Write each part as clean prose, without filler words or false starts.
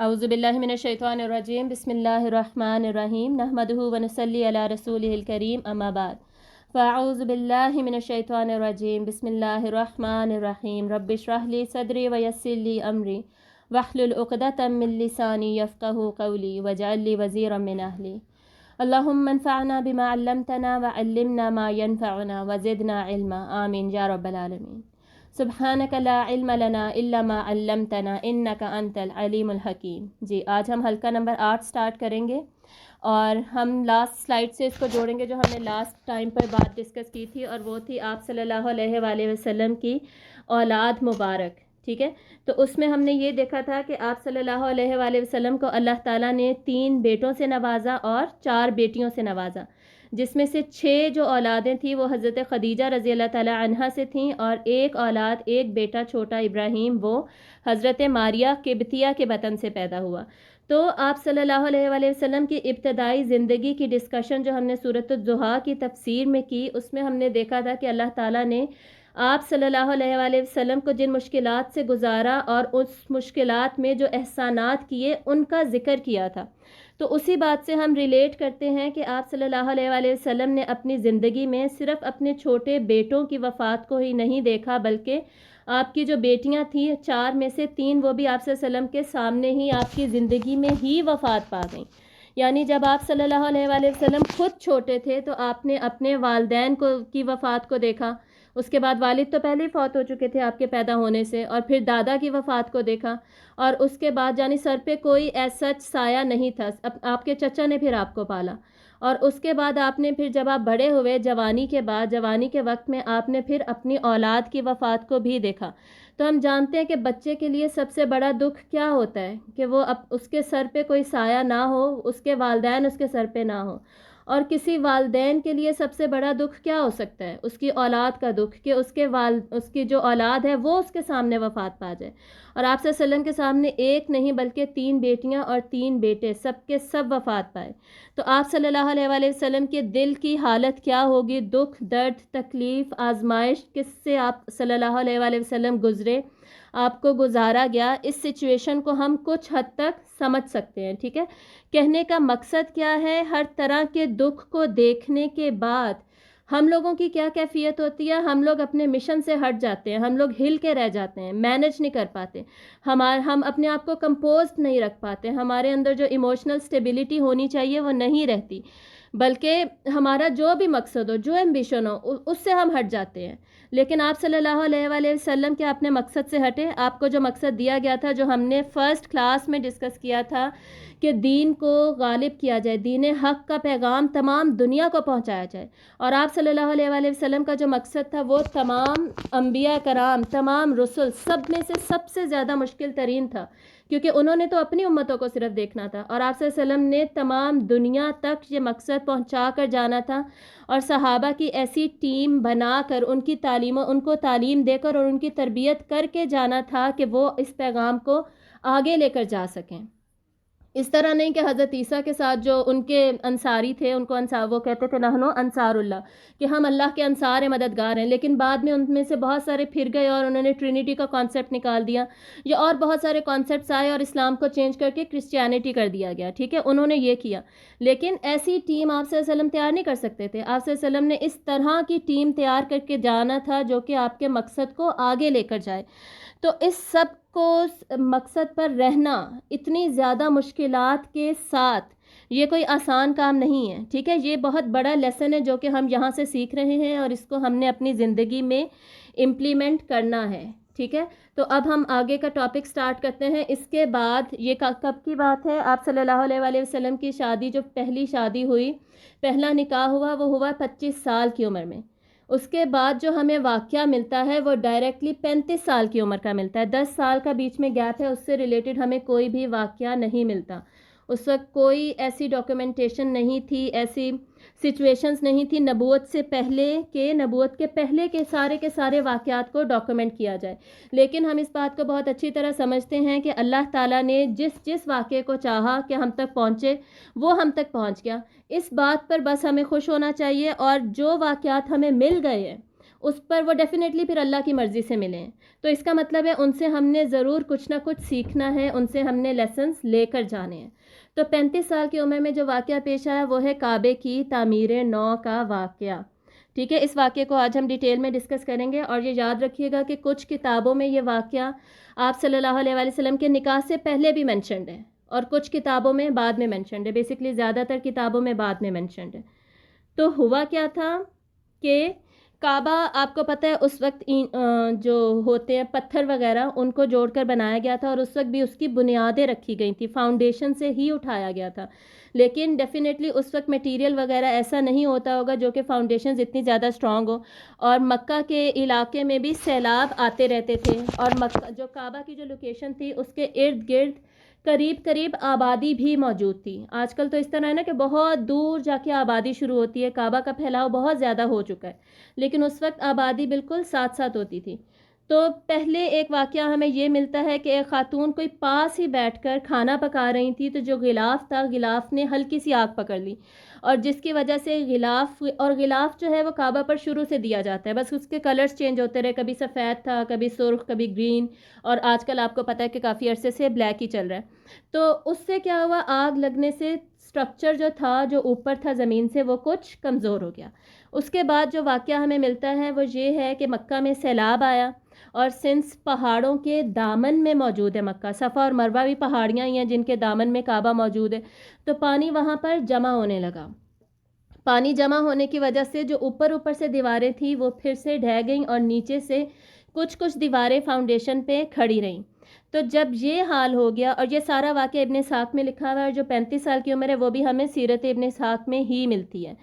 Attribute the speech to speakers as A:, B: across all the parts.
A: اعوذ باللہ من الشیطان الرجیم بسم اللہ الرحمن الرحیم نحمدہ ونصلی علی رسولہ الکریم اما بعد فاعوذ باللہ من الشیطان الرجیم بسم اللہ الرحمن الرحیم رب اشرح لی صدری ویسر لی امری واحلل عقدۃ من لسانی یفقہوا قولی واجعل لی وزیرا من اہلی اللہم انفعنا بما علمتنا وعلمنا ما ينفعنا وزدنا علما آمین یا رب العالمین۔ سبحانک لا علم لنا الا ما علمتنا انک انت العلیم الحکیم۔ جی آج ہم حلقہ نمبر 8 سٹارٹ کریں گے اور ہم لاسٹ سلائیڈ سے اس کو جوڑیں گے جو ہم نے لاسٹ ٹائم پر بات ڈسکس کی تھی، اور وہ تھی آپ صلی اللہ علیہ وآلہ وسلم کی اولاد مبارک۔ ٹھیک ہے، تو اس میں ہم نے یہ دیکھا تھا کہ آپ صلی اللہ علیہ وآلہ وسلم کو اللہ تعالیٰ نے 3 بیٹوں سے نوازا اور 4 بیٹیوں سے نوازا، جس میں سے 6 جو اولادیں تھیں وہ حضرت خدیجہ رضی اللہ تعالیٰ عنہا سے تھیں، اور ایک بیٹا چھوٹا ابراہیم وہ حضرت ماریہ قبطیہ کے بطن سے پیدا ہوا۔ تو آپ صلی اللہ علیہ وآلہ وسلم کی ابتدائی زندگی کی ڈسکشن جو ہم نے سورۃ الضحیٰ کی تفسیر میں کی، اس میں ہم نے دیکھا تھا کہ اللہ تعالیٰ نے آپ صلی اللہ علیہ وآلہ وسلم کو جن مشکلات سے گزارا اور اس مشکلات میں جو احسانات کیے ان کا ذکر کیا تھا۔ تو اسی بات سے ہم ریلیٹ کرتے ہیں کہ آپ صلی اللہ علیہ وآلہ وسلم نے اپنی زندگی میں صرف اپنے چھوٹے بیٹوں کی وفات کو ہی نہیں دیکھا، بلکہ آپ کی جو بیٹیاں تھیں 4 میں سے 3 وہ بھی آپ صلی اللہ علیہ وسلم کے سامنے ہی آپ کی زندگی میں ہی وفات پا گئیں۔ یعنی جب آپ صلی اللہ علیہ وآلہ وسلم خود چھوٹے تھے تو آپ نے اپنے والدین کی وفات کو دیکھا، اس کے بعد والد تو پہلے ہی فوت ہو چکے تھے آپ کے پیدا ہونے سے، اور پھر دادا کی وفات کو دیکھا، اور اس کے بعد یعنی سر پہ کوئی ایسا سایہ نہیں تھا، آپ کے چچا نے پھر آپ کو پالا، اور اس کے بعد آپ نے پھر جب آپ بڑے ہوئے جوانی کے وقت میں آپ نے پھر اپنی اولاد کی وفات کو بھی دیکھا۔ تو ہم جانتے ہیں کہ بچے کے لیے سب سے بڑا دکھ کیا ہوتا ہے کہ وہ اس کے سر پہ کوئی سایہ نہ ہو، اس کے والدین اس کے سر پہ نہ ہو، اور کسی والدین کے لیے سب سے بڑا دکھ کیا ہو سکتا ہے؟ اس کی اولاد کا دکھ، کہ اس کی جو اولاد ہے وہ اس کے سامنے وفات پا جائے۔ اور آپ صلی اللہ علیہ وسلم کے سامنے 1 نہیں بلکہ 3 بیٹیاں اور 3 بیٹے سب کے سب وفات پائے۔ تو آپ صلی اللہ علیہ وآلہ وسلم کے دل کی حالت کیا ہوگی؟ دکھ، درد، تکلیف، آزمائش کس سے آپ صلی اللہ علیہ وآلہ وسلم گزرے، آپ کو گزارا گیا، اس سچویشن کو ہم کچھ حد تک سمجھ سکتے ہیں۔ ٹھیک ہے، کہنے کا مقصد کیا ہے؟ ہر طرح کے دکھ کو دیکھنے کے بعد ہم لوگوں کی کیا کیفیت ہوتی ہے؟ ہم لوگ اپنے مشن سے ہٹ جاتے ہیں، ہم لوگ ہل کے رہ جاتے ہیں، مینج نہیں کر پاتے، ہم اپنے آپ کو کمپوزڈ نہیں رکھ پاتے، ہمارے اندر جو ایموشنل سٹیبلٹی ہونی چاہیے وہ نہیں رہتی، بلکہ ہمارا جو بھی مقصد ہو، جو ایمبیشن ہو، اس سے ہم ہٹ جاتے ہیں۔ لیکن آپ صلی اللہ علیہ وآلہ وسلم کے اپنے مقصد سے ہٹے۔ آپ کو جو مقصد دیا گیا تھا، جو ہم نے فرسٹ کلاس میں ڈسکس کیا تھا کہ دین کو غالب کیا جائے، دین حق کا پیغام تمام دنیا کو پہنچایا جائے، اور آپ صلی اللہ علیہ وآلہ وسلم کا جو مقصد تھا وہ تمام انبیاء کرام، تمام رسل سب میں سے سب سے زیادہ مشکل ترین تھا، کیونکہ انہوں نے تو اپنی امتوں کو صرف دیکھنا تھا، اور آپ صلی اللہ علیہ وسلم نے تمام دنیا تک یہ مقصد پہنچا کر جانا تھا، اور صحابہ کی ایسی ٹیم بنا کر ان کو تعلیم دے کر اور ان کی تربیت کر کے جانا تھا کہ وہ اس پیغام کو آگے لے کر جا سکیں۔ اس طرح نہیں کہ حضرت عیسیٰ کے ساتھ جو ان کے انصاری تھے، ان کو وہ کہتے تھے نحنو انصار اللہ، کہ ہم اللہ کے انصار ہیں، مددگار ہیں، لیکن بعد میں ان میں سے بہت سارے پھر گئے اور انہوں نے ٹرینٹی کا کانسیپٹ نکال دیا، یا اور بہت سارے کانسیپٹس آئے اور اسلام کو چینج کر کے کرسچینٹی کر دیا گیا۔ ٹھیک ہے، انہوں نے یہ کیا، لیکن ایسی ٹیم آپ صلی اللہ علیہ وسلم تیار نہیں کر سکتے تھے۔ آپ صلی اللہ علیہ وسلم نے اس طرح کی ٹیم تیار کر کے جانا تھا جو کہ آپ کے مقصد کو آگے لے کر جائے۔ تو اس سب کو مقصد پر رہنا اتنی زیادہ مشکلات کے ساتھ، یہ کوئی آسان کام نہیں ہے۔ ٹھیک ہے، یہ بہت بڑا لیسن ہے جو کہ ہم یہاں سے سیکھ رہے ہیں، اور اس کو ہم نے اپنی زندگی میں امپلیمنٹ کرنا ہے۔ ٹھیک ہے، تو اب ہم آگے کا ٹاپک سٹارٹ کرتے ہیں۔ اس کے بعد یہ کب کی بات ہے؟ آپ صلی اللہ علیہ وآلہ وسلم کی شادی، جو پہلی شادی ہوئی، پہلا نکاح ہوا، وہ ہوا 25 سال کی عمر میں۔ اس کے بعد جو ہمیں واقعہ ملتا ہے وہ ڈائریکٹلی 35 سال کی عمر کا ملتا ہے۔ 10 سال کا بیچ میں گیپ ہے، اس سے ریلیٹڈ ہمیں کوئی بھی واقعہ نہیں ملتا۔ اس وقت کوئی ایسی ڈاکیومنٹیشن نہیں تھی، ایسی سچویشنز نہیں تھی نبوت کے پہلے کے سارے واقعات کو ڈاکیومنٹ کیا جائے۔ لیکن ہم اس بات کو بہت اچھی طرح سمجھتے ہیں کہ اللہ تعالیٰ نے جس واقعے کو چاہا کہ ہم تک پہنچے، وہ ہم تک پہنچ گیا۔ اس بات پر بس ہمیں خوش ہونا چاہیے، اور جو واقعات ہمیں مل گئے ہیں اس پر وہ ڈیفینیٹلی پھر اللہ کی مرضی سے ملے ہیں. تو اس کا مطلب ہے ان سے ہم نے ضرور کچھ نہ کچھ سیکھنا ہے, ان سے ہم نے لیسنس لے کر جانے ہیں. تو 35 سال کی عمر میں جو واقعہ پیش آیا وہ ہے کعبے کی تعمیر نو کا واقعہ. ٹھیک ہے, اس واقعے کو آج ہم ڈیٹیل میں ڈسکس کریں گے. اور یہ یاد رکھیے گا کہ کچھ کتابوں میں یہ واقعہ آپ صلی اللہ علیہ وآلہ وسلم کے نکاح سے پہلے بھی مینشنڈ ہے, اور کچھ کتابوں میں بعد میں مینشنڈ ہے. بیسکلی زیادہ تر کتابوں میں بعد میں مینشنڈ ہے. تو ہوا کیا تھا کہ کعبہ آپ کو پتہ ہے اس وقت جو ہوتے ہیں پتھر وغیرہ ان کو جوڑ کر بنایا گیا تھا, اور اس وقت بھی اس کی بنیادیں رکھی گئی تھیں, فاؤنڈیشن سے ہی اٹھایا گیا تھا. لیکن ڈیفینیٹلی اس وقت میٹیریل وغیرہ ایسا نہیں ہوتا ہوگا جو کہ فاؤنڈیشنز اتنی زیادہ اسٹرانگ ہو. اور مکہ کے علاقے میں بھی سیلاب آتے رہتے تھے, اور مکہ جو کعبہ کی جو لوکیشن تھی اس کے ارد گرد قریب آبادی بھی موجود تھی. آج کل تو اس طرح ہے نا کہ بہت دور جا کے آبادی شروع ہوتی ہے, کعبہ کا پھیلاؤ بہت زیادہ ہو چکا ہے, لیکن اس وقت آبادی بالکل ساتھ ساتھ ہوتی تھی. تو پہلے ایک واقعہ ہمیں یہ ملتا ہے کہ ایک خاتون کوئی پاس ہی بیٹھ کر کھانا پکا رہی تھی, تو جو غلاف تھا غلاف نے ہلکی سی آگ پکڑ لی, اور جس کی وجہ سے غلاف جو ہے وہ کعبہ پر شروع سے دیا جاتا ہے, بس اس کے کلرز چینج ہوتے رہے, کبھی سفید تھا, کبھی سرخ, کبھی گرین, اور آج کل آپ کو پتہ ہے کہ کافی عرصے سے بلیک ہی چل رہا ہے. تو اس سے کیا ہوا, آگ لگنے سے سٹرکچر جو تھا جو اوپر تھا زمین سے وہ کچھ کمزور ہو گیا. اس کے بعد جو واقعہ ہمیں ملتا ہے وہ یہ ہے کہ مکہ میں سیلاب آیا, اور سنس پہاڑوں کے دامن میں موجود ہے مکہ, صفا اور مروہ بھی پہاڑیاں ہی ہیں جن کے دامن میں کعبہ موجود ہے, تو پانی وہاں پر جمع ہونے لگا. پانی جمع ہونے کی وجہ سے جو اوپر سے دیواریں تھیں وہ پھر سے ڈھہ گئیں, اور نیچے سے کچھ دیواریں فاؤنڈیشن پہ کھڑی رہیں. تو جب یہ حال ہو گیا, اور یہ سارا واقعہ ابن اسحاق میں لکھا ہوا ہے, اور جو 35 سال کی عمر ہے وہ بھی ہمیں سیرت ابن اسحاق میں ہی ملتی ہے.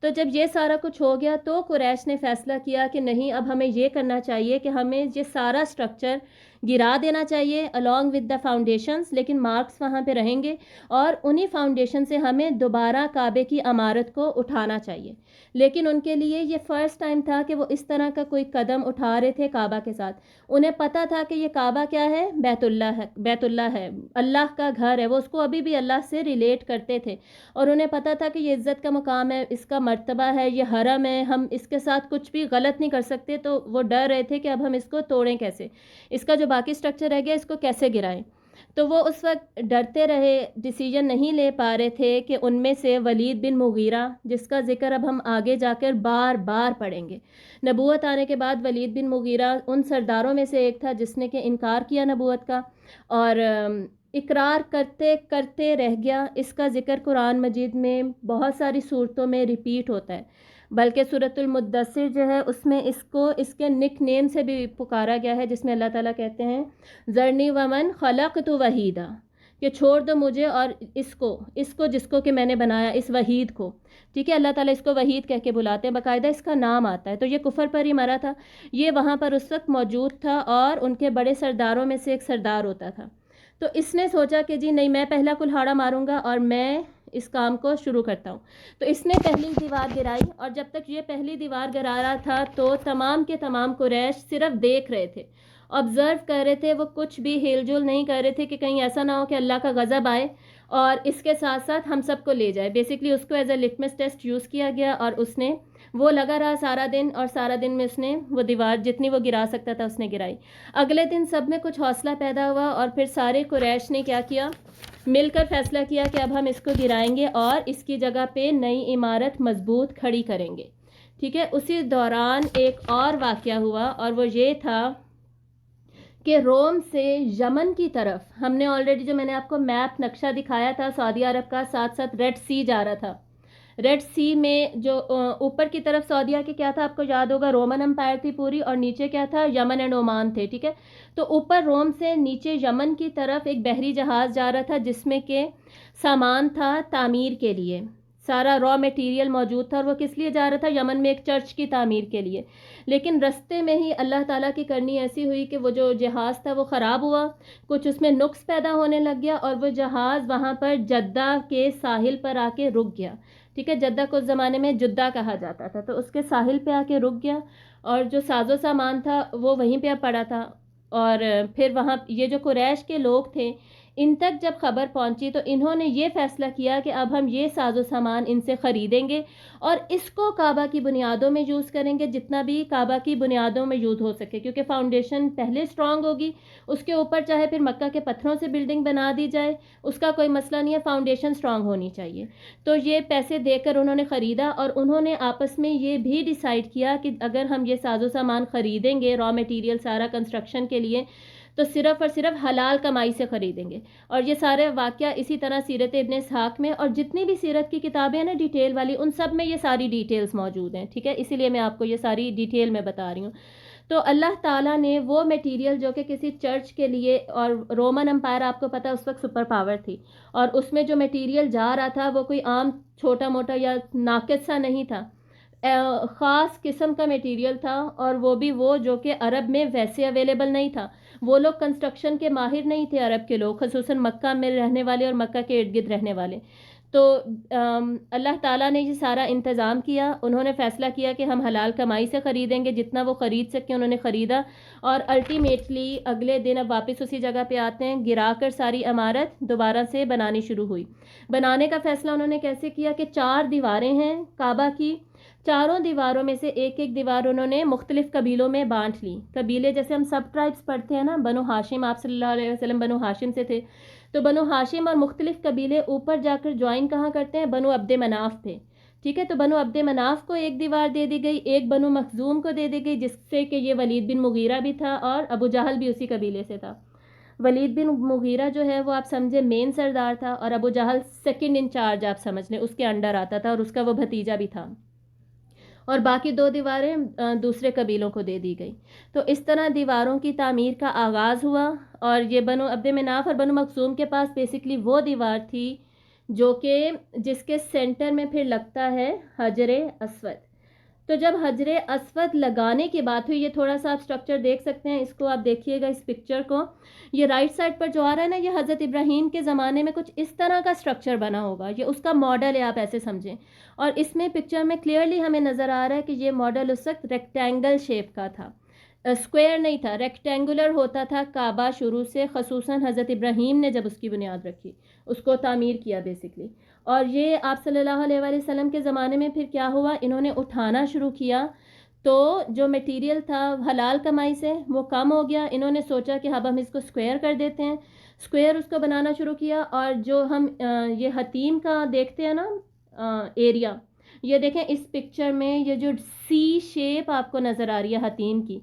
A: تو جب یہ سارا کچھ ہو گیا تو قریش نے فیصلہ کیا کہ نہیں, اب ہمیں یہ کرنا چاہیے کہ ہمیں یہ سارا سٹرکچر گرا دینا چاہیے along with the foundations, لیکن مارکس وہاں پہ رہیں گے, اور انہی فاؤنڈیشن سے ہمیں دوبارہ کعبے کی عمارت کو اٹھانا چاہیے. لیکن ان کے لیے یہ فرسٹ ٹائم تھا کہ وہ اس طرح کا کوئی قدم اٹھا رہے تھے کعبہ کے ساتھ. انہیں پتہ تھا کہ یہ کعبہ کیا ہے, بیت اللہ ہے, اللہ کا گھر ہے, وہ اس کو ابھی بھی اللہ سے ریلیٹ کرتے تھے, اور انہیں پتہ تھا کہ یہ عزت کا مقام ہے, اس کا مرتبہ ہے, یہ حرم ہے, ہم اس کے ساتھ کچھ بھی غلط نہیں کر سکتے. تو وہ ڈر رہے تھے کہ اب ہم اس کو توڑیں کیسے, اس کا جو باقی سٹرکچر رہ گیا اس کو کیسے گرائیں. تو وہ اس وقت ڈرتے رہے, ڈیسیجن نہیں لے پا رہے تھے. کہ ان میں سے ولید بن مغیرہ, جس کا ذکر اب ہم آگے جا کر بار بار پڑھیں گے, نبوت آنے کے بعد ولید بن مغیرہ ان سرداروں میں سے ایک تھا جس نے کہ انکار کیا نبوت کا, اور اقرار کرتے کرتے رہ گیا. اس کا ذکر قرآن مجید میں بہت ساری صورتوں میں ریپیٹ ہوتا ہے, بلکہ سورۃ المدثر جو ہے اس میں اس کو اس کے نک نیم سے بھی پکارا گیا ہے, جس میں اللہ تعالیٰ کہتے ہیں ذرنی ومن خلقت وحیدا, کہ چھوڑ دو مجھے اور اس کو جس کو کہ میں نے بنایا, اس وحید کو. ٹھیک ہے, اللہ تعالیٰ اس کو وحید کہہ کے بلاتے ہیں, باقاعدہ اس کا نام آتا ہے. تو یہ کفر پر ہی مرا تھا, یہ وہاں پر اس وقت موجود تھا, اور ان کے بڑے سرداروں میں سے ایک سردار ہوتا تھا. تو اس نے سوچا کہ جی نہیں, میں پہلا کلہاڑا ماروں گا اور میں اس کام کو شروع کرتا ہوں. تو اس نے پہلی دیوار گرائی, اور جب تک یہ پہلی دیوار گرا رہا تھا تو تمام کے تمام قریش صرف دیکھ رہے تھے, آبزرو کر رہے تھے. وہ کچھ بھی ہل جل نہیں کر رہے تھے کہ کہیں ایسا نہ ہو کہ اللہ کا غضب آئے اور اس کے ساتھ ساتھ ہم سب کو لے جائے. بیسکلی اس کو as a litmus test use کیا گیا, اور اس نے وہ لگا رہا سارا دن, اور سارا دن میں اس نے وہ دیوار جتنی وہ گرا سکتا تھا اس نے گرائی. اگلے دن سب میں کچھ حوصلہ پیدا ہوا, اور پھر سارے قریش نے کیا کیا, مل کر فیصلہ کیا کہ اب ہم اس کو گرائیں گے اور اس کی جگہ پہ نئی عمارت مضبوط کھڑی کریں گے. ٹھیک ہے, اسی دوران ایک اور واقعہ ہوا, اور وہ یہ تھا کہ روم سے یمن کی طرف, ہم نے آلریڈی جو میں نے آپ کو میپ نقشہ دکھایا تھا سعودی عرب کا, ساتھ ساتھ ریڈ سی جا رہا تھا. ریڈ سی میں جو اوپر کی طرف سعودیہ کے کیا تھا آپ کو یاد ہوگا, رومن امپائر تھی پوری, اور نیچے کیا تھا, یمن اینڈ عمان تھے. ٹھیک ہے, تو اوپر روم سے نیچے یمن کی طرف ایک بحری جہاز جا رہا تھا جس میں کہ سامان تھا تعمیر کے لیے, سارا را میٹیریل موجود تھا, اور وہ کس لیے جا رہا تھا, یمن میں ایک چرچ کی تعمیر کے لیے. لیکن رستے میں ہی اللہ تعالیٰ کی کرنی ایسی ہوئی کہ وہ جو جہاز تھا وہ خراب ہوا, کچھ اس میں نقص پیدا ہونے لگ گیا, اور وہ جہاز وہاں پر جدہ کے ساحل پر آ کے رک گیا. ٹھیک ہے, جدہ کو اس زمانے میں جدہ کہا جاتا تھا, تو اس کے ساحل پہ آ کے رک گیا, اور جو ساز و سامان تھا وہ وہیں پہ پڑا تھا. اور پھر وہاں یہ جو قریش کے لوگ تھے ان تک جب خبر پہنچی تو انہوں نے یہ فیصلہ کیا کہ اب ہم یہ ساز و سامان ان سے خریدیں گے اور اس کو کعبہ کی بنیادوں میں یوز کریں گے، جتنا بھی کعبہ کی بنیادوں میں یوز ہو سکے، کیونکہ فاؤنڈیشن پہلے سٹرونگ ہوگی، اس کے اوپر چاہے پھر مکہ کے پتھروں سے بلڈنگ بنا دی جائے، اس کا کوئی مسئلہ نہیں ہے، فاؤنڈیشن سٹرونگ ہونی چاہیے۔ تو یہ پیسے دے کر انہوں نے خریدا، اور انہوں نے آپس میں یہ بھی ڈیسائیڈ کیا کہ اگر ہم یہ ساز و سامان خریدیں گے، را میٹیریل سارا کنسٹرکشن کے لیے، تو صرف اور صرف حلال کمائی سے خریدیں گے۔ اور یہ سارے واقعہ اسی طرح سیرت ابن اسحاق میں اور جتنی بھی سیرت کی کتابیں ہیں نا ڈیٹیل والی، ان سب میں یہ ساری ڈیٹیلز موجود ہیں، ٹھیک ہے، اسی لیے میں آپ کو یہ ساری ڈیٹیل میں بتا رہی ہوں۔ تو اللہ تعالیٰ نے وہ میٹیریل جو کہ کسی چرچ کے لیے، اور رومن امپائر آپ کو پتہ اس وقت سپر پاور تھی، اور اس میں جو میٹیریل جا رہا تھا وہ کوئی عام چھوٹا موٹا یا ناقص سا نہیں تھا، خاص قسم کا میٹیریل تھا، اور وہ بھی وہ جو کہ عرب میں ویسے اویلیبل نہیں تھا۔ وہ لوگ کنسٹرکشن کے ماہر نہیں تھے عرب کے لوگ، خصوصاً مکہ میں رہنے والے اور مکہ کے ارد گرد رہنے والے۔ تو اللہ تعالیٰ نے یہ سارا انتظام کیا، انہوں نے فیصلہ کیا کہ ہم حلال کمائی سے خریدیں گے، جتنا وہ خرید سکے انہوں نے خریدا، اور الٹیمیٹلی اگلے دن اب واپس اسی جگہ پہ آتے ہیں، گرا کر ساری عمارت دوبارہ سے بنانی شروع ہوئی۔ بنانے کا فیصلہ انہوں نے کیسے کیا کہ 4 دیواریں ہیں کعبہ کی، چاروں دیواروں میں سے ایک ایک دیوار انہوں نے مختلف قبیلوں میں بانٹ لی۔ قبیلے جیسے ہم سب ٹرائبس پڑھتے ہیں نا، بنو ہاشم، آپ صلی اللہ علیہ وسلم بنو ہاشم سے تھے، تو بنو ہاشم اور مختلف قبیلے اوپر جا کر جوائن کہاں کرتے ہیں، بنو عبد مناف تھے، ٹھیک ہے۔ تو بنو عبد مناف کو ایک دیوار دے دی گئی، ایک بنو مخزوم کو دے دی گئی، جس سے کہ یہ ولید بن مغیرہ بھی تھا اور ابو جہل بھی اسی قبیلے سے تھا۔ ولید بن مغیرہ جو ہے وہ آپ سمجھے مین سردار تھا، اور ابو جہل سیکنڈ انچارج آپ سمجھ لیں، اس کے انڈر آتا تھا، اور اس کا وہ بھتیجا بھی تھا، اور باقی 2 دیواریں دوسرے قبیلوں کو دے دی گئی۔ تو اس طرح دیواروں کی تعمیر کا آغاز ہوا، اور یہ بنو عبد مناف اور بنو مخزوم کے پاس بیسکلی وہ دیوار تھی جو کہ جس کے سینٹر میں پھر لگتا ہے حجر اسود۔ تو جب حجر اسود لگانے کی بات ہوئی، یہ تھوڑا سا آپ سٹرکچر دیکھ سکتے ہیں، اس کو آپ دیکھیے گا، اس پکچر کو، یہ رائٹ سائڈ پر جو آ رہا ہے نا، یہ حضرت ابراہیم کے زمانے میں کچھ اس طرح کا سٹرکچر بنا ہوگا، یہ اس کا ماڈل ہے، آپ ایسے سمجھیں۔ اور اس میں پکچر میں کلیئرلی ہمیں نظر آ رہا ہے کہ یہ ماڈل اس وقت ریکٹینگل شیپ کا تھا، اسکوائر نہیں تھا، ریکٹینگولر ہوتا تھا کعبہ شروع سے، خصوصاً حضرت ابراہیم نے جب اس کی بنیاد رکھی، اس کو تعمیر کیا بیسکلی۔ اور یہ آپ صلی اللہ علیہ وآلہ وسلم کے زمانے میں پھر کیا ہوا، انہوں نے اٹھانا شروع کیا، تو جو میٹیریل تھا حلال کمائی سے وہ کم ہو گیا، انہوں نے سوچا کہ اب ہم اس کو اسکوائر کر دیتے ہیں، اسکوائر اس کو بنانا شروع کیا۔ اور جو ہم یہ حتیم کا دیکھتے ہیں نا ایریا، یہ دیکھیں اس پکچر میں یہ جو سی شیپ آپ کو نظر آ رہی ہے حتیم کی،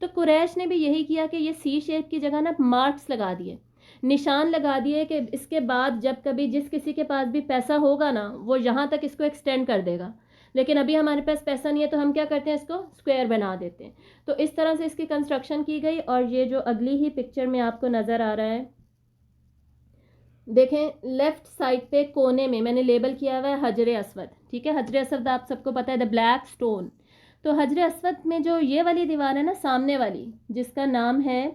A: تو قریش نے بھی یہی کیا کہ یہ سی شیپ کی جگہ نا مارکس لگا دیے، نشان لگا دیے کہ اس کے بعد جب کبھی جس کسی کے پاس بھی پیسہ ہوگا نا، وہ یہاں تک اس کو ایکسٹینڈ کر دے گا، لیکن ابھی ہمارے پاس پیسہ نہیں ہے تو ہم کیا کرتے ہیں، اس کو اسکوائر بنا دیتے ہیں۔ تو اس طرح سے اس کی کنسٹرکشن کی گئی، اور یہ جو اگلی ہی پکچر میں آپ کو نظر آ رہا ہے، دیکھیں لیفٹ سائڈ پہ کونے میں نے لیبل کیا ہوا ہے حجر اسود، ٹھیک ہے، حجر اسود آپ سب کو پتہ ہے، دا بلیک سٹون۔ تو حجر اسود میں جو یہ والی دیوار ہے نا سامنے والی، جس کا نام ہے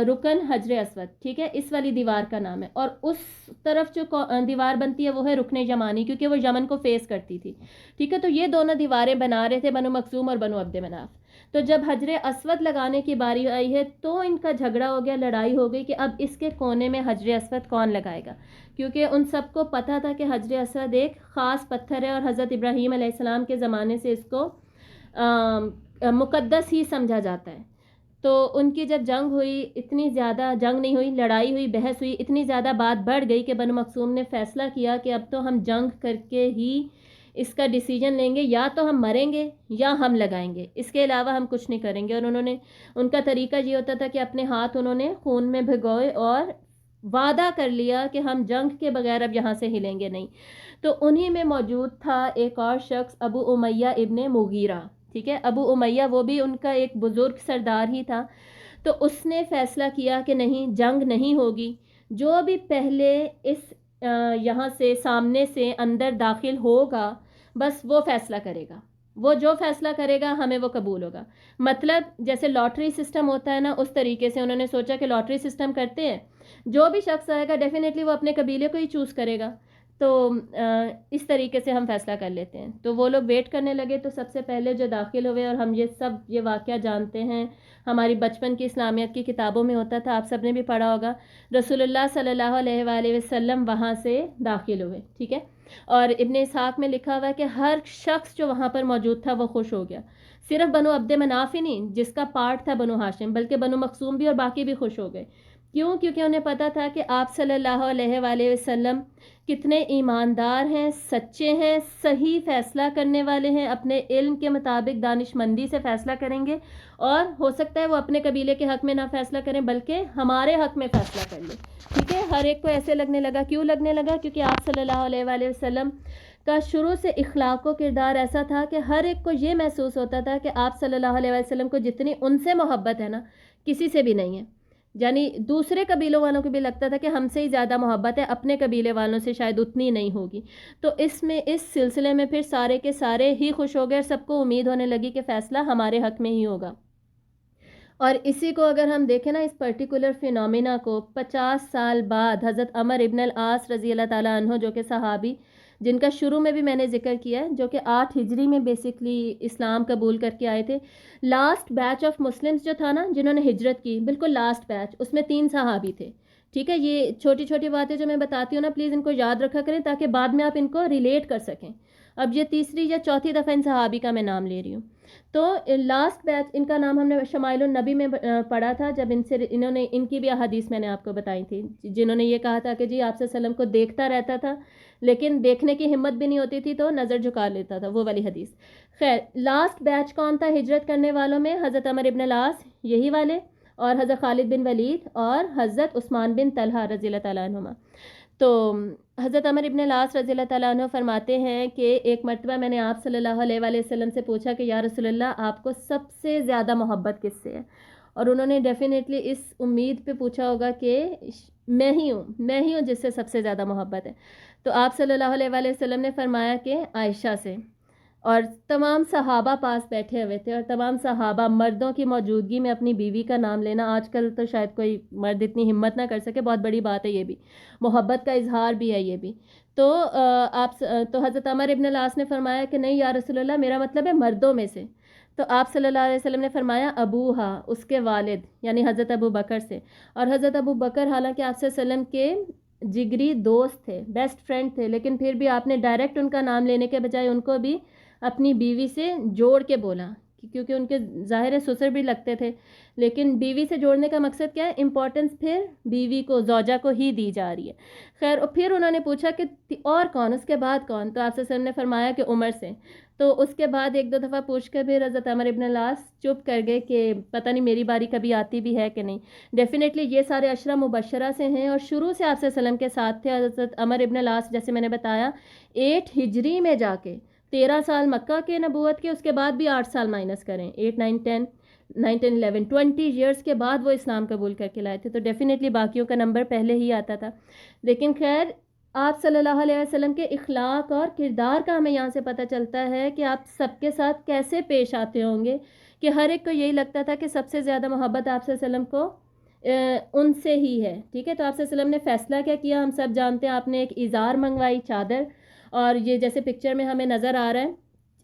A: رکن حجر اسود، ٹھیک ہے، اس والی دیوار کا نام ہے، اور اس طرف جو دیوار بنتی ہے وہ ہے رکن یمانی، کیونکہ وہ یمن کو فیس کرتی تھی، ٹھیک ہے۔ تو یہ دونوں دیواریں بنا رہے تھے بنو مخزوم اور بنو عبد مناف۔ تو جب حجر اسود لگانے کی باری آئی ہے تو ان کا جھگڑا ہو گیا، لڑائی ہو گئی کہ اب اس کے کونے میں حجر اسود کون لگائے گا، کیونکہ ان سب کو پتہ تھا کہ حجر اسود ایک خاص پتھر ہے، اور حضرت ابراہیم علیہ السلام کے زمانے سے اس کو مقدس ہی سمجھا جاتا ہے۔ تو ان کی جب جنگ ہوئی، اتنی زیادہ جنگ نہیں ہوئی، لڑائی ہوئی، بحث ہوئی، اتنی زیادہ بات بڑھ گئی کہ بنو مخزوم نے فیصلہ کیا کہ اب تو ہم جنگ کر کے ہی اس کا ڈیسیجن لیں گے، یا تو ہم مریں گے یا ہم لگائیں گے، اس کے علاوہ ہم کچھ نہیں کریں گے۔ اور انہوں نے، ان کا طریقہ یہ ہوتا تھا کہ اپنے ہاتھ انہوں نے خون میں بھگوئے اور وعدہ کر لیا کہ ہم جنگ کے بغیر اب یہاں سے ہلیں گے نہیں۔ تو انہی میں موجود تھا ایک اور شخص، ابو امیہ ابن مغیرہ، ٹھیک ہے، ابو امیہ وہ بھی ان کا ایک بزرگ سردار ہی تھا۔ تو اس نے فیصلہ کیا کہ نہیں، جنگ نہیں ہوگی، جو بھی پہلے اس یہاں سے سامنے سے اندر داخل ہوگا بس وہ فیصلہ کرے گا، وہ جو فیصلہ کرے گا ہمیں وہ قبول ہوگا۔ مطلب جیسے لاٹری سسٹم ہوتا ہے نا، اس طریقے سے انہوں نے سوچا کہ لاٹری سسٹم کرتے ہیں، جو بھی شخص آئے گا ڈیفینیٹلی وہ اپنے قبیلے کو ہی چوز کرے گا۔ تو اس طریقے سے ہم فیصلہ کر لیتے ہیں. تو وہ لوگ ویٹ کرنے لگے. تو سب سے پہلے جو داخل ہوئے، اور ہم یہ واقعہ جانتے ہیں، ہماری بچپن کی اسلامیت کی کتابوں میں ہوتا تھا، آپ سب نے بھی پڑھا ہوگا. رسول اللہ صلی اللہ علیہ وآلہ وسلم وہاں سے داخل ہوئے، ٹھیک ہے. اور ابن اسحاق میں لکھا ہوا ہے کہ ہر شخص جو وہاں پر موجود تھا وہ خوش ہو گیا. صرف بنو عبد مناف ہی نہیں جس کا پارٹ تھا بنو ہاشم، بلکہ بنو مخزوم بھی اور باقی بھی خوش ہو گئے. کیوں؟ کیونکہ انہیں پتا تھا کہ آپ صلی اللہ علیہ وآلہ وسلم کتنے ایماندار ہیں، سچے ہیں، صحیح فیصلہ کرنے والے ہیں، اپنے علم کے مطابق دانش مندی سے فیصلہ کریں گے. اور ہو سکتا ہے وہ اپنے قبیلے کے حق میں نہ فیصلہ کریں بلکہ ہمارے حق میں فیصلہ کر لیں، ٹھیک ہے. ہر ایک کو ایسے لگنے لگا. کیوں لگنے لگا؟ کیونکہ آپ صلی اللہ علیہ وآلہ وسلم کا شروع سے اخلاق و کردار ایسا تھا کہ ہر ایک کو یہ محسوس ہوتا تھا کہ آپ صلی اللہ علیہ وسلم کو جتنی ان سے محبت ہے نا، کسی سے بھی نہیں ہے. یعنی دوسرے قبیلوں والوں کو بھی لگتا تھا کہ ہم سے ہی زیادہ محبت ہے، اپنے قبیلے والوں سے شاید اتنی نہیں ہوگی. تو اس سلسلے میں پھر سارے کے سارے ہی خوش ہو گئے، اور سب کو امید ہونے لگی کہ فیصلہ ہمارے حق میں ہی ہوگا. اور اسی کو اگر ہم دیکھیں نا، اس پرٹیکولر فینومینا کو 50 سال بعد حضرت عمر ابن العاص رضی اللہ تعالیٰ عنہ، جو کہ صحابی جن کا شروع میں بھی میں نے ذکر کیا ہے، جو کہ 8 ہجری میں بیسکلی اسلام قبول کر کے آئے تھے. لاسٹ بیچ آف مسلمز جو تھا نا، جنہوں نے ہجرت کی، بالکل لاسٹ بیچ، اس میں 3 صحابی تھے، ٹھیک ہے. یہ چھوٹی چھوٹی باتیں جو میں بتاتی ہوں نا، پلیز ان کو یاد رکھا کریں تاکہ بعد میں آپ ان کو ریلیٹ کر سکیں. اب یہ تیسری یا چوتھی دفعہ ان صحابی کا میں نام لے رہی ہوں. تو لاسٹ بیچ، ان کا نام ہم نے شمائل النبی میں پڑھا تھا، جب انہوں نے ان کی بھی احادیث میں نے آپ کو بتائی تھی، جنہوں نے یہ کہا تھا کہ جی آپ صلی اللہ علیہ وسلم کو دیکھتا رہتا تھا لیکن دیکھنے کی ہمت بھی نہیں ہوتی تھی تو نظر جھکا لیتا تھا، وہ والی حدیث. خیر، لاسٹ بیچ کون تھا ہجرت کرنے والوں میں؟ حضرت عمر ابن العاص، یہی والے، اور حضرت خالد بن ولید اور حضرت عثمان بن طلحہ رضی اللہ تعالیٰ عنہما. تو حضرت عمر ابن العاص رضی اللہ تعالیٰ عنہ فرماتے ہیں کہ ایک مرتبہ میں نے آپ صلی اللہ علیہ وآلہ وسلم سے پوچھا کہ یا رسول اللہ، آپ کو سب سے زیادہ محبت کس سے ہے؟ اور انہوں نے ڈیفینیٹلی اس امید پہ پوچھا ہوگا کہ میں ہی ہوں جس سے سب سے زیادہ محبت ہے. تو آپ صلی اللہ علیہ وآلہ وسلم نے فرمایا کہ عائشہ سے. اور تمام صحابہ پاس بیٹھے ہوئے تھے، اور تمام صحابہ مردوں کی موجودگی میں اپنی بیوی کا نام لینا، آج کل تو شاید کوئی مرد اتنی ہمت نہ کر سکے، بہت بڑی بات ہے یہ بھی، محبت کا اظہار بھی ہے یہ بھی. تو تو حضرت عمر ابن العاص نے فرمایا کہ نہیں یا رسول اللہ، میرا مطلب ہے مردوں میں سے. تو آپ صلی اللہ علیہ وسلم نے فرمایا ابوہا، اس کے والد، یعنی حضرت ابو بکر سے. اور حضرت ابو بکر حالانکہ آپ صلی اللہ علیہ وسلم کے جگری دوست تھے، بیسٹ فرینڈ تھے، لیکن پھر بھی آپ نے ڈائریکٹ ان کا نام لینے کے بجائے ان کو بھی اپنی بیوی سے جوڑ کے بولا، کیونکہ ان کے ظاہر سسر بھی لگتے تھے، لیکن بیوی سے جوڑنے کا مقصد کیا ہے؟ امپورٹنس پھر بیوی کو، زوجہ کو ہی دی جا رہی ہے. خیر، اور پھر انہوں نے پوچھا کہ اور کون، اس کے بعد کون؟ تو آپ صلی اللہ علیہ وسلم نے فرمایا کہ عمر سے. تو اس کے بعد ایک دو دفعہ پوچھ کر پھر حضرت عمر ابن العاص چپ کر گئے کہ پتہ نہیں میری باری کبھی آتی بھی ہے کہ نہیں. ڈیفینیٹلی یہ سارے عشرہ مبشرہ سے ہیں، اور شروع سے آپ صلی اللہ علیہ وسلم کے ساتھ تھے. حضرت عمر ابن العاص جیسے میں نے بتایا 8 ہجری میں جا کے 13 سال مکہ کے نبوت کے، اس کے بعد بھی 8 سال مائنس کریں، 8 9 10 9 10 11 20 ایئرس کے بعد وہ اسلام قبول کر کے لائے تھے. تو ڈیفینیٹلی باقیوں کا نمبر پہلے ہی آتا تھا. لیکن خیر، آپ صلی اللہ علیہ وسلم کے اخلاق اور کردار کا ہمیں یہاں سے پتہ چلتا ہے کہ آپ سب کے ساتھ کیسے پیش آتے ہوں گے، کہ ہر ایک کو یہی لگتا تھا کہ سب سے زیادہ محبت آپ صلی اللہ علیہ وسلم کو ان سے ہی ہے، ٹھیک ہے. تو آپ صلی اللہ علیہ وسلم نے فیصلہ کیا کیا ہم سب جانتے ہیں. آپ نے ایک ازار منگوائی، چادر، اور یہ جیسے پکچر میں ہمیں نظر آ رہا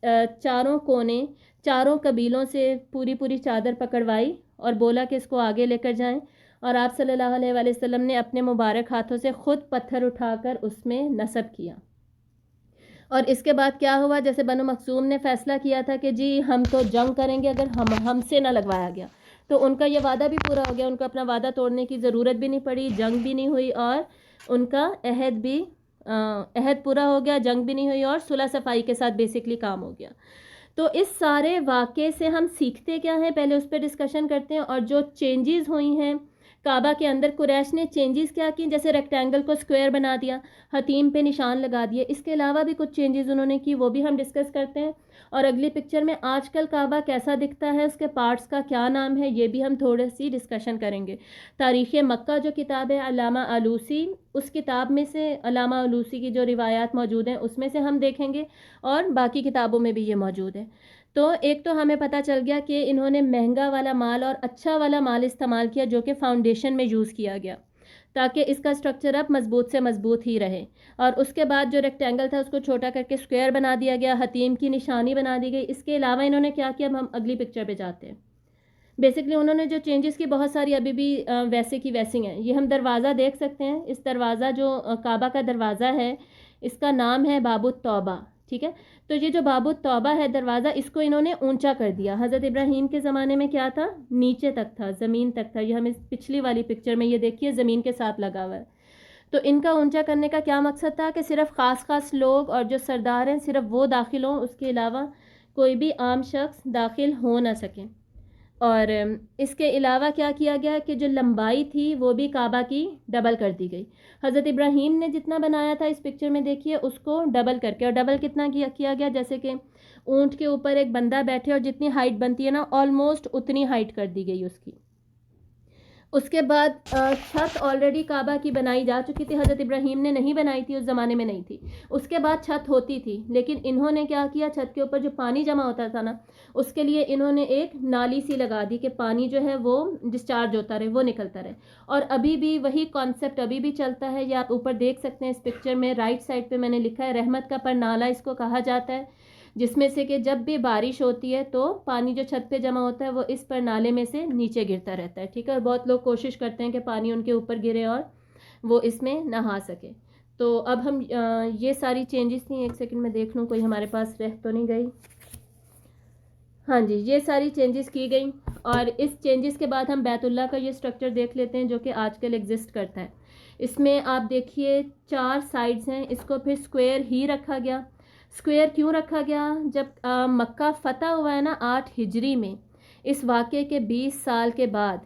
A: ہے، چاروں کونے، چاروں قبیلوں سے پوری چادر پکڑوائی اور بولا کہ اس کو آگے لے کر جائیں. اور آپ صلی اللہ علیہ وآلہ وسلم نے اپنے مبارک ہاتھوں سے خود پتھر اٹھا کر اس میں نصب کیا. اور اس کے بعد کیا ہوا؟ جیسے بنو مخزوم نے فیصلہ کیا تھا کہ جی ہم تو جنگ کریں گے اگر ہم سے نہ لگوایا گیا، تو ان کا یہ وعدہ بھی پورا ہو گیا. ان کو اپنا وعدہ توڑنے کی ضرورت بھی نہیں پڑی، جنگ بھی نہیں ہوئی، اور ان کا عہد پورا ہو گیا، جنگ بھی نہیں ہوئی، اور صلح صفائی کے ساتھ بیسکلی کام ہو گیا. تو اس سارے واقعے سے ہم سیکھتے کیا ہیں، پہلے اس پہ ڈسکشن کرتے ہیں. اور جو چینجز ہوئی ہیں کعبہ کے اندر، قریش نے چینجز کیا کی؟ جیسے ریکٹینگل کو سکوائر بنا دیا، حتیم پہ نشان لگا دیے. اس کے علاوہ بھی کچھ چینجز انہوں نے کی، وہ بھی ہم ڈسکس کرتے ہیں. اور اگلی پکچر میں آج کل کعبہ کیسا دکھتا ہے، اس کے پارٹس کا کیا نام ہے، یہ بھی ہم تھوڑی سی ڈسکشن کریں گے. تاریخ مکہ جو کتاب ہے علامہ آلوسی، اس کتاب میں سے علامہ آلوسی کی جو روایات موجود ہیں اس میں سے ہم دیکھیں گے، اور باقی کتابوں میں بھی یہ موجود ہے. تو ایک تو ہمیں پتہ چل گیا کہ انہوں نے مہنگا والا مال اور اچھا والا مال استعمال کیا جو کہ فاؤنڈیشن میں یوز کیا گیا. تاکہ اس کا اسٹرکچر اب مضبوط سے مضبوط ہی رہے. اور اس کے بعد جو ریکٹینگل تھا اس کو چھوٹا کر کے اسکوائر بنا دیا گیا, حتیم کی نشانی بنا دی گئی. اس کے علاوہ انہوں نے کیا کیا, اب ہم اگلی پکچر پہ جاتے ہیں. بیسکلی انہوں نے جو چینجز کی بہت ساری ابھی بھی ویسے کی ویسی ہیں. یہ ہم دروازہ دیکھ سکتے ہیں, اس دروازہ جو کعبہ کا دروازہ ہے اس کا نام ہے باب التوبہ, ٹھیک ہے. تو یہ جو باب التوبہ ہے دروازہ, اس کو انہوں نے اونچا کر دیا. حضرت ابراہیم کے زمانے میں کیا تھا, نیچے تک تھا, زمین تک تھا. یہ ہمیں پچھلی والی پکچر میں یہ دیکھیے زمین کے ساتھ لگا ہوا ہے. تو ان کا اونچا کرنے کا کیا مقصد تھا کہ صرف خاص لوگ اور جو سردار ہیں صرف وہ داخل ہوں, اس کے علاوہ کوئی بھی عام شخص داخل ہو نہ سکے. اور اس کے علاوہ کیا کیا گیا کہ جو لمبائی تھی وہ بھی کعبہ کی ڈبل کر دی گئی. حضرت ابراہیم نے جتنا بنایا تھا اس پکچر میں دیکھیے اس کو ڈبل کر کے, اور ڈبل کتنا کیا گیا, جیسے کہ اونٹ کے اوپر ایک بندہ بیٹھے اور جتنی ہائٹ بنتی ہے نا آلموسٹ اتنی ہائٹ کر دی گئی اس کی. اس کے بعد چھت آلریڈی کعبہ کی بنائی جا چکی تھی. حضرت ابراہیم نے نہیں بنائی تھی, اس زمانے میں نہیں تھی. اس کے بعد چھت ہوتی تھی, لیکن انہوں نے کیا کیا, چھت کے اوپر جو پانی جمع ہوتا تھا نا اس کے لیے انہوں نے ایک نالی سی لگا دی کہ پانی جو ہے وہ ڈسچارج ہوتا رہے, وہ نکلتا رہے. اور ابھی بھی وہی کانسیپٹ ابھی بھی چلتا ہے. یہ آپ اوپر دیکھ سکتے ہیں اس پکچر میں, رائٹ سائڈ پہ میں نے لکھا ہے رحمت کا پرنالہ اس کو کہا جاتا ہے, جس میں سے کہ جب بھی بارش ہوتی ہے تو پانی جو چھت پہ جمع ہوتا ہے وہ اس پر نالے میں سے نیچے گرتا رہتا ہے, ٹھیک ہے. اور بہت لوگ کوشش کرتے ہیں کہ پانی ان کے اوپر گرے اور وہ اس میں نہا سکے. تو اب ہم یہ ساری چینجز تھیں. ایک سیکنڈ میں دیکھ لوں کوئی ہمارے پاس رہ تو نہیں گئی. ہاں جی, یہ ساری چینجز کی گئی. اور اس چینجز کے بعد ہم بیت اللہ کا یہ اسٹرکچر دیکھ لیتے ہیں جو کہ آج کل ایگزسٹ کرتا ہے. اس میں آپ دیکھیے 4 سائڈز ہیں, اس کو پھر اسکوائر ہی رکھا گیا. اسکوائر کیوں رکھا گیا, جب مکہ فتح ہوا ہے نا 8 ہجری میں, اس واقعے کے 20 سال کے بعد,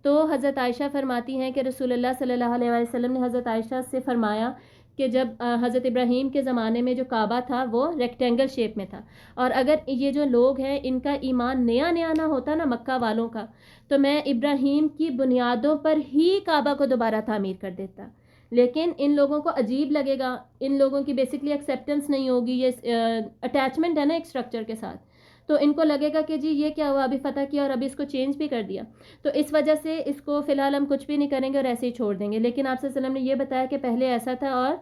A: تو حضرت عائشہ فرماتی ہیں کہ رسول اللہ صلی اللہ علیہ وسلم نے حضرت عائشہ سے فرمایا کہ جب حضرت ابراہیم کے زمانے میں جو کعبہ تھا وہ ریکٹینگل شیپ میں تھا, اور اگر یہ جو لوگ ہیں ان کا ایمان نیا نہ ہوتا نا مکہ والوں کا, تو میں ابراہیم کی بنیادوں پر ہی کعبہ کو دوبارہ تعمیر کر دیتا. لیکن ان لوگوں کو عجیب لگے گا, ان لوگوں کی بیسکلی ایکسیپٹنس نہیں ہوگی, یہ اٹیچمنٹ ہے نا ایک اسٹرکچر کے ساتھ, تو ان کو لگے گا کہ جی یہ کیا ہوا, ابھی فتح کیا اور ابھی اس کو چینج بھی کر دیا. تو اس وجہ سے اس کو فی الحال ہم کچھ بھی نہیں کریں گے اور ایسے ہی چھوڑ دیں گے. لیکن آپ صلی اللہ علیہ وسلم نے یہ بتایا کہ پہلے ایسا تھا اور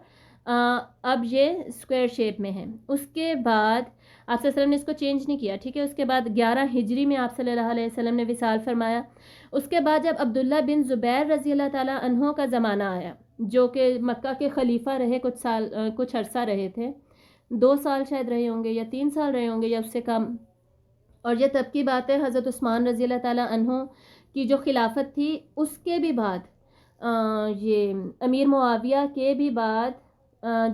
A: اب یہ اسکوائر شیپ میں ہے. اس کے بعد آپ صلی اللہ علیہ وسلم نے اس کو چینج نہیں کیا, ٹھیک ہے. اس کے بعد 11 ہجری میں آپ صلی اللہ علیہ وسلم نے وصال فرمایا. اس کے بعد جب عبداللہ بن زبیر رضی اللہ تعالیٰ عنہ کا زمانہ آیا, جو کہ مکہ کے خلیفہ رہے, کچھ عرصہ رہے تھے, 2 سال شاید رہے ہوں گے یا 3 سال رہے ہوں گے یا اس سے کم. اور یہ تب کی بات ہے, حضرت عثمان رضی اللہ تعالیٰ عنہ کی جو خلافت تھی اس کے بھی بعد, یہ امیر معاویہ کے بھی بعد,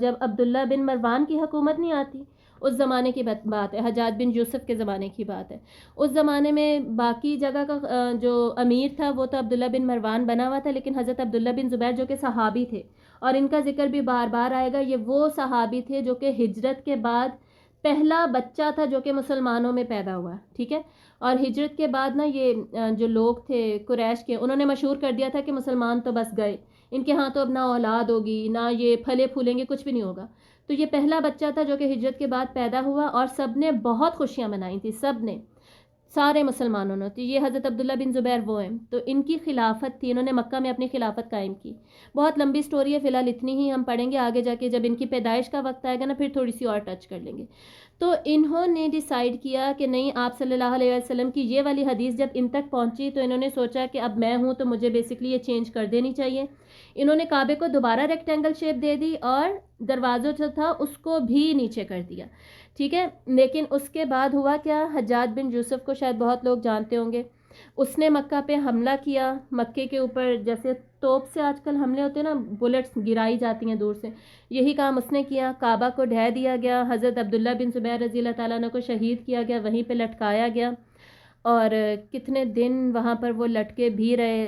A: جب عبداللہ بن مروان کی حکومت نہیں آتی, اس زمانے کی بات ہے, حجاج بن یوسف کے زمانے کی بات ہے. اس زمانے میں باقی جگہ کا جو امیر تھا وہ تو عبداللہ بن مروان بنا ہوا تھا, لیکن حضرت عبداللہ بن زبیر جو کہ صحابی تھے, اور ان کا ذکر بھی بار بار آئے گا, یہ وہ صحابی تھے جو کہ ہجرت کے بعد پہلا بچہ تھا جو کہ مسلمانوں میں پیدا ہوا, ٹھیک ہے. اور ہجرت کے بعد نا یہ جو لوگ تھے قریش کے, انہوں نے مشہور کر دیا تھا کہ مسلمان تو بس گئے, ان کے ہاں تو اب نہ اولاد ہوگی, نہ یہ پھلے پھولیں گے, کچھ بھی نہیں ہوگا. تو یہ پہلا بچہ تھا جو کہ ہجرت کے بعد پیدا ہوا, اور سب نے بہت خوشیاں منائی تھیں, سب نے, سارے مسلمانوں نے. تو یہ حضرت عبداللہ بن زبیر وہ ہیں, تو ان کی خلافت تھی, انہوں نے مکہ میں اپنی خلافت قائم کی. بہت لمبی سٹوری ہے, فی الحال اتنی ہی ہم پڑھیں گے. آگے جا کے جب ان کی پیدائش کا وقت آئے گا نا پھر تھوڑی سی اور ٹچ کر لیں گے. تو انہوں نے ڈیسائیڈ کیا کہ نہیں, آپ صلی اللہ علیہ وسلم کی یہ والی حدیث جب ان تک پہنچی تو انہوں نے سوچا کہ اب میں ہوں تو مجھے بیسکلی یہ چینج کر دینی چاہیے. انہوں نے کعبے کو دوبارہ ریکٹینگل شیپ دے دی اور دروازوں جو تھا اس کو بھی نیچے کر دیا, ٹھیک ہے. لیکن اس کے بعد ہوا کیا, حجاج بن یوسف کو شاید بہت لوگ جانتے ہوں گے, اس نے مکہ پہ حملہ کیا. مکے کے اوپر جیسے توپ سے آج کل حملے ہوتے ہیں نا, بلٹس گرائی جاتی ہیں دور سے, یہی کام اس نے کیا. کعبہ کو ڈھہ دیا گیا, حضرت عبداللہ بن زبیر رضی اللہ تعالیٰ عنہ کو شہید کیا گیا, وہیں پہ لٹکایا گیا, اور کتنے دن وہاں پر وہ لٹکے بھی رہے.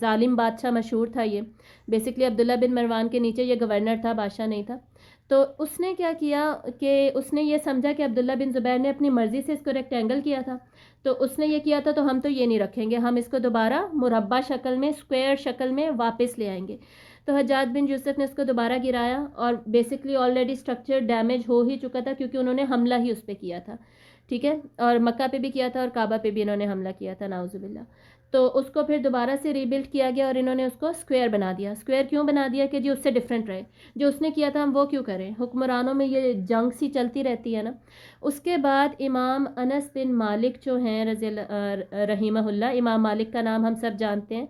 A: ظالم بادشاہ مشہور تھا یہ, بیسکلی عبداللہ بن مروان کے نیچے یہ گورنر تھا, بادشاہ نہیں تھا. تو اس نے کیا کیا کہ اس نے یہ سمجھا کہ عبداللہ بن زبیر نے اپنی مرضی سے اس کو ریکٹینگل کیا تھا, تو اس نے یہ کیا تھا تو ہم تو یہ نہیں رکھیں گے, ہم اس کو دوبارہ مربع شکل میں, اسکوائر شکل میں واپس لے آئیں گے. تو حجاج بن یوسف نے اس کو دوبارہ گرایا, اور بیسکلی آلریڈی اسٹرکچر ڈیمیج ہو ہی چکا تھا کیونکہ انہوں نے حملہ ہی اس پہ کیا تھا, ٹھیک ہے. اور مکہ پہ بھی کیا تھا اور کعبہ پہ بھی انہوں نے حملہ کیا تھا, نعوذ باللہ. تو اس کو پھر دوبارہ سے ری بلڈ کیا گیا اور انہوں نے اس کو اسکوائر بنا دیا. اسکوائر کیوں بنا دیا کہ جی اس سے ڈفرینٹ رہے, جو اس نے کیا تھا ہم وہ کیوں کریں. حکمرانوں میں یہ جنگ سی چلتی رہتی ہے نا. اس کے بعد امام انس بن مالک جو ہیں رحمہ اللہ, امام مالک کا نام ہم سب جانتے ہیں,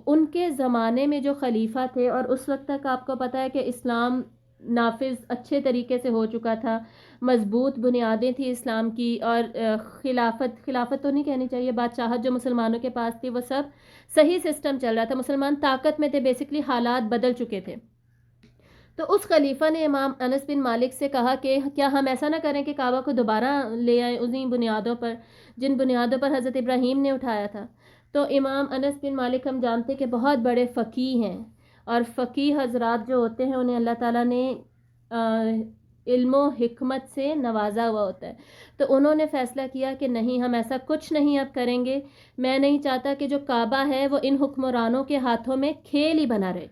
A: ان کے زمانے میں جو خلیفہ تھے, اور اس وقت تک آپ کو پتہ ہے کہ اسلام نافذ اچھے طریقے سے ہو چکا تھا, مضبوط بنیادیں تھی اسلام کی, اور خلافت تو نہیں کہنی چاہیے, بادشاہت جو مسلمانوں کے پاس تھی وہ سب صحیح سسٹم چل رہا تھا, مسلمان طاقت میں تھے, بیسکلی حالات بدل چکے تھے. تو اس خلیفہ نے امام انس بن مالک سے کہا کہ کیا ہم ایسا نہ کریں کہ کعبہ کو دوبارہ لے آئیں انہی بنیادوں پر جن بنیادوں پر حضرت ابراہیم نے اٹھایا تھا. تو امام انس بن مالک ہم جانتے کہ بہت بڑے فقیہ ہیں, اور فقیہ حضرات جو ہوتے ہیں انہیں اللہ تعالیٰ نے علم و حکمت سے نوازا ہوا ہوتا ہے. تو انہوں نے فیصلہ کیا کہ نہیں, ہم ایسا کچھ نہیں اب کریں گے. میں نہیں چاہتا کہ جو کعبہ ہے وہ ان حکمرانوں کے ہاتھوں میں کھیل ہی بنا رہے,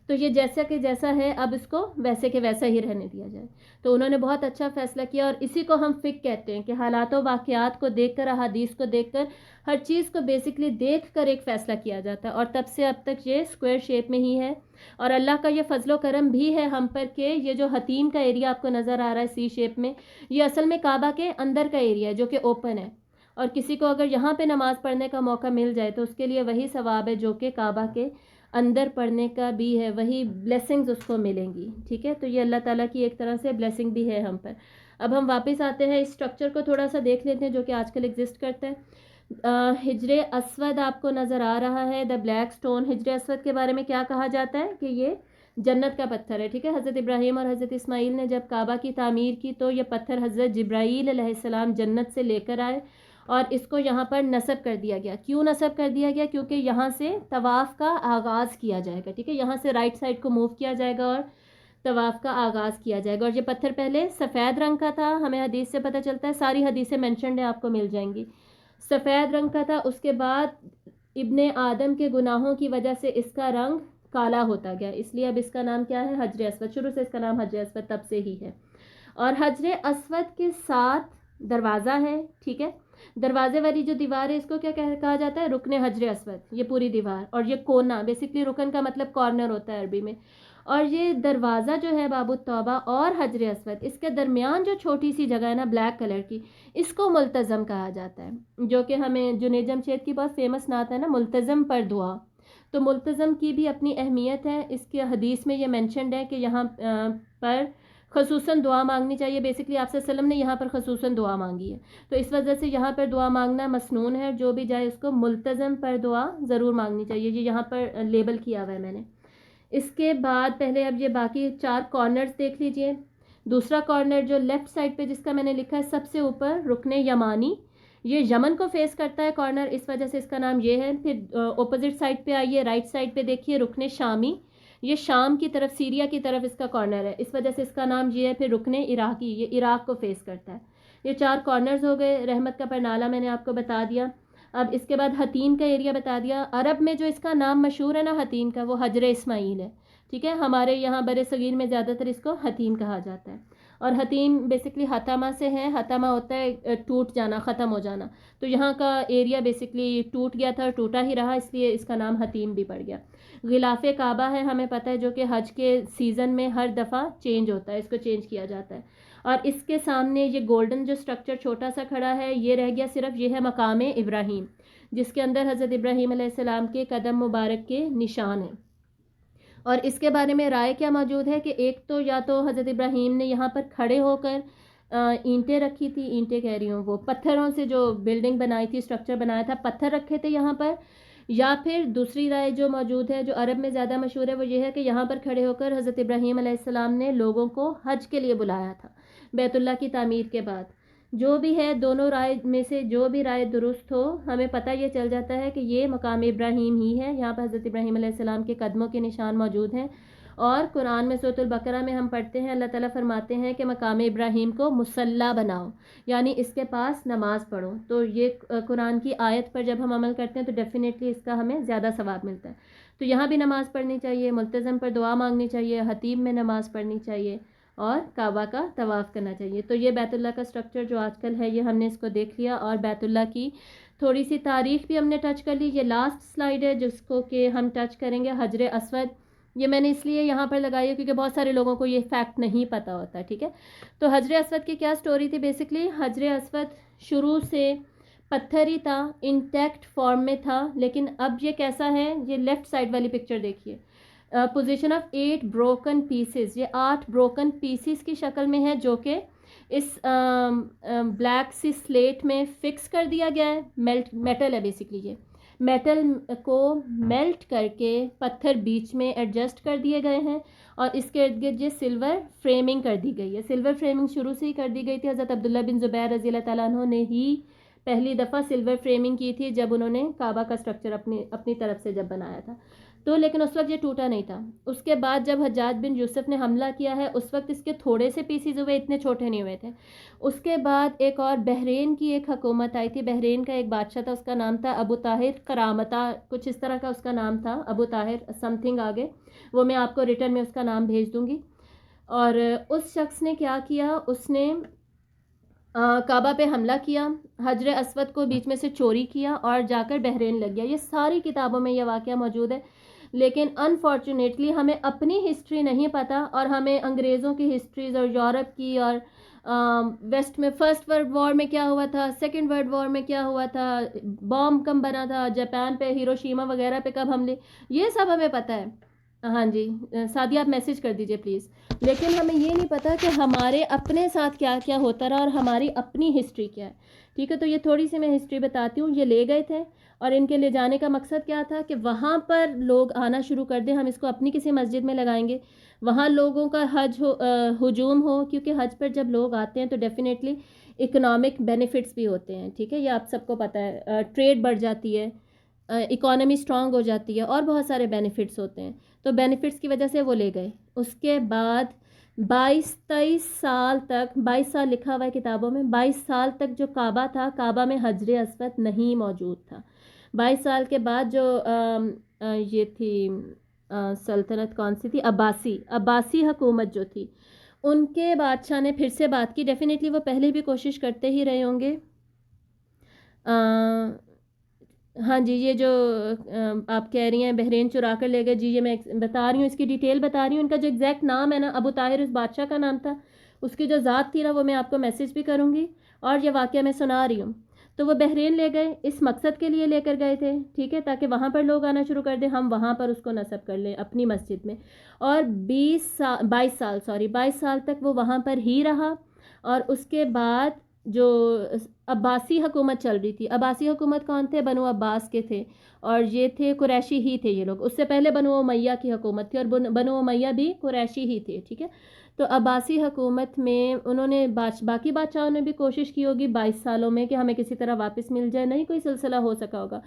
A: تو یہ جیسا کہ جیسا ہے اب اس کو ویسے کہ ویسا ہی رہنے دیا جائے. تو انہوں نے بہت اچھا فیصلہ کیا, اور اسی کو ہم فقہ کہتے ہیں کہ حالات و واقعات کو دیکھ کر, احادیث کو دیکھ کر, ہر چیز کو بیسکلی دیکھ کر ایک فیصلہ کیا جاتا ہے. اور تب سے اب تک یہ اسکوائر شیپ میں ہی ہے, اور اللہ کا یہ فضل و کرم بھی ہے ہم پر کہ یہ جو حتیم کا ایریا آپ کو نظر آ رہا ہے سی شیپ میں, یہ اصل میں کعبہ کے اندر کا ایریا ہے جو کہ اوپن ہے, اور کسی کو اگر یہاں پہ نماز پڑھنے کا موقع مل جائے تو اس کے لیے وہی ثواب ہے جو کہ کعبہ کے اندر پڑھنے کا بھی ہے, وہی بلیسنگز اس کو ملیں گی. ٹھیک ہے, تو یہ اللہ تعالیٰ کی ایک طرح سے بلیسنگ بھی ہے ہم پر. اب ہم واپس آتے ہیں, اس اسٹرکچر کو تھوڑا سا دیکھ لیتے ہیں جو کہ آج کل ایگزسٹ کرتا ہے. حجر اسود آپ کو نظر آ رہا ہے, دا بلیک سٹون. حجر اسود کے بارے میں کیا کہا جاتا ہے کہ یہ جنت کا پتھر ہے. ٹھیک ہے, حضرت ابراہیم اور حضرت اسماعیل نے جب کعبہ کی تعمیر کی تو یہ پتھر حضرت جبرائیل علیہ السلام جنت سے لے کر آئے, اور اس کو یہاں پر نصب کر دیا گیا. کیوں نصب کر دیا گیا؟ کیونکہ یہاں سے طواف کا آغاز کیا جائے گا. ٹھیک ہے, یہاں سے رائٹ سائڈ کو موو کیا جائے گا اور طواف کا آغاز کیا جائے گا. اور یہ پتھر پہلے سفید رنگ کا تھا, ہمیں حدیث سے پتہ چلتا ہے, ساری حدیثیں مینشنڈ ہیں, آپ کو مل جائیں گی. سفید رنگ کا تھا, اس کے بعد ابن آدم کے گناہوں کی وجہ سے اس کا رنگ کالا ہوتا گیا, اس لیے اب اس کا نام کیا ہے؟ حجر اسود. شروع سے اس کا نام حجر اسود تب سے ہی ہے. اور حجر اسود کے ساتھ دروازہ ہے. ٹھیک ہے, دروازے والی جو دیوار ہے اس کو کیا کہا جاتا ہے؟ رکن حجر اسود. یہ پوری دیوار, اور یہ کونا, بیسکلی رکن کا مطلب کارنر ہوتا ہے عربی میں. اور یہ دروازہ جو ہے باب التوبہ اور حجر اسود, اس کے درمیان جو چھوٹی سی جگہ ہے نا بلیک کلر کی, اس کو ملتزم کہا جاتا ہے, جو کہ ہمیں جنید جمشید کی بہت فیمس نعت ہے نا, ملتزم پر دعا. تو ملتزم کی بھی اپنی اہمیت ہے. اس کے حدیث میں یہ مینشنڈ ہے کہ یہاں پر خصوصاً دعا مانگنی چاہیے. بیسکلی آپ صلی اللہ علیہ وسلم نے یہاں پر خصوصاً دعا مانگی ہے, تو اس وجہ سے یہاں پر دعا مانگنا مسنون ہے. جو بھی جائے اس کو ملتزم پر دعا ضرور مانگنی چاہیے. یہ یہاں پر لیبل کیا ہوا ہے میں نے. اس کے بعد پہلے اب یہ باقی 4 کارنرز دیکھ لیجئے. دوسرا کارنر جو لیفٹ سائڈ پہ جس کا میں نے لکھا ہے سب سے اوپر, رکن یمانی, یہ یمن کو فیس کرتا ہے کارنر, اس وجہ سے اس کا نام یہ ہے. پھر اپوزٹ سائڈ پہ آئیے, رائٹ سائڈ پہ دیکھیے رکن شامی, یہ شام کی طرف, سیریا کی طرف اس کا کارنر ہے, اس وجہ سے اس کا نام یہ ہے. پھر رکن عراقی, یہ عراق کو فیس کرتا ہے. یہ 4 کارنرز ہو گئے. رحمت کا پرنالہ میں نے آپ کو بتا دیا. اب اس کے بعد حتیم کا ایریا بتا دیا. عرب میں جو اس کا نام مشہور ہے نا حتیم کا, وہ حجر اسماعیل ہے. ٹھیک ہے, ہمارے یہاں بر صغیر میں زیادہ تر اس کو حتیم کہا جاتا ہے. اور حتیم بیسکلی حتمہ سے ہے. حتمہ ہوتا ہے ٹوٹ جانا, ختم ہو جانا. تو یہاں کا ایریا بیسکلی ٹوٹ گیا تھا, ٹوٹا ہی رہا, اس لیے اس کا نام حتیم بھی پڑ گیا. غلاف کعبہ ہے, ہمیں پتہ ہے, جو کہ حج کے سیزن میں ہر دفعہ چینج ہوتا ہے, اس کو چینج کیا جاتا ہے. اور اس کے سامنے یہ گولڈن جو سٹرکچر چھوٹا سا کھڑا ہے, یہ رہ گیا صرف, یہ ہے مقام ابراہیم, جس کے اندر حضرت ابراہیم علیہ السلام کے قدم مبارک کے نشان ہیں. اور اس کے بارے میں رائے کیا موجود ہے کہ ایک تو یا تو حضرت ابراہیم نے یہاں پر کھڑے ہو کر اینٹیں رکھی تھی, اینٹیں کہہ رہی ہوں, وہ پتھروں سے جو بلڈنگ بنائی تھی, اسٹرکچر بنایا تھا, پتھر رکھے تھے یہاں پر. یا پھر دوسری رائے جو موجود ہے, جو عرب میں زیادہ مشہور ہے, وہ یہ ہے کہ یہاں پر کھڑے ہو کر حضرت ابراہیم علیہ السلام نے لوگوں کو حج کے لیے بلایا تھا بیت اللہ کی تعمیر کے بعد. جو بھی ہے, دونوں رائے میں سے جو بھی رائے درست ہو, ہمیں پتہ یہ چل جاتا ہے کہ یہ مقام ابراہیم ہی ہے. یہاں پر حضرت ابراہیم علیہ السلام کے قدموں کے نشان موجود ہیں. اور قرآن میں سورۃ البقرہ میں ہم پڑھتے ہیں, اللہ تعالیٰ فرماتے ہیں کہ مقام ابراہیم کو مصلی بناؤ, یعنی اس کے پاس نماز پڑھو. تو یہ قرآن کی آیت پر جب ہم عمل کرتے ہیں تو ڈیفینیٹلی اس کا ہمیں زیادہ ثواب ملتا ہے. تو یہاں بھی نماز پڑھنی چاہیے, ملتزم پر دعا مانگنی چاہیے, حتیم میں نماز پڑھنی چاہیے, اور کعبہ کا طواف کرنا چاہیے. تو یہ بیت اللہ کا سٹرکچر جو آج کل ہے, یہ ہم نے اس کو دیکھ لیا. اور بیت اللہ کی تھوڑی سی تاریخ بھی ہم نے ٹچ کر لی. یہ لاسٹ سلائیڈ ہے جس کو کہ ہم ٹچ کریں گے حجر اسود. یہ میں نے اس لیے یہاں پر لگائی ہے کیونکہ بہت سارے لوگوں کو یہ فیکٹ نہیں پتہ ہوتا. ٹھیک ہے, تو حجر اسود کی کیا سٹوری تھی. بیسکلی حجر اسود شروع سے پتھر ہی تھا, انٹیکٹ فارم میں تھا, لیکن اب یہ کیسا ہے. یہ لیفٹ سائڈ والی پکچر دیکھیے, پوزیشن آف 8 بروکن پیسز. یہ 8 بروکن پیسز کی شکل میں ہے جو کہ اس بلیک سی سلیٹ میں فکس کر دیا گیا ہے. میٹل ہے بیسکلی, یہ میٹل کو میلٹ کر کے پتھر بیچ میں ایڈجسٹ کر دیے گئے ہیں, اور اس کے ارد گرد یہ سلور فریمنگ کر دی گئی ہے. سلور فریمنگ شروع سے ہی کر دی گئی تھی. حضرت عبداللہ بن زبیر رضی اللہ تعالیٰ عنہ نے ہی پہلی دفعہ سلور فریمنگ کی تھی جب انہوں نے کعبہ کا سٹرکچر اپنی طرف سے جب بنایا تھا. تو لیکن اس وقت یہ ٹوٹا نہیں تھا. اس کے بعد جب حجاج بن یوسف نے حملہ کیا ہے اس وقت اس کے تھوڑے سے پیسز ہوئے, اتنے چھوٹے نہیں ہوئے تھے. اس کے بعد ایک اور بحرین کی ایک حکومت آئی تھی. بحرین کا ایک بادشاہ تھا, اس کا نام تھا ابو طاہر کرامتا, کچھ اس طرح کا اس کا نام تھا, ابو طاہر سم تھنگ آگے, وہ میں آپ کو ریٹرن میں اس کا نام بھیج دوں گی. اور اس شخص نے کیا کیا, اس نے کعبہ پہ حملہ کیا, حجر اسود کو بیچ میں سے چوری کیا اور جا کر بحرین لگ گیا. یہ ساری کتابوں میں یہ واقعہ موجود ہے, لیکن انفارچونیٹلی ہمیں اپنی ہسٹری نہیں پتہ, اور ہمیں انگریزوں کی ہسٹریز اور یورپ کی اور ویسٹ میں فرسٹ ورلڈ وار میں کیا ہوا تھا, سیکنڈ ورلڈ وار میں کیا ہوا تھا, بام کم بنا تھا جاپان پہ, ہیروشیما وغیرہ پہ کب حملے, یہ سب ہمیں پتہ ہے. ہاں جی سعدیہ آپ میسیج کر دیجئے پلیز. لیکن ہمیں یہ نہیں پتہ کہ ہمارے اپنے ساتھ کیا کیا ہوتا رہا اور ہماری اپنی ہسٹری کیا ہے. ٹھیک ہے, تو یہ تھوڑی سی میں ہسٹری بتاتی ہوں. یہ لے گئے تھے اور ان کے لے جانے کا مقصد کیا تھا کہ وہاں پر لوگ آنا شروع کر دیں, ہم اس کو اپنی کسی مسجد میں لگائیں گے, وہاں لوگوں کا ہجوم ہو, کیونکہ حج پر جب لوگ آتے ہیں تو ڈیفینیٹلی اکنامک بینیفٹس بھی ہوتے ہیں. ٹھیک ہے, یہ آپ سب کو پتہ ہے, ٹریڈ بڑھ جاتی ہے, اکانومی سٹرانگ ہو جاتی ہے, اور بہت سارے بینیفٹس ہوتے ہیں. تو بینیفٹس کی وجہ سے وہ لے گئے. اس کے بعد 22-23 سال تک, 22 سال لکھا ہوا ہے کتابوں میں, 22 سال تک جو کعبہ تھا, کعبہ میں حجر اسود نہیں موجود تھا. 22 سال کے بعد جو یہ تھی سلطنت کون سی تھی, عباسی حکومت جو تھی, ان کے بادشاہ نے پھر سے بات کی. ڈیفینیٹلی وہ پہلے بھی کوشش کرتے ہی رہے ہوں گے. ہاں جی, یہ جو آپ کہہ رہی ہیں بحرین چرا کر لے گئے, جی یہ میں بتا رہی ہوں, اس کی ڈیٹیل بتا رہی ہوں. ان کا جو ایگزیکٹ نام ہے نا, ابو طاہر اس بادشاہ کا نام تھا, اس کی جو ذات تھی نا وہ میں آپ کو میسیج بھی کروں گی, اور یہ واقعہ میں سنا رہی ہوں. تو وہ بحرین لے گئے, اس مقصد کے لیے لے کر گئے تھے. ٹھیک ہے, تاکہ وہاں پر لوگ آنا شروع کر دیں, ہم وہاں پر اس کو نصب کر لیں اپنی مسجد میں. اور 22 سال تک وہ وہاں پر ہی رہا. اور اس کے بعد جو عباسی حکومت چل رہی تھی, عباسی حکومت کون تھے, بنو عباس کے تھے, اور یہ تھے قریشی ہی تھے یہ لوگ. اس سے پہلے بنو امیہ کی حکومت تھی, اور بنو امیہ بھی قریشی ہی تھے. ٹھیک ہے, تو عباسی حکومت میں انہوں نے باقی بادشاہوں نے بھی کوشش کی ہوگی 22 سالوں میں کہ ہمیں کسی طرح واپس مل جائے, نہیں کوئی سلسلہ ہو سکا ہوگا.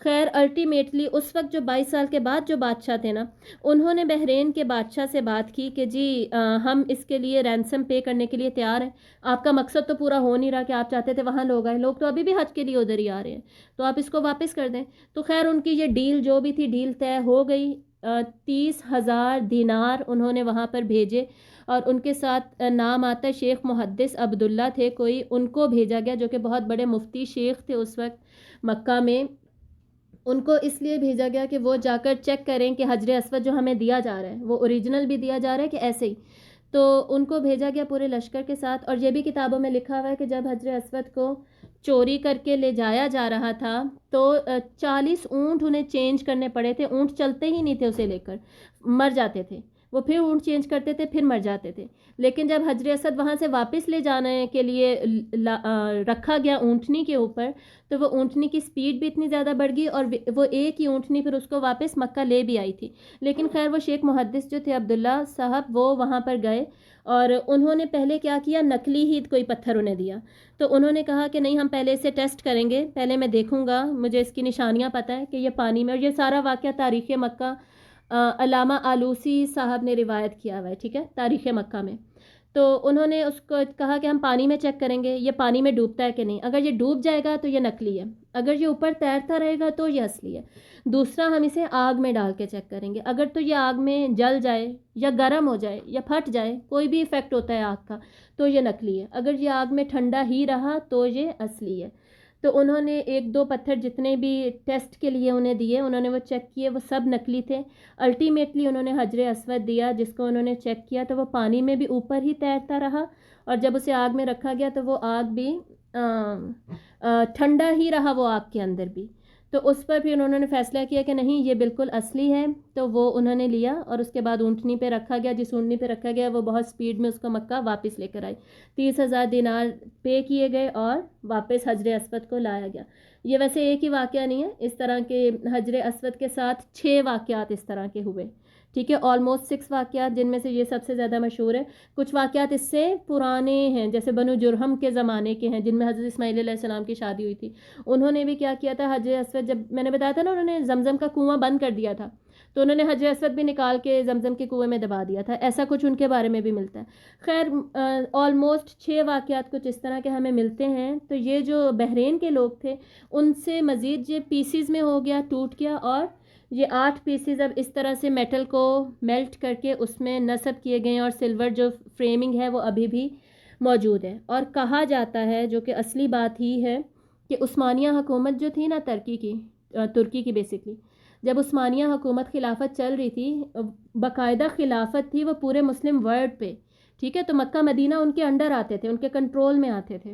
A: خیر الٹیمیٹلی اس وقت جو 22 سال کے بعد جو بادشاہ تھے نا, انہوں نے بحرین کے بادشاہ سے بات کی کہ جی ہم اس کے لیے رینسم پے کرنے کے لیے تیار ہیں. آپ کا مقصد تو پورا ہو نہیں رہا کہ آپ چاہتے تھے وہاں لوگ آئے, لوگ تو ابھی بھی حج کے لیے ادھر ہی آ رہے ہیں, تو آپ اس کو واپس کر دیں. تو خیر ان کی یہ ڈیل جو بھی تھی, ڈیل طے ہو گئی. 30,000 دینار انہوں نے وہاں پر بھیجے, اور ان کے ساتھ نام آتا ہے شیخ محدث عبداللہ تھے کوئی, ان کو بھیجا گیا, جو کہ بہت بڑے مفتی شیخ تھے اس وقت مکہ میں. ان کو اس لیے بھیجا گیا کہ وہ جا کر چیک کریں کہ حجر اسود جو ہمیں دیا جا رہا ہے وہ اوریجنل بھی دیا جا رہا ہے کہ ایسے ہی. تو ان کو بھیجا گیا پورے لشکر کے ساتھ. اور یہ بھی کتابوں میں لکھا ہوا ہے کہ جب حجر اسود کو چوری کر کے لے جایا جا رہا تھا تو 40 اونٹ انہیں چینج کرنے پڑے تھے. اونٹ چلتے ہی نہیں تھے اسے لے کر, مر جاتے تھے وہ, پھر اونٹ چینج کرتے تھے, پھر مر جاتے تھے. لیکن جب حجر اسود وہاں سے واپس لے جانے کے لیے رکھا گیا اونٹنی کے اوپر, تو وہ اونٹنی کی سپیڈ بھی اتنی زیادہ بڑھ گئی, اور وہ ایک ہی اونٹنی پھر اس کو واپس مکہ لے بھی آئی تھی. لیکن خیر وہ شیخ محدث جو تھے عبداللہ صاحب, وہ وہاں پر گئے, اور انہوں نے پہلے کیا کیا, نقلی ہی کوئی پتھر انہیں دیا. تو انہوں نے کہا کہ نہیں, ہم پہلے اسے ٹیسٹ کریں گے, پہلے میں دیکھوں گا, مجھے اس کی نشانیاں پتہ ہے کہ یہ پانی میں. اور یہ سارا واقعہ تاریخ مکہ علامہ آلوسی صاحب نے روایت کیا ہوا ہے. ٹھیک ہے, تاریخ مکہ میں. تو انہوں نے اس کو کہا کہ ہم پانی میں چیک کریں گے, یہ پانی میں ڈوبتا ہے کہ نہیں. اگر یہ ڈوب جائے گا تو یہ نقلی ہے, اگر یہ اوپر تیرتا رہے گا تو یہ اصلی ہے. دوسرا, ہم اسے آگ میں ڈال کے چیک کریں گے, اگر تو یہ آگ میں جل جائے یا گرم ہو جائے یا پھٹ جائے, کوئی بھی ایفیکٹ ہوتا ہے آگ کا, تو یہ نقلی ہے. اگر یہ آگ میں ٹھنڈا ہی رہا تو یہ اصلی ہے. تو انہوں نے 1-2 پتھر جتنے بھی ٹیسٹ کے لیے انہیں دیے، انہوں نے وہ چیک کیے، وہ سب نقلی تھے۔ الٹیمیٹلی انہوں نے حجر اسود دیا، جس کو انہوں نے چیک کیا تو وہ پانی میں بھی اوپر ہی تیرتا رہا، اور جب اسے آگ میں رکھا گیا تو وہ آگ بھی ٹھنڈا ہی رہا، وہ آگ کے اندر بھی۔ تو اس پر پھر انہوں نے فیصلہ کیا کہ نہیں یہ بالکل اصلی ہے، تو وہ انہوں نے لیا اور اس کے بعد اونٹنی پہ رکھا گیا، جس اونٹنی پہ رکھا گیا وہ بہت سپیڈ میں اس کو مکہ واپس لے کر آئی۔ 30,000 دینار پے کیے گئے اور واپس حجر اسود کو لایا گیا۔ یہ ویسے ایک ہی واقعہ نہیں ہے، اس طرح کے حجر اسود کے ساتھ 6 واقعات اس طرح کے ہوئے، ٹھیک ہے، آلموسٹ 6 واقعات، جن میں سے یہ سب سے زیادہ مشہور ہے۔ کچھ واقعات اس سے پرانے ہیں، جیسے بنو جرہم کے زمانے کے ہیں، جن میں حضرت اسماعیل علیہ السلام کی شادی ہوئی تھی۔ انہوں نے بھی کیا کیا تھا، حجر اسود، جب میں نے بتایا تھا نا انہوں نے زمزم کا کنواں بند کر دیا تھا، تو انہوں نے حجر اسود بھی نکال کے زمزم کے کنویں میں دبا دیا تھا، ایسا کچھ ان کے بارے میں بھی ملتا ہے۔ خیر آلموسٹ 6 واقعات کچھ اس طرح کے ہمیں ملتے ہیں۔ تو یہ جو بحرین کے لوگ تھے ان سے مزید یہ پیسز میں ہو گیا، ٹوٹ گیا، اور یہ 8 پیسز اب اس طرح سے میٹل کو میلٹ کر کے اس میں نصب کیے گئے ہیں، اور سلور جو فریمنگ ہے وہ ابھی بھی موجود ہے۔ اور کہا جاتا ہے، جو کہ اصلی بات ہی ہے، کہ عثمانیہ حکومت جو تھی نا ترکی کی بیسکلی، جب عثمانیہ حکومت خلافت چل رہی تھی، باقاعدہ خلافت تھی وہ پورے مسلم ورلڈ پہ، ٹھیک ہے، تو مکہ مدینہ ان کے انڈر آتے تھے، ان کے کنٹرول میں آتے تھے۔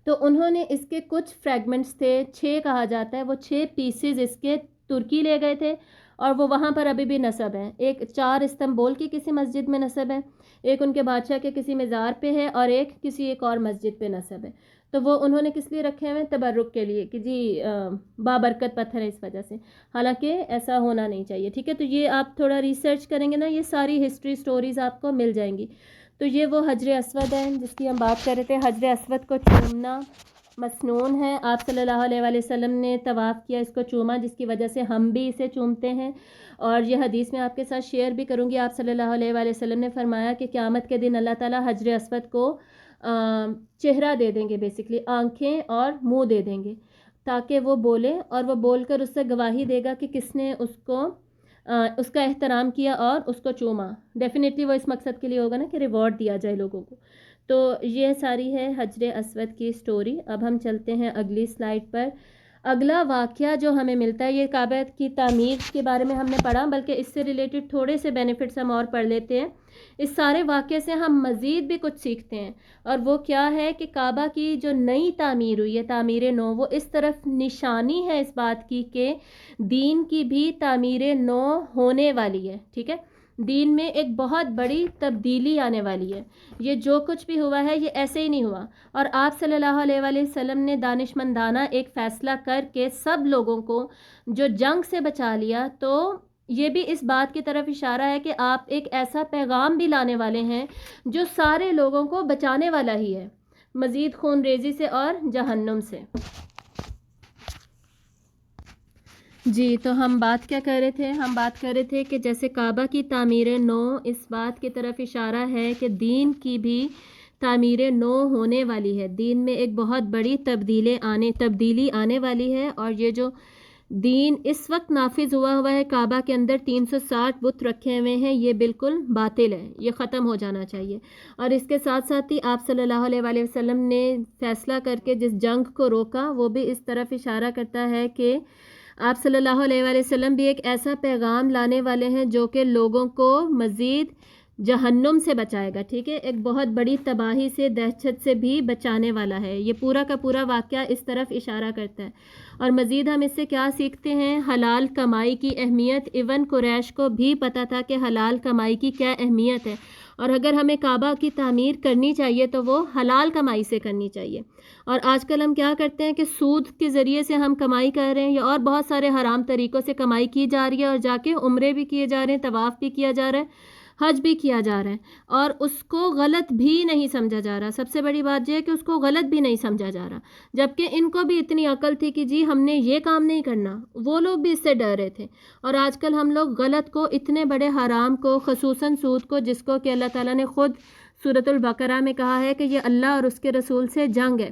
A: تو انہوں نے اس کے کچھ فریگمنٹس تھے، 6 کہا جاتا ہے، وہ 6 پیسز اس کے ترکی لے گئے تھے، اور وہ وہاں پر ابھی بھی نصب ہیں۔ ایک 4 استنبول کی کسی مسجد میں نصب ہے، ایک ان کے بادشاہ کے کسی مزار پہ ہے، اور کسی ایک اور مسجد پہ نصب ہے۔ تو وہ انہوں نے کس لیے رکھے ہوئے ہیں؟ تبرک کے لیے، کہ جی بابرکت پتھر ہے اس وجہ سے، حالانکہ ایسا ہونا نہیں چاہیے، ٹھیک ہے۔ تو یہ آپ تھوڑا ریسرچ کریں گے نا، یہ ساری ہسٹری سٹوریز آپ کو مل جائیں گی۔ تو یہ وہ حجر اسود ہے جس کی ہم بات کر رہے تھے۔ حجر اسود کو چومنا مسنون ہے، آپ صلی اللہ علیہ وآلہ وسلم نے طواف کیا، اس کو چوما، جس کی وجہ سے ہم بھی اسے چومتے ہیں۔ اور یہ حدیث میں آپ کے ساتھ شیئر بھی کروں گی، آپ صلی اللہ علیہ وآلہ وسلم نے فرمایا کہ قیامت کے دن اللہ تعالیٰ حجر اسود کو چہرہ دے دیں گے، بیسکلی آنکھیں اور منہ دے دیں گے، تاکہ وہ بولے، اور وہ بول کر اس سے گواہی دے گا کہ کس نے اس کا احترام کیا اور اس کو چوما۔ ڈیفینیٹلی وہ اس مقصد کے لیے ہوگا نا کہ ریوارڈ دیا جائے لوگوں کو۔ تو یہ ساری ہے حجر اسود کی سٹوری۔ اب ہم چلتے ہیں اگلی سلائیڈ پر۔ اگلا واقعہ جو ہمیں ملتا ہے، یہ کعبہ کی تعمیر کے بارے میں ہم نے پڑھا، بلکہ اس سے ریلیٹڈ تھوڑے سے بینیفٹس ہم اور پڑھ لیتے ہیں۔ اس سارے واقعے سے ہم مزید بھی کچھ سیکھتے ہیں، اور وہ کیا ہے کہ کعبہ کی جو نئی تعمیر ہوئی ہے، تعمیر نو، وہ اس طرف نشانی ہے اس بات کی کہ دین کی بھی تعمیر نو ہونے والی ہے، ٹھیک ہے۔ دین میں ایک بہت بڑی تبدیلی آنے والی ہے۔ یہ جو کچھ بھی ہوا ہے یہ ایسے ہی نہیں ہوا، اور آپ صلی اللہ علیہ وآلہ وسلم نے دانشمندانہ ایک فیصلہ کر کے سب لوگوں کو جو جنگ سے بچا لیا۔ تو یہ بھی اس بات کی طرف اشارہ ہے کہ آپ ایک ایسا پیغام بھی لانے والے ہیں جو سارے لوگوں کو بچانے والا ہی ہے، مزید خون ریزی سے اور جہنم سے۔ جی، تو ہم بات کیا کر رہے تھے؟ ہم بات کر رہے تھے کہ جیسے کعبہ کی تعمیر نو اس بات کی طرف اشارہ ہے کہ دین کی بھی تعمیر نو ہونے والی ہے، دین میں ایک بہت بڑی تبدیلی آنے والی ہے، اور یہ جو دین اس وقت نافذ ہوا ہے، کعبہ کے اندر 360 بت رکھے ہوئے ہیں، یہ بالکل باطل ہے، یہ ختم ہو جانا چاہیے۔ اور اس کے ساتھ ساتھ ہی آپ صلی اللہ علیہ وآلہ وسلم نے فیصلہ کر کے جس جنگ کو روکا، وہ بھی اس طرف اشارہ کرتا ہے کہ آپ صلی اللہ علیہ وآلہ وسلم بھی ایک ایسا پیغام لانے والے ہیں جو کہ لوگوں کو مزید جہنم سے بچائے گا، ٹھیک ہے، ایک بہت بڑی تباہی سے، دہشت سے بھی بچانے والا ہے۔ یہ پورا کا پورا واقعہ اس طرف اشارہ کرتا ہے۔ اور مزید ہم اس سے کیا سیکھتے ہیں؟ حلال کمائی کی اہمیت۔ ایون قریش کو بھی پتہ تھا کہ حلال کمائی کی کیا اہمیت ہے، اور اگر ہمیں کعبہ کی تعمیر کرنی چاہیے تو وہ حلال کمائی سے کرنی چاہیے۔ اور آج کل ہم کیا کرتے ہیں کہ سود کے ذریعے سے ہم کمائی کر رہے ہیں، یا اور بہت سارے حرام طریقوں سے کمائی کی جا رہی ہے، اور جا کے عمرے بھی کیے جا رہے ہیں، طواف بھی کیا جا رہا ہے، حج بھی کیا جا رہا ہے، اور اس کو غلط بھی نہیں سمجھا جا رہا۔ سب سے بڑی بات یہ ہے کہ اس کو غلط بھی نہیں سمجھا جا رہا، جبکہ ان کو بھی اتنی عقل تھی کہ جی ہم نے یہ کام نہیں کرنا، وہ لوگ بھی اس سے ڈر رہے تھے۔ اور آج کل ہم لوگ غلط کو، اتنے بڑے حرام کو، خصوصاً سود کو، جس کو کہ اللہ تعالیٰ نے خود سورۃ البقرہ میں کہا ہے کہ یہ اللہ اور اس کے رسول سے جنگ ہے،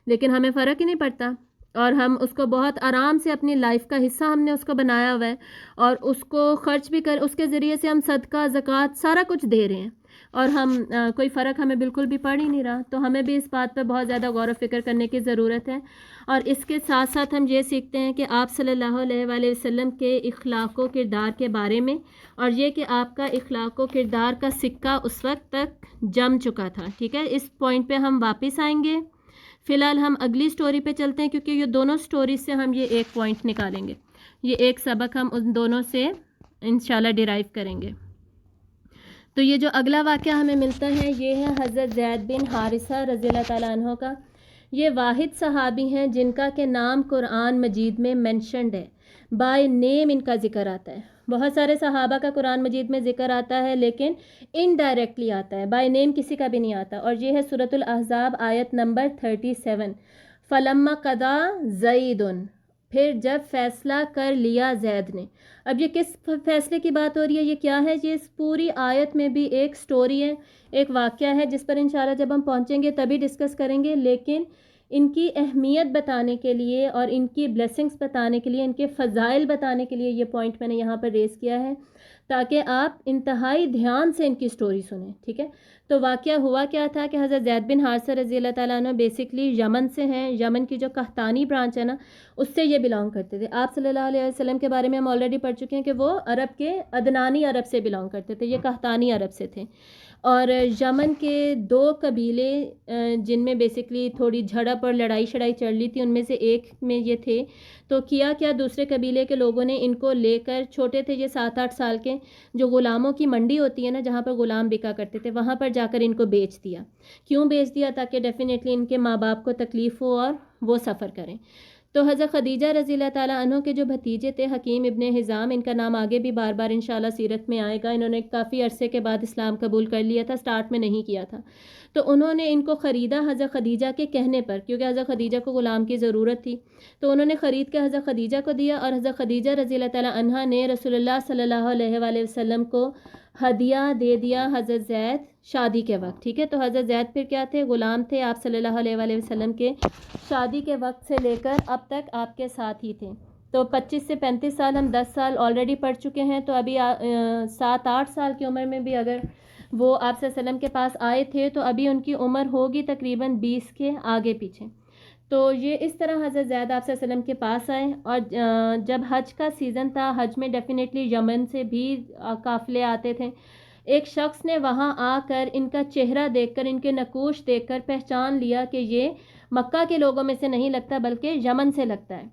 A: لیکن ہمیں فرق ہی نہیں پڑتا، اور ہم اس کو بہت آرام سے اپنی لائف کا حصہ ہم نے اس کو بنایا ہوا ہے، اور اس کو خرچ بھی اس کے ذریعے سے ہم صدقہ، زکوٰۃ، سارا کچھ دے رہے ہیں۔ اور ہم کوئی فرق ہمیں بالکل بھی پڑ ہی نہیں رہا. تو ہمیں بھی اس بات پہ بہت زیادہ غور و فکر کرنے کی ضرورت ہے. اور اس کے ساتھ ساتھ ہم یہ سیکھتے ہیں کہ آپ صلی اللہ علیہ وآلہ وسلم کے اخلاق و کردار کے بارے میں، اور یہ کہ آپ کا اخلاق و کردار کا سکہ اس وقت تک جم چکا تھا. ٹھیک ہے، اس پوائنٹ پہ ہم واپس آئیں گے. فی الحال ہم اگلی سٹوری پہ چلتے ہیں، کیونکہ یہ دونوں سٹوریز سے ہم یہ ایک پوائنٹ نکالیں گے، یہ ایک سبق ہم ان دونوں سے انشاءاللہ ڈیرائیو کریں گے. تو یہ جو اگلا واقعہ ہمیں ملتا ہے یہ ہے حضرت زید بن حارثہ رضی اللہ تعالیٰ عنہ کا. یہ واحد صحابی ہیں جن کا کہ نام قرآن مجید میں مینشنڈ ہے، بائی نیم ان کا ذکر آتا ہے. بہت سارے صحابہ کا قرآن مجید میں ذکر آتا ہے لیکن انڈائریکٹلی آتا ہے، بائی نیم کسی کا بھی نہیں آتا. اور یہ ہے سورۃ الاحزاب آیت نمبر 37. فلما قضا زید، پھر جب فیصلہ کر لیا زید نے. اب یہ کس فیصلے کی بات ہو رہی ہے، یہ کیا ہے؟ یہ اس پوری آیت میں بھی ایک سٹوری ہے، ایک واقعہ ہے جس پر انشاءاللہ جب ہم پہنچیں گے تبھی ڈسکس کریں گے. لیکن ان کی اہمیت بتانے کے لیے اور ان کی بلیسنگز بتانے کے لیے، ان کے فضائل بتانے کے لیے یہ پوائنٹ میں نے یہاں پر ریز کیا ہے تاکہ آپ انتہائی دھیان سے ان کی سٹوری سنیں. ٹھیک ہے، تو واقعہ ہوا کیا تھا کہ حضرت زید بن حارثہ رضی اللہ تعالیٰ عنہ بیسکلی یمن سے ہیں. یمن کی جو قحطانی برانچ ہے نا، اس سے یہ بلانگ کرتے تھے. آپ صلی اللہ علیہ وسلم کے بارے میں ہم آلریڈی پڑھ چکے ہیں کہ وہ عرب کے عدنانی عرب سے بلانگ کرتے تھے، یہ قحطانی عرب سے تھے. اور یمن کے دو قبیلے جن میں بیسکلی تھوڑی جھڑپ اور لڑائی شڑائی چل رہی تھی، ان میں سے ایک میں یہ تھے. تو کیا دوسرے قبیلے کے لوگوں نے ان کو لے کر، چھوٹے تھے یہ 7-8 سال کے، جو غلاموں کی منڈی ہوتی ہے نا جہاں پر غلام بکا کرتے تھے، وہاں پر جا کر ان کو بیچ دیا. کیوں بیچ دیا؟ تاکہ ڈیفینیٹلی ان کے ماں باپ کو تکلیف ہو اور وہ سفر کریں. تو حضرت خدیجہ رضی اللہ تعالیٰ عنہ کے جو بھتیجے تھے حکیم ابن حزام، ان کا نام آگے بھی بار بار انشاءاللہ سیرت میں آئے گا. انہوں نے کافی عرصے کے بعد اسلام قبول کر لیا تھا، سٹارٹ میں نہیں کیا تھا. تو انہوں نے ان کو خریدا حضرت خدیجہ کے کہنے پر، کیونکہ حضرت خدیجہ کو غلام کی ضرورت تھی. تو انہوں نے خرید کے حضرت خدیجہ کو دیا، اور حضرت خدیجہ رضی اللہ تعالیٰ عنہ نے رسول اللہ صلی اللہ علیہ وآلہ وسلم کو ہدیہ دے دیا حضرت زید شادی کے وقت. ٹھیک ہے، تو حضرت زید پھر کیا تھے؟ غلام تھے آپ صلی اللہ علیہ وآلہ وسلم کے. شادی کے وقت سے لے کر اب تک آپ کے ساتھ ہی تھے. تو 25 سے 35 سال، ہم 10 سال آلریڈی پڑھ چکے ہیں. تو ابھی 7-8 سال کی عمر میں بھی اگر وہ آپ صلی اللہ علیہ وسلم کے پاس آئے تھے تو ابھی ان کی عمر ہوگی تقریباً 20 کے آگے پیچھے. تو یہ اس طرح حضرت زید آپ صلی اللہ علیہ وسلم کے پاس آئے. اور جب حج کا سیزن تھا، حج میں ڈیفینیٹلی یمن سے بھی قافلے آتے تھے. ایک شخص نے وہاں آ کر ان کا چہرہ دیکھ کر، ان کے نقوش دیکھ کر پہچان لیا کہ یہ مکہ کے لوگوں میں سے نہیں لگتا بلکہ یمن سے لگتا ہے.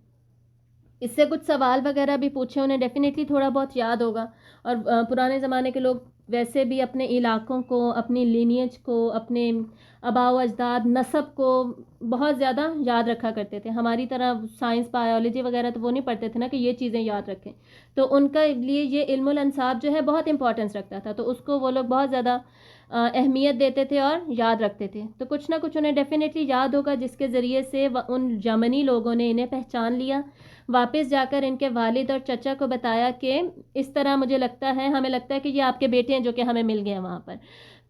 A: اس سے کچھ سوال وغیرہ بھی پوچھے، انہیں ڈیفینیٹلی تھوڑا بہت یاد ہوگا. اور پرانے زمانے کے لوگ ویسے بھی اپنے علاقوں کو، اپنی لینیج کو، اپنے آباء و اجداد، نسب کو بہت زیادہ یاد رکھا کرتے تھے. ہماری طرح سائنس، بایولوجی وغیرہ تو وہ نہیں پڑھتے تھے نا کہ یہ چیزیں یاد رکھیں. تو ان کا لیے یہ علم الانساب جو ہے بہت امپورٹنس رکھتا تھا. تو اس کو وہ لوگ بہت زیادہ اہمیت دیتے تھے اور یاد رکھتے تھے. تو کچھ نہ کچھ انہیں ڈیفینیٹلی یاد ہوگا جس کے ذریعے سے ان یمنی لوگوں نے انہیں پہچان لیا. واپس جا کر ان کے والد اور چچا کو بتایا کہ اس طرح مجھے لگتا ہے، ہمیں لگتا ہے کہ یہ آپ کے بیٹے ہیں جو کہ ہمیں مل گئے ہیں وہاں پر.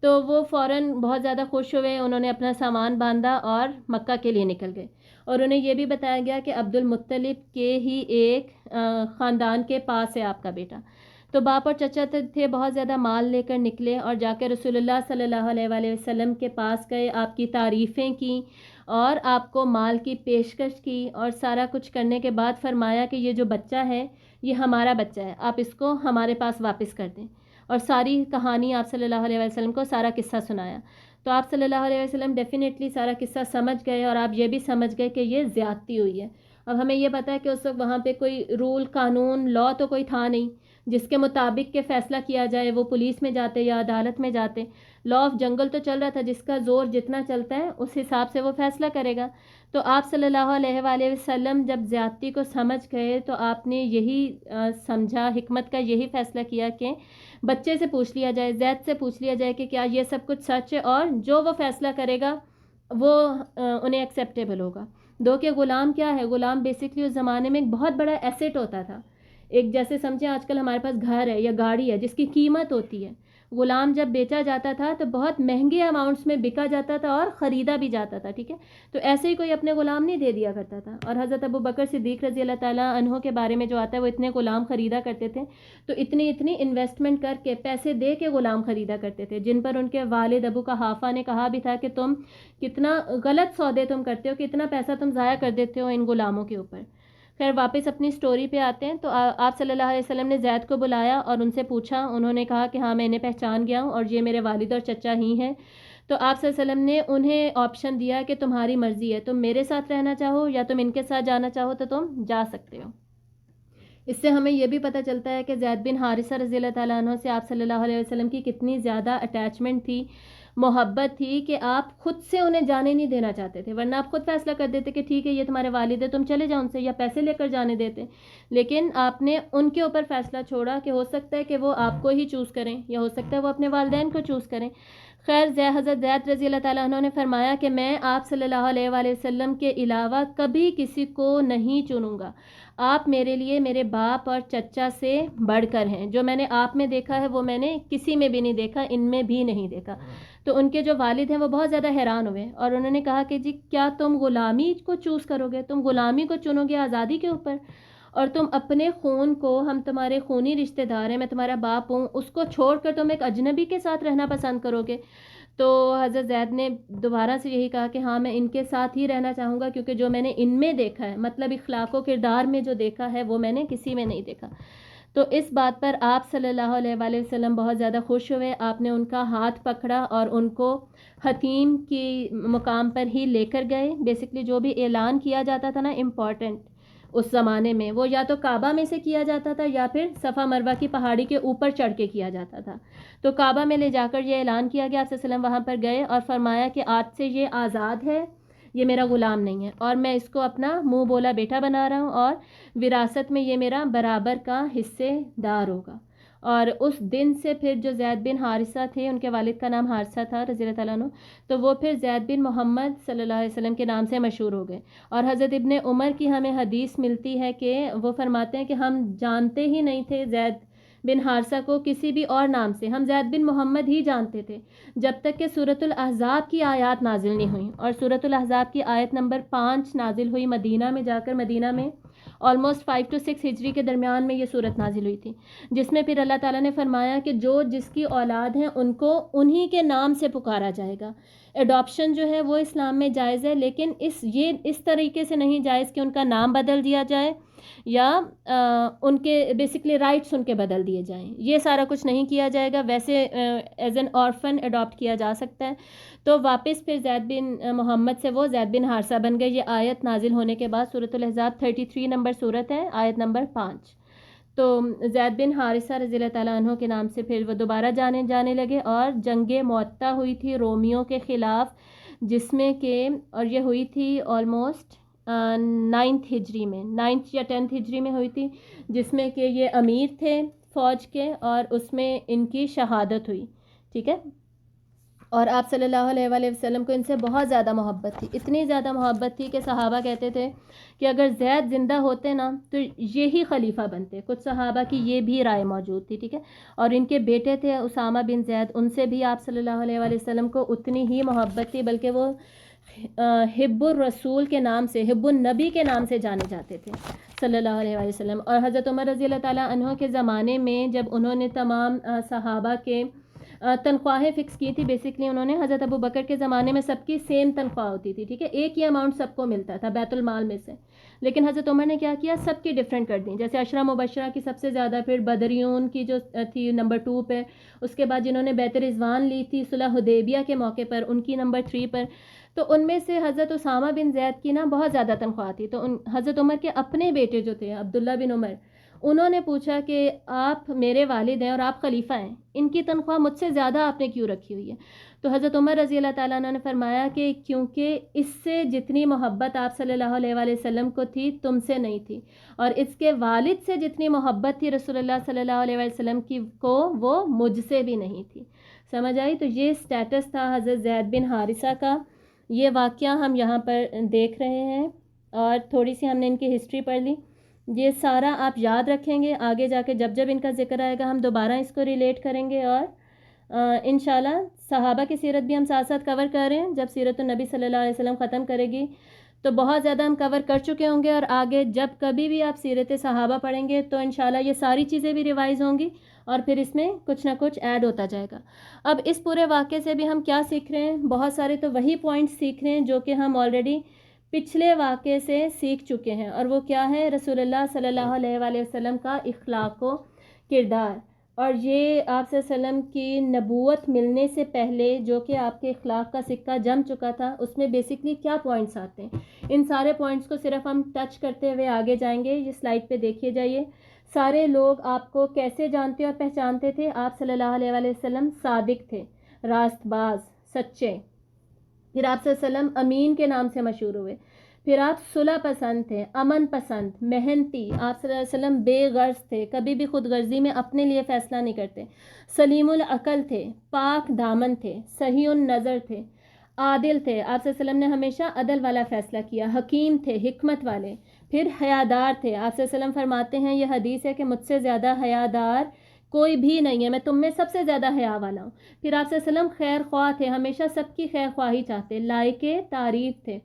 A: تو وہ فوراً بہت زیادہ خوش ہوئے. انہوں نے اپنا سامان باندھا اور مکہ کے لیے نکل گئے. اور انہیں یہ بھی بتایا گیا کہ عبد المطلب کے ہی ایک خاندان کے پاس ہے آپ کا بیٹا. تو باپ اور چچا تھے بہت زیادہ مال لے کر نکلے اور جا کے رسول اللہ صلی اللہ علیہ وآلہ وسلم کے پاس گئے، آپ کی تعریفیں کی اور آپ کو مال کی پیشکش کی. اور سارا کچھ کرنے کے بعد فرمایا کہ یہ جو بچہ ہے یہ ہمارا بچہ ہے، آپ اس کو ہمارے پاس واپس کر دیں. اور ساری کہانی آپ صلی اللہ علیہ وسلم کو سارا قصہ سنایا. تو آپ صلی اللہ علیہ وسلم ڈیفینیٹلی سارا قصہ سمجھ گئے اور آپ یہ بھی سمجھ گئے کہ یہ زیادتی ہوئی ہے. اب ہمیں یہ پتہ ہے کہ اس وقت وہاں پہ کوئی رول، قانون، لا تو کوئی تھا نہیں جس کے مطابق کہ فیصلہ کیا جائے. وہ پولیس میں جاتے یا عدالت میں جاتے. لا آف جنگل تو چل رہا تھا، جس کا زور جتنا چلتا ہے اس حساب سے وہ فیصلہ کرے گا. تو آپ صلی اللہ علیہ وآلہ وسلم جب زیادتی کو سمجھ گئے تو آپ نے یہی سمجھا، حکمت کا یہی فیصلہ کیا کہ بچے سے پوچھ لیا جائے، زید سے پوچھ لیا جائے کہ کیا یہ سب کچھ سچ ہے، اور جو وہ فیصلہ کرے گا وہ انہیں ایکسیپٹیبل ہوگا. دو کہ غلام کیا ہے؟ غلام بیسکلی اس زمانے میں ایک بہت بڑا ایسیٹ ہوتا تھا. ایک جیسے سمجھیں آج کل ہمارے پاس گھر ہے یا گاڑی ہے جس کی قیمت ہوتی ہے، غلام جب بیچا جاتا تھا تو بہت مہنگے اماؤنٹس میں بکا جاتا تھا اور خریدا بھی جاتا تھا، ٹھیک ہے، تو ایسے ہی کوئی اپنے غلام نہیں دے دیا کرتا تھا. اور حضرت ابو بکر صدیق رضی اللہ تعالیٰ عنہ کے بارے میں جو آتا ہے وہ اتنے غلام خریدا کرتے تھے، تو اتنی انویسٹمنٹ کر کے پیسے دے کے غلام خریدا کرتے تھے، جن پر ان کے والد ابو قحافہ نے کہا بھی تھا کہ تم کتنا غلط سودے تم کرتے ہو، کتنا پیسہ تم ضائع کر دیتے ہو ان غلاموں کے اوپر. خیر واپس اپنی سٹوری پہ آتے ہیں. تو آپ صلی اللہ علیہ وسلم نے زید کو بلایا اور ان سے پوچھا. انہوں نے کہا کہ ہاں میں انہیں پہچان گیا ہوں اور یہ میرے والد اور چچا ہی ہیں. تو آپ صلی اللہ علیہ وسلم نے انہیں آپشن دیا کہ تمہاری مرضی ہے، تم میرے ساتھ رہنا چاہو یا تم ان کے ساتھ جانا چاہو تو تم جا سکتے ہو. اس سے ہمیں یہ بھی پتہ چلتا ہے کہ زید بن حارثہ رضی اللہ تعالیٰ عنہ سے آپ صلی اللہ علیہ وسلم کی کتنی زیادہ اٹیچمنٹ تھی، محبت تھی، کہ آپ خود سے انہیں جانے نہیں دینا چاہتے تھے، ورنہ آپ خود فیصلہ کر دیتے کہ ٹھیک ہے یہ تمہارے والد ہے تم چلے جاؤ ان سے، یا پیسے لے کر جانے دیتے. لیکن آپ نے ان کے اوپر فیصلہ چھوڑا کہ ہو سکتا ہے کہ وہ آپ کو ہی چوز کریں یا ہو سکتا ہے وہ اپنے والدین کو چوز کریں. خیر حضرت زید رضی اللہ تعالیٰ عنہ نے فرمایا کہ میں آپ صلی اللہ علیہ وآلہ وسلم کے علاوہ کبھی کسی کو نہیں چنوں گا. آپ میرے لیے میرے باپ اور چچا سے بڑھ کر ہیں. جو میں نے آپ میں دیکھا ہے وہ میں نے کسی میں بھی نہیں دیکھا، ان میں بھی نہیں دیکھا. تو ان کے جو والد ہیں وہ بہت زیادہ حیران ہوئے اور انہوں نے کہا کہ جی کیا تم غلامی کو چوز کرو گے، تم غلامی کو چنو گے آزادی کے اوپر، اور تم اپنے خون کو، ہم تمہارے خونی رشتہ دار ہیں، میں تمہارا باپ ہوں، اس کو چھوڑ کر تم ایک اجنبی کے ساتھ رہنا پسند کرو گے. تو حضرت زید نے دوبارہ سے یہی کہا کہ ہاں میں ان کے ساتھ ہی رہنا چاہوں گا، کیونکہ جو میں نے ان میں دیکھا ہے، مطلب اخلاق و کردار میں جو دیکھا ہے وہ میں نے کسی میں نہیں دیکھا. تو اس بات پر آپ صلی اللہ علیہ وآلہ وسلم بہت زیادہ خوش ہوئے. آپ نے ان کا ہاتھ پکڑا اور ان کو حتیم کی مقام پر ہی لے کر گئے. بیسکلی جو بھی اعلان کیا جاتا تھا نا امپورٹنٹ اس زمانے میں، وہ یا تو کعبہ میں سے کیا جاتا تھا یا پھر صفا مروہ کی پہاڑی کے اوپر چڑھ کے کیا جاتا تھا. تو کعبہ میں لے جا کر یہ اعلان کیا گیا. آپ صلی اللہ علیہ وسلم وہاں پر گئے اور فرمایا کہ آج سے یہ آزاد ہے، یہ میرا غلام نہیں ہے، اور میں اس کو اپنا منہ بولا بیٹا بنا رہا ہوں، اور وراثت میں یہ میرا برابر کا حصے دار ہوگا. اور اس دن سے پھر جو زید بن حارثہ تھے، ان کے والد کا نام حارثہ تھا رضی اللہ تعالیٰ عنہ، تو وہ پھر زید بن محمد صلی اللہ علیہ وسلم کے نام سے مشہور ہو گئے. اور حضرت ابن عمر کی ہمیں حدیث ملتی ہے کہ وہ فرماتے ہیں کہ ہم جانتے ہی نہیں تھے زید بن حارثہ کو کسی بھی اور نام سے، ہم زید بن محمد ہی جانتے تھے جب تک کہ سورۃ الاحزاب کی آیات نازل نہیں ہوئیں. اور سورۃ الاحزاب کی آیت نمبر 5 نازل ہوئی مدینہ میں جا کر. مدینہ میں آلموسٹ 5 to 6 ہجری کے درمیان میں یہ صورت نازل ہوئی تھی، جس میں پھر اللہ تعالیٰ نے فرمایا کہ جو جس کی اولاد ہیں ان کو انہی کے نام سے پکارا جائے گا. اڈاپشن جو ہے وہ اسلام میں جائز ہے، لیکن اس طریقے سے نہیں جائز کہ ان کا نام بدل دیا جائے یا ان کے بیسکلی رائٹس ان کے بدل دیے جائیں. یہ سارا کچھ نہیں کیا جائے گا. ویسے ایز این آرفن اڈاپٹ کیا جا سکتا ہے. تو واپس پھر زید بن محمد سے وہ زید بن حارثہ بن گئے. یہ آیت نازل ہونے کے بعد سورۃ الاحزاب 33 نمبر صورت ہے، آیت نمبر 5. تو زید بن حارثہ رضی اللہ تعالیٰ عنہ کے نام سے پھر وہ دوبارہ جانے لگے. اور جنگ معطہ ہوئی تھی رومیوں کے خلاف، جس میں کہ اور یہ ہوئی تھی آلموسٹ 9th ہجری میں، 9th یا 10th ہجری میں ہوئی تھی، جس میں کہ یہ امیر تھے فوج کے اور اس میں ان کی شہادت ہوئی. ٹھیک ہے. اور آپ صلی اللہ علیہ وآلہ وسلم کو ان سے بہت زیادہ محبت تھی، اتنی زیادہ محبت تھی کہ صحابہ کہتے تھے کہ اگر زید زندہ ہوتے نا تو یہی خلیفہ بنتے. کچھ صحابہ کی یہ بھی رائے موجود تھی. ٹھیک ہے. اور ان کے بیٹے تھے اسامہ بن زید، ان سے بھی آپ صلی اللہ علیہ وآلہ وسلم کو اتنی ہی محبت تھی، بلکہ وہ حب الرسول کے نام سے، حب النبی کے نام سے جانے جاتے تھے صلی اللہ علیہ وآلہ وسلم. اور حضرت عمر رضی اللہ تعالیٰ عنہ کے زمانے میں جب انہوں نے تمام صحابہ کے تنخواہیں فکس کی تھی، بیسکلی انہوں نے حضرت ابو بکر کے زمانے میں سب کی سیم تنخواہ ہوتی تھی. ٹھیک ہے. ایک ہی اماؤنٹ سب کو ملتا تھا بیت المال میں سے. لیکن حضرت عمر نے کیا کیا، سب کی ڈیفرنٹ کر دیں. جیسے عشرہ مبشرہ کی سب سے زیادہ، پھر بدریون کی جو تھی نمبر 2 پہ، اس کے بعد جنہوں نے بیت رضوان لی تھی صلح حدیبیہ کے موقع پر، ان کی نمبر 3 پر. تو ان میں سے حضرت اسامہ بن زید کی نا بہت زیادہ تنخواہ تھی. تو حضرت عمر کے اپنے بیٹے جو تھے عبداللہ بن عمر، انہوں نے پوچھا کہ آپ میرے والد ہیں اور آپ خلیفہ ہیں، ان کی تنخواہ مجھ سے زیادہ آپ نے کیوں رکھی ہوئی ہے؟ تو حضرت عمر رضی اللہ تعالیٰ عنہ نے فرمایا کہ کیونکہ اس سے جتنی محبت آپ صلی اللہ علیہ وآلہ وسلم کو تھی تم سے نہیں تھی، اور اس کے والد سے جتنی محبت تھی رسول اللہ صلی اللہ علیہ وآلہ وسلم کی کو وہ مجھ سے بھی نہیں تھی. سمجھ آئی؟ تو یہ سٹیٹس تھا حضرت زید بن حارثہ کا. یہ واقعہ ہم یہاں پر دیکھ رہے ہیں اور تھوڑی سی ہم نے ان کی ہسٹری پڑھ لی. یہ سارا آپ یاد رکھیں گے، آگے جا کے جب جب ان کا ذکر آئے گا ہم دوبارہ اس کو ریلیٹ کریں گے، اور انشاءاللہ صحابہ کی سیرت بھی ہم ساتھ ساتھ کور کر رہے ہیں. جب سیرت النبی صلی اللہ علیہ وسلم ختم کرے گی تو بہت زیادہ ہم کور کر چکے ہوں گے، اور آگے جب کبھی بھی آپ سیرت صحابہ پڑھیں گے تو انشاءاللہ یہ ساری چیزیں بھی ریوائز ہوں گی، اور پھر اس میں کچھ نہ کچھ ایڈ ہوتا جائے گا. اب اس پورے واقعے سے بھی ہم کیا سیکھ رہے ہیں؟ بہت سارے تو وہی پوائنٹس سیکھ رہے ہیں جو کہ ہم آلریڈی پچھلے واقعے سے سیکھ چکے ہیں، اور وہ کیا ہے؟ رسول اللہ صلی اللہ علیہ وآلہ وسلم کا اخلاق و کردار. اور یہ آپ صلی اللہ علیہ وسلم کی نبوت ملنے سے پہلے جو کہ آپ کے اخلاق کا سکہ جم چکا تھا، اس میں بیسکلی کیا پوائنٹس آتے ہیں. ان سارے پوائنٹس کو صرف ہم ٹچ کرتے ہوئے آگے جائیں گے. یہ سلائڈ پہ دیکھیے جائیے. سارے لوگ آپ کو کیسے جانتے اور پہچانتے تھے؟ آپ صلی اللہ علیہ وآلہ وسلم صادق تھے، راست باز، سچے. پھر آپ صلی اللہ علیہ وسلم امین کے نام سے مشہور ہوئے. پھر آپ صلح پسند تھے، امن پسند، محنتی. آپ صلی اللہ علیہ وسلم بے غرض تھے، کبھی بھی خود غرضی میں اپنے لیے فیصلہ نہیں کرتے. سلیم العقل تھے، پاک دامن تھے، صحیح النظر تھے، عادل تھے. آپ صلی اللہ علیہ وسلم نے ہمیشہ عدل والا فیصلہ کیا. حکیم تھے، حکمت والے. پھر حیادار تھے. آپ صلی اللہ علیہ وسلم فرماتے ہیں، یہ حدیث ہے کہ مجھ سے زیادہ حیادار کوئی بھی نہیں ہے، میں تم میں سب سے زیادہ حیا والا ہوں. پھر آپ صلی اللہ علیہ وسلم خیر خواہ تھے، ہمیشہ سب کی خیر خواہی چاہتے، لائق تعریف تھے.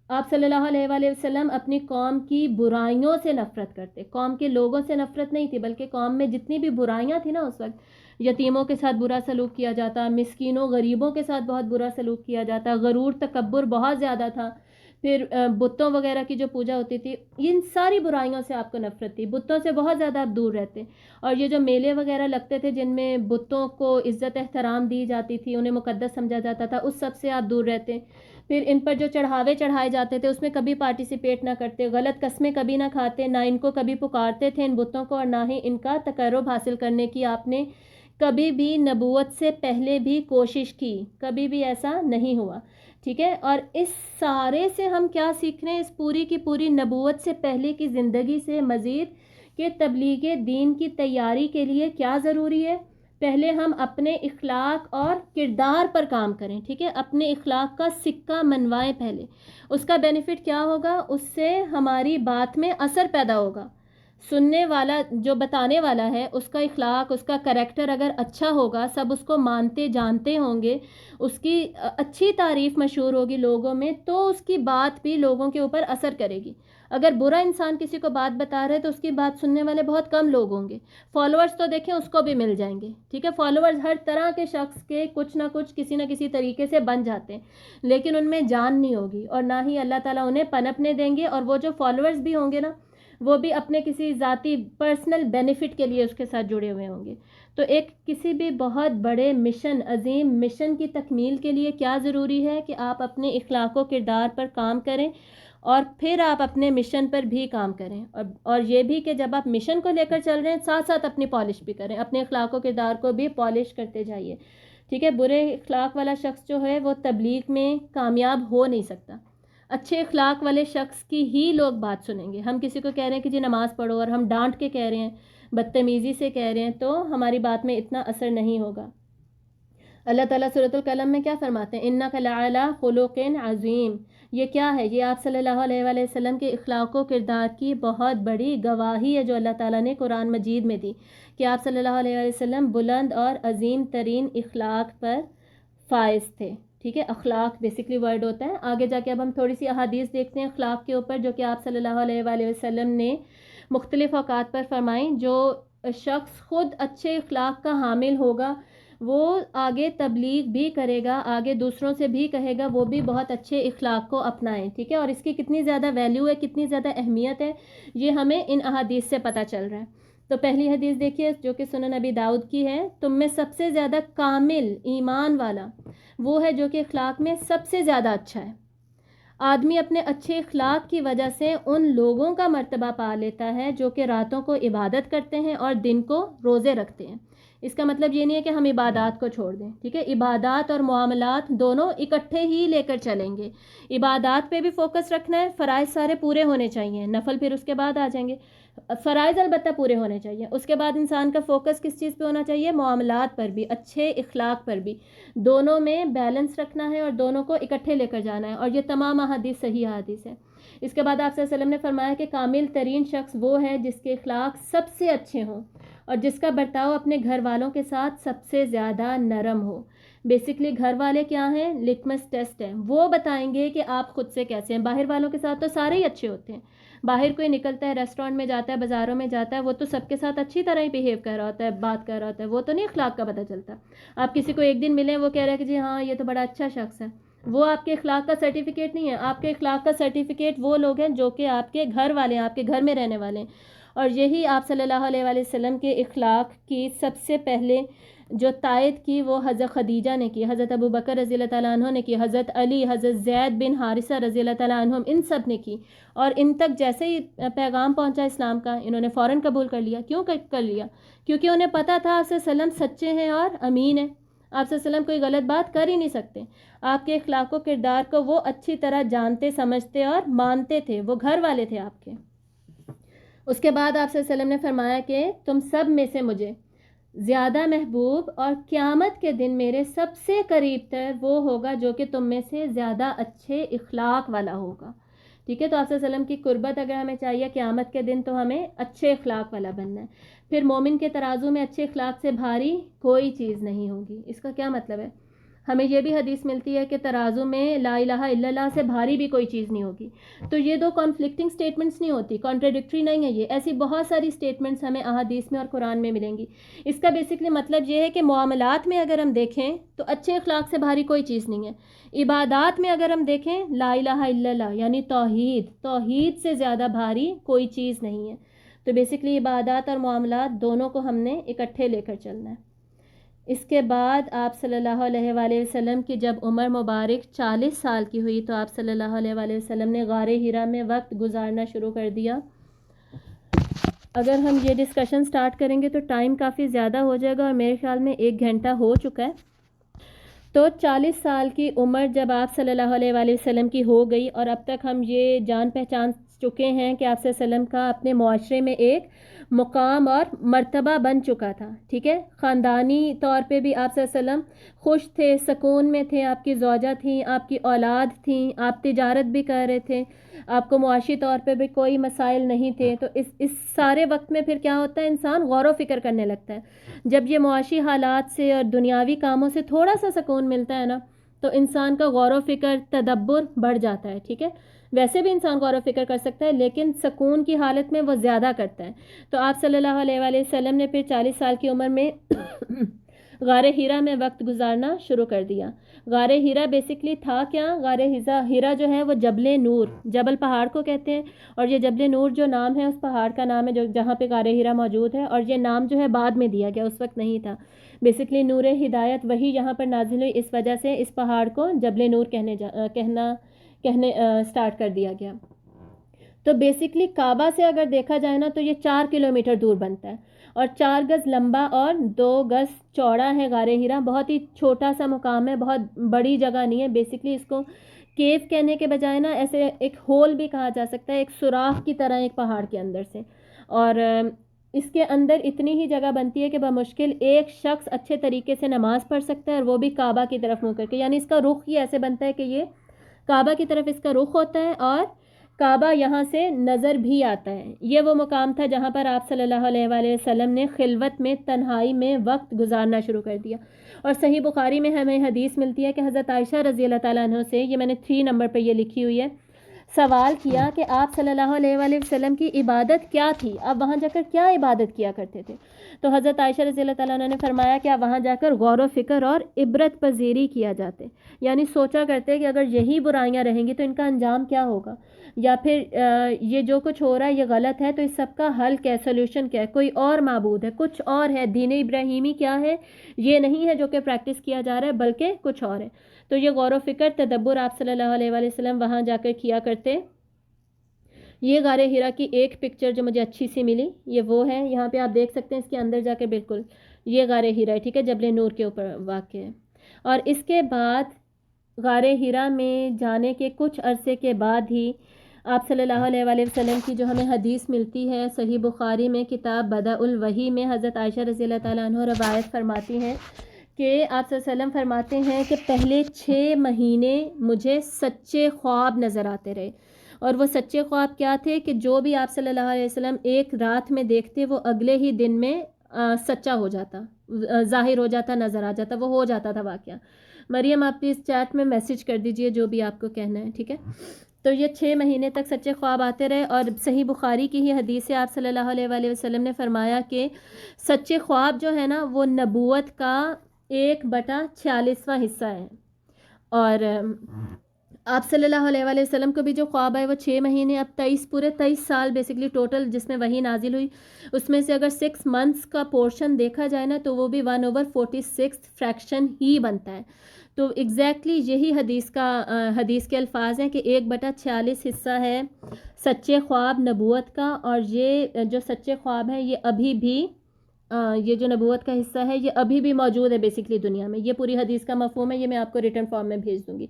A: آپ صلی اللہ علیہ وآلہ وسلم اپنی قوم کی برائیوں سے نفرت کرتے. قوم کے لوگوں سے نفرت نہیں تھی، بلکہ قوم میں جتنی بھی برائیاں تھیں نا اس وقت، یتیموں کے ساتھ برا سلوک کیا جاتا، مسکینوں غریبوں کے ساتھ بہت برا سلوک کیا جاتا، غرور تکبر بہت زیادہ تھا. پھر بتوں وغیرہ کی جو پوجا ہوتی تھی، ان ساری برائیوں سے آپ کو نفرت تھی. بتوں سے بہت زیادہ آپ دور رہتے. اور یہ جو میلے وغیرہ لگتے تھے جن میں بتوں کو عزت احترام دی جاتی تھی، انہیں مقدس سمجھا جاتا تھا، اس سب سے آپ دور رہتے. پھر ان پر جو چڑھاوے چڑھائے جاتے تھے اس میں کبھی پارٹیسپیٹ نہ کرتے، غلط قسمیں کبھی نہ کھاتے، نہ ان کو کبھی پکارتے تھے ان بتوں کو، اور نہ ہی ان کا تقرب حاصل کرنے کی آپ نے کبھی بھی نبوت سے پہلے بھی کوشش کی. کبھی بھی ایسا نہیں ہوا. ٹھیک ہے. اور اس سارے سے ہم کیا سیکھ رہے ہیں؟ اس پوری کی پوری نبوت سے پہلے کی زندگی سے مزید کہ تبلیغ دین کی تیاری کے لیے کیا ضروری ہے؟ پہلے ہم اپنے اخلاق اور کردار پر کام کریں. ٹھیک ہے. اپنے اخلاق کا سکہ منوائیں پہلے. اس کا بینیفٹ کیا ہوگا؟ اس سے ہماری بات میں اثر پیدا ہوگا. سننے والا جو بتانے والا ہے اس کا اخلاق، اس کا کریکٹر اگر اچھا ہوگا، سب اس کو مانتے جانتے ہوں گے، اس کی اچھی تعریف مشہور ہوگی لوگوں میں، تو اس کی بات بھی لوگوں کے اوپر اثر کرے گی. اگر برا انسان کسی کو بات بتا رہے تو اس کی بات سننے والے بہت کم لوگ ہوں گے. فالوورز تو دیکھیں اس کو بھی مل جائیں گے. ٹھیک ہے. فالوورز ہر طرح کے شخص کے کچھ نہ کچھ کسی نہ کسی طریقے سے بن جاتے ہیں، لیکن ان میں جان نہیں ہوگی، اور نہ ہی اللہ تعالیٰ انہیں پنپنے دیں گے. اور وہ جو فالوورز بھی ہوں گے نا، وہ بھی اپنے کسی ذاتی پرسنل بینیفٹ کے لیے اس کے ساتھ جڑے ہوئے ہوں گے. تو ایک کسی بھی بہت بڑے مشن، عظیم مشن کی تکمیل کے لیے کیا ضروری ہے کہ آپ اپنے اخلاق و کردار پر کام کریں، اور پھر آپ اپنے مشن پر بھی کام کریں. اور یہ بھی کہ جب آپ مشن کو لے کر چل رہے ہیں ساتھ ساتھ اپنی پالش بھی کریں، اپنے اخلاق و کردار کو بھی پالش کرتے جائیے. ٹھیک ہے. برے اخلاق والا شخص جو ہے وہ تبلیغ میں کامیاب ہو نہیں سکتا. اچھے اخلاق والے شخص کی ہی لوگ بات سنیں گے. ہم کسی کو کہہ رہے ہیں کہ جی نماز پڑھو، اور ہم ڈانٹ کے کہہ رہے ہیں، بدتمیزی سے کہہ رہے ہیں، تو ہماری بات میں اتنا اثر نہیں ہوگا. اللہ تعالیٰ سورۃ القلم میں کیا فرماتے ہیں؟ اِنَّکَ لَعَلَىٰ خُلُقٍ عَظِيمٍ. یہ کیا ہے؟ یہ آپ صلی اللہ علیہ وآلہ وسلم کے اخلاق و کردار کی بہت بڑی گواہی ہے جو اللہ تعالیٰ نے قرآن مجید میں دی، کہ آپ صلی اللہ علیہ وآلہ وسلم بلند اور عظیم ترین اخلاق پر فائز تھے. ٹھیک ہے. اخلاق بیسکلی ورڈ ہوتا ہے. آگے جا کے اب ہم تھوڑی سی احادیث دیکھتے ہیں اخلاق کے اوپر، جو کہ آپ صلی اللہ علیہ وآلہ وسلم نے مختلف اوقات پر فرمائیں. جو شخص خود اچھے اخلاق کا حامل ہوگا وہ آگے تبلیغ بھی کرے گا، آگے دوسروں سے بھی کہے گا وہ بھی بہت اچھے اخلاق کو اپنائیں. ٹھیک ہے. اور اس کی کتنی زیادہ ویلیو ہے، کتنی زیادہ اہمیت ہے، یہ ہمیں ان احادیث سے پتہ چل رہا ہے. تو پہلی حدیث دیکھیے جو کہ سنن نبی داؤد کی ہے. تم میں سب سے زیادہ کامل ایمان والا وہ ہے جو کہ اخلاق میں سب سے زیادہ اچھا ہے. آدمی اپنے اچھے اخلاق کی وجہ سے ان لوگوں کا مرتبہ پا لیتا ہے جو کہ راتوں کو عبادت کرتے ہیں اور دن کو روزے رکھتے ہیں. اس کا مطلب یہ نہیں ہے کہ ہم عبادات کو چھوڑ دیں. ٹھیک ہے. عبادات اور معاملات دونوں اکٹھے ہی لے کر چلیں گے. عبادات پہ بھی فوکس رکھنا ہے، فرائض سارے پورے ہونے چاہیے، نفل پھر اس کے بعد آ جائیں گے. فرائض البتہ پورے ہونے چاہیے. اس کے بعد انسان کا فوکس کس چیز پہ ہونا چاہیے؟ معاملات پر بھی، اچھے اخلاق پر بھی. دونوں میں بیلنس رکھنا ہے اور دونوں کو اکٹھے لے کر جانا ہے. اور یہ تمام احادیث صحیح احادیث ہے. اس کے بعد آپ صلی اللہ علیہ وسلم نے فرمایا کہ کامل ترین شخص وہ ہے جس کے اخلاق سب سے اچھے ہوں اور جس کا برتاؤ اپنے گھر والوں کے ساتھ سب سے زیادہ نرم ہو. بیسکلی گھر والے کیا ہیں؟ لٹمس ٹیسٹ ہیں. وہ بتائیں گے کہ آپ خود سے کیسے ہیں. باہر والوں کے ساتھ تو سارے ہی اچھے ہوتے ہیں. باہر کوئی نکلتا ہے، ریسٹورینٹ میں جاتا ہے، بازاروں میں جاتا ہے، وہ تو سب کے ساتھ اچھی طرح ہی بیہیو کر رہا ہوتا ہے، بات کر رہا ہوتا ہے، وہ تو نہیں اخلاق کا پتہ چلتا. آپ کسی کو ایک دن ملیں، وہ کہہ رہا ہے کہ جی ہاں یہ تو بڑا اچھا شخص ہے، وہ آپ کے اخلاق کا سرٹیفکیٹ نہیں ہے. آپ کے اخلاق کا سرٹیفکیٹ وہ لوگ ہیں جو کہ آپ کے گھر والے ہیں، آپ کے گھر میں رہنے والے ہیں. اور یہی آپ صلی اللہ علیہ وآلہ وسلم کے اخلاق کی سب سے پہلے جو تائید کی وہ حضرت خدیجہ نے کی، حضرت ابو بکر رضی اللہ تعالیٰ عنہ نے کی، حضرت علی، حضرت زید بن حارثہ رضی اللہ تعالیٰ عنہم، ان سب نے کی. اور ان تک جیسے ہی پیغام پہنچا اسلام کا، انہوں نے فوراً قبول کر لیا. کیوں کر لیا؟ کیونکہ انہیں پتہ تھا آپ صلی اللہ علیہ وسلم سچے ہیں اور امین ہیں. آپ صلی اللہ علیہ وسلم کوئی غلط بات کر ہی نہیں سکتے. آپ کے اخلاق و کردار کو وہ اچھی طرح جانتے، سمجھتے اور مانتے تھے. وہ گھر والے تھے آپ کے. اس کے بعد آپ صلی اللہ علیہ وسلم نے فرمایا کہ تم سب میں سے مجھے زیادہ محبوب اور قیامت کے دن میرے سب سے قریب تر وہ ہوگا جو کہ تم میں سے زیادہ اچھے اخلاق والا ہوگا. ٹھیک ہے، تو آپ صلی اللہ علیہ وسلم کی قربت اگر ہمیں چاہیے قیامت کے دن تو ہمیں اچھے اخلاق والا بننا ہے. پھر مومن کے ترازو میں اچھے اخلاق سے بھاری کوئی چیز نہیں ہوگی. اس کا کیا مطلب ہے؟ ہمیں یہ بھی حدیث ملتی ہے کہ ترازو میں لا الہ الا اللہ سے بھاری بھی کوئی چیز نہیں ہوگی. تو یہ دو کانفلکٹنگ سٹیٹمنٹس نہیں ہوتی، کانٹراڈکٹری نہیں ہے. یہ ایسی بہت ساری سٹیٹمنٹس ہمیں احادیث میں اور قرآن میں ملیں گی. اس کا بیسکلی مطلب یہ ہے کہ معاملات میں اگر ہم دیکھیں تو اچھے اخلاق سے بھاری کوئی چیز نہیں ہے. عبادات میں اگر ہم دیکھیں لا الہ الا اللہ یعنی توحید سے زیادہ بھاری کوئی چیز نہیں ہے. تو بیسکلی عبادات اور معاملات دونوں کو ہم نے اکٹھے لے کر چلنا ہے. اس کے بعد آپ صلی اللہ علیہ وآلہ وسلم کی جب عمر مبارک 40 سال کی ہوئی تو آپ صلی اللہ علیہ وآلہ وسلم نے غار حرا میں وقت گزارنا شروع کر دیا. اگر ہم یہ ڈسکشن سٹارٹ کریں گے تو ٹائم کافی زیادہ ہو جائے گا اور میرے خیال میں 1 گھنٹہ ہو چکا ہے. تو 40 سال کی عمر جب آپ صلی اللہ علیہ وآلہ وسلم کی ہو گئی اور اب تک ہم یہ جان پہچان چکے ہیں کہ آپ صلی اللہ علیہ وسلم کا اپنے معاشرے میں ایک مقام اور مرتبہ بن چکا تھا. ٹھیک ہے، خاندانی طور پہ بھی آپ صلی اللہ علیہ وسلم خوش تھے، سکون میں تھے. آپ کی زوجہ تھیں، آپ کی اولاد تھیں، آپ تجارت بھی کر رہے تھے، آپ کو معاشی طور پہ بھی کوئی مسائل نہیں تھے. تو اس سارے وقت میں پھر کیا ہوتا ہے؟ انسان غور و فکر کرنے لگتا ہے. جب یہ معاشی حالات سے اور دنیاوی کاموں سے تھوڑا سا سکون ملتا ہے نا تو انسان کا غور و فکر، تدبر بڑھ جاتا ہے. ٹھیک ہے، ویسے بھی انسان غور و فکر کر سکتا ہے لیکن سکون کی حالت میں وہ زیادہ کرتا ہے. تو آپ صلی اللہ علیہ وآلہ وسلم نے پھر 40 سال کی عمر میں غار حرا میں وقت گزارنا شروع کر دیا. غار حرا بیسکلی تھا کیا؟ غار حرا جو ہے وہ جبل نور، جبل پہاڑ کو کہتے ہیں. اور یہ جبل نور جو نام ہے اس پہاڑ کا نام ہے جو جہاں پہ غار حرا موجود ہے. اور یہ نام جو ہے بعد میں دیا گیا، اس وقت نہیں تھا. بیسکلی نور ہدایت وہی یہاں پر نازل ہوئی، اس وجہ سے اس پہاڑ کو جبل نور کہنے سٹارٹ کر دیا گیا. تو بیسکلی کعبہ سے اگر دیکھا جائے نا تو یہ 4 کلومیٹر دور بنتا ہے اور 4 گز لمبا اور 2 گز چوڑا ہے غار حرا. بہت ہی چھوٹا سا مقام ہے، بہت بڑی جگہ نہیں ہے. بیسکلی اس کو کیو کہنے کے بجائے نا ایسے ایک ہول بھی کہا جا سکتا ہے، ایک سوراخ کی طرح ایک پہاڑ کے اندر سے. اور اس کے اندر اتنی ہی جگہ بنتی ہے کہ بمشکل ایک شخص اچھے طریقے سے نماز پڑھ سکتا ہے اور وہ بھی کعبہ کی طرف منہ کر کے. یعنی اس کا رخ ہی ایسے بنتا ہے کہ یہ کعبہ کی طرف اس کا رخ ہوتا ہے اور کعبہ یہاں سے نظر بھی آتا ہے. یہ وہ مقام تھا جہاں پر آپ صلی اللہ علیہ وآلہ وسلم نے خلوت میں، تنہائی میں وقت گزارنا شروع کر دیا. اور صحیح بخاری میں ہمیں حدیث ملتی ہے کہ حضرت عائشہ رضی اللہ تعالیٰ عنہ سے، یہ میں نے 3 نمبر پہ یہ لکھی ہوئی ہے، سوال کیا کہ آپ صلی اللہ علیہ وآلہ وسلم کی عبادت کیا تھی، آپ وہاں جا کر کیا عبادت کیا کرتے تھے؟ تو حضرت عائشہ رضی اللہ تعالیٰ عنہ نے فرمایا کہ آپ وہاں جا کر غور و فکر اور عبرت پذیری کیا جاتے، یعنی سوچا کرتے کہ اگر یہی برائیاں رہیں گی تو ان کا انجام کیا ہوگا، یا پھر یہ جو کچھ ہو رہا ہے یہ غلط ہے تو اس سب کا حل کیا ہے، سولوشن کیا ہے، کوئی اور معبود ہے، کچھ اور ہے، دین ابراہیمی کیا ہے، یہ نہیں ہے جو کہ پریکٹس کیا جا رہا ہے بلکہ کچھ اور ہے. تو یہ غور و فکر، تدبر آپ صلی اللہ علیہ وآلہ وسلم وہاں جا کر کیا کرتے. یہ غار حرا کی ایک پکچر جو مجھے اچھی سی ملی یہ وہ ہے، یہاں پہ آپ دیکھ سکتے ہیں اس کے اندر جا کے، بالکل یہ غار حرا ہے. ٹھیک ہے، جبل نور کے اوپر واقع ہے. اور اس کے بعد غار حرا میں جانے کے کچھ عرصے کے بعد ہی آپ صلی اللہ علیہ وآلہ وسلم کی جو ہمیں حدیث ملتی ہے صحیح بخاری میں کتاب بدء الوحی میں، حضرت عائشہ رضی اللہ تعالیٰ عنہ روایت فرماتی ہیں کہ آپ صلی اللہ علیہ وسلم فرماتے ہیں کہ پہلے 6 مہینے مجھے سچے خواب نظر آتے رہے اور وہ سچے خواب کیا تھے کہ جو بھی آپ صلی اللہ علیہ وسلم ایک رات میں دیکھتے وہ اگلے ہی دن میں سچا ہو جاتا، ظاہر ہو جاتا، نظر آ جاتا، وہ ہو جاتا تھا واقعہ۔ مریم آپ پلیز چیٹ میں میسج کر دیجئے جو بھی آپ کو کہنا ہے، ٹھیک ہے؟ تو یہ 6 مہینے تک سچے خواب آتے رہے، اور صحیح بخاری کی ہی حدیث ہے، آپ صلی اللہ علیہ وآلہ وسلم نے فرمایا کہ سچے خواب جو ہے نا وہ نبوت کا 1/46واں حصہ ہے۔ اور آپ صلی اللہ علیہ وآلہ وسلم کو بھی جو خواب آئے وہ 6 مہینے، اب 23 سال بیسکلی ٹوٹل جس میں وحی نازل ہوئی، اس میں سے اگر 6 منتھس کا پورشن دیکھا جائے نا تو وہ بھی 1/46 فریکشن ہی بنتا ہے۔ تو ایگزیکٹلی یہی حدیث کے الفاظ ہیں کہ 1/46 حصہ ہے سچے خواب نبوت کا، اور یہ جو سچے خواب ہیں یہ ابھی بھی یہ جو نبوت کا حصہ ہے یہ ابھی بھی موجود ہے بیسکلی دنیا میں۔ یہ پوری حدیث کا مفہوم ہے، یہ میں آپ کو ریٹن فارم میں بھیج دوں گی۔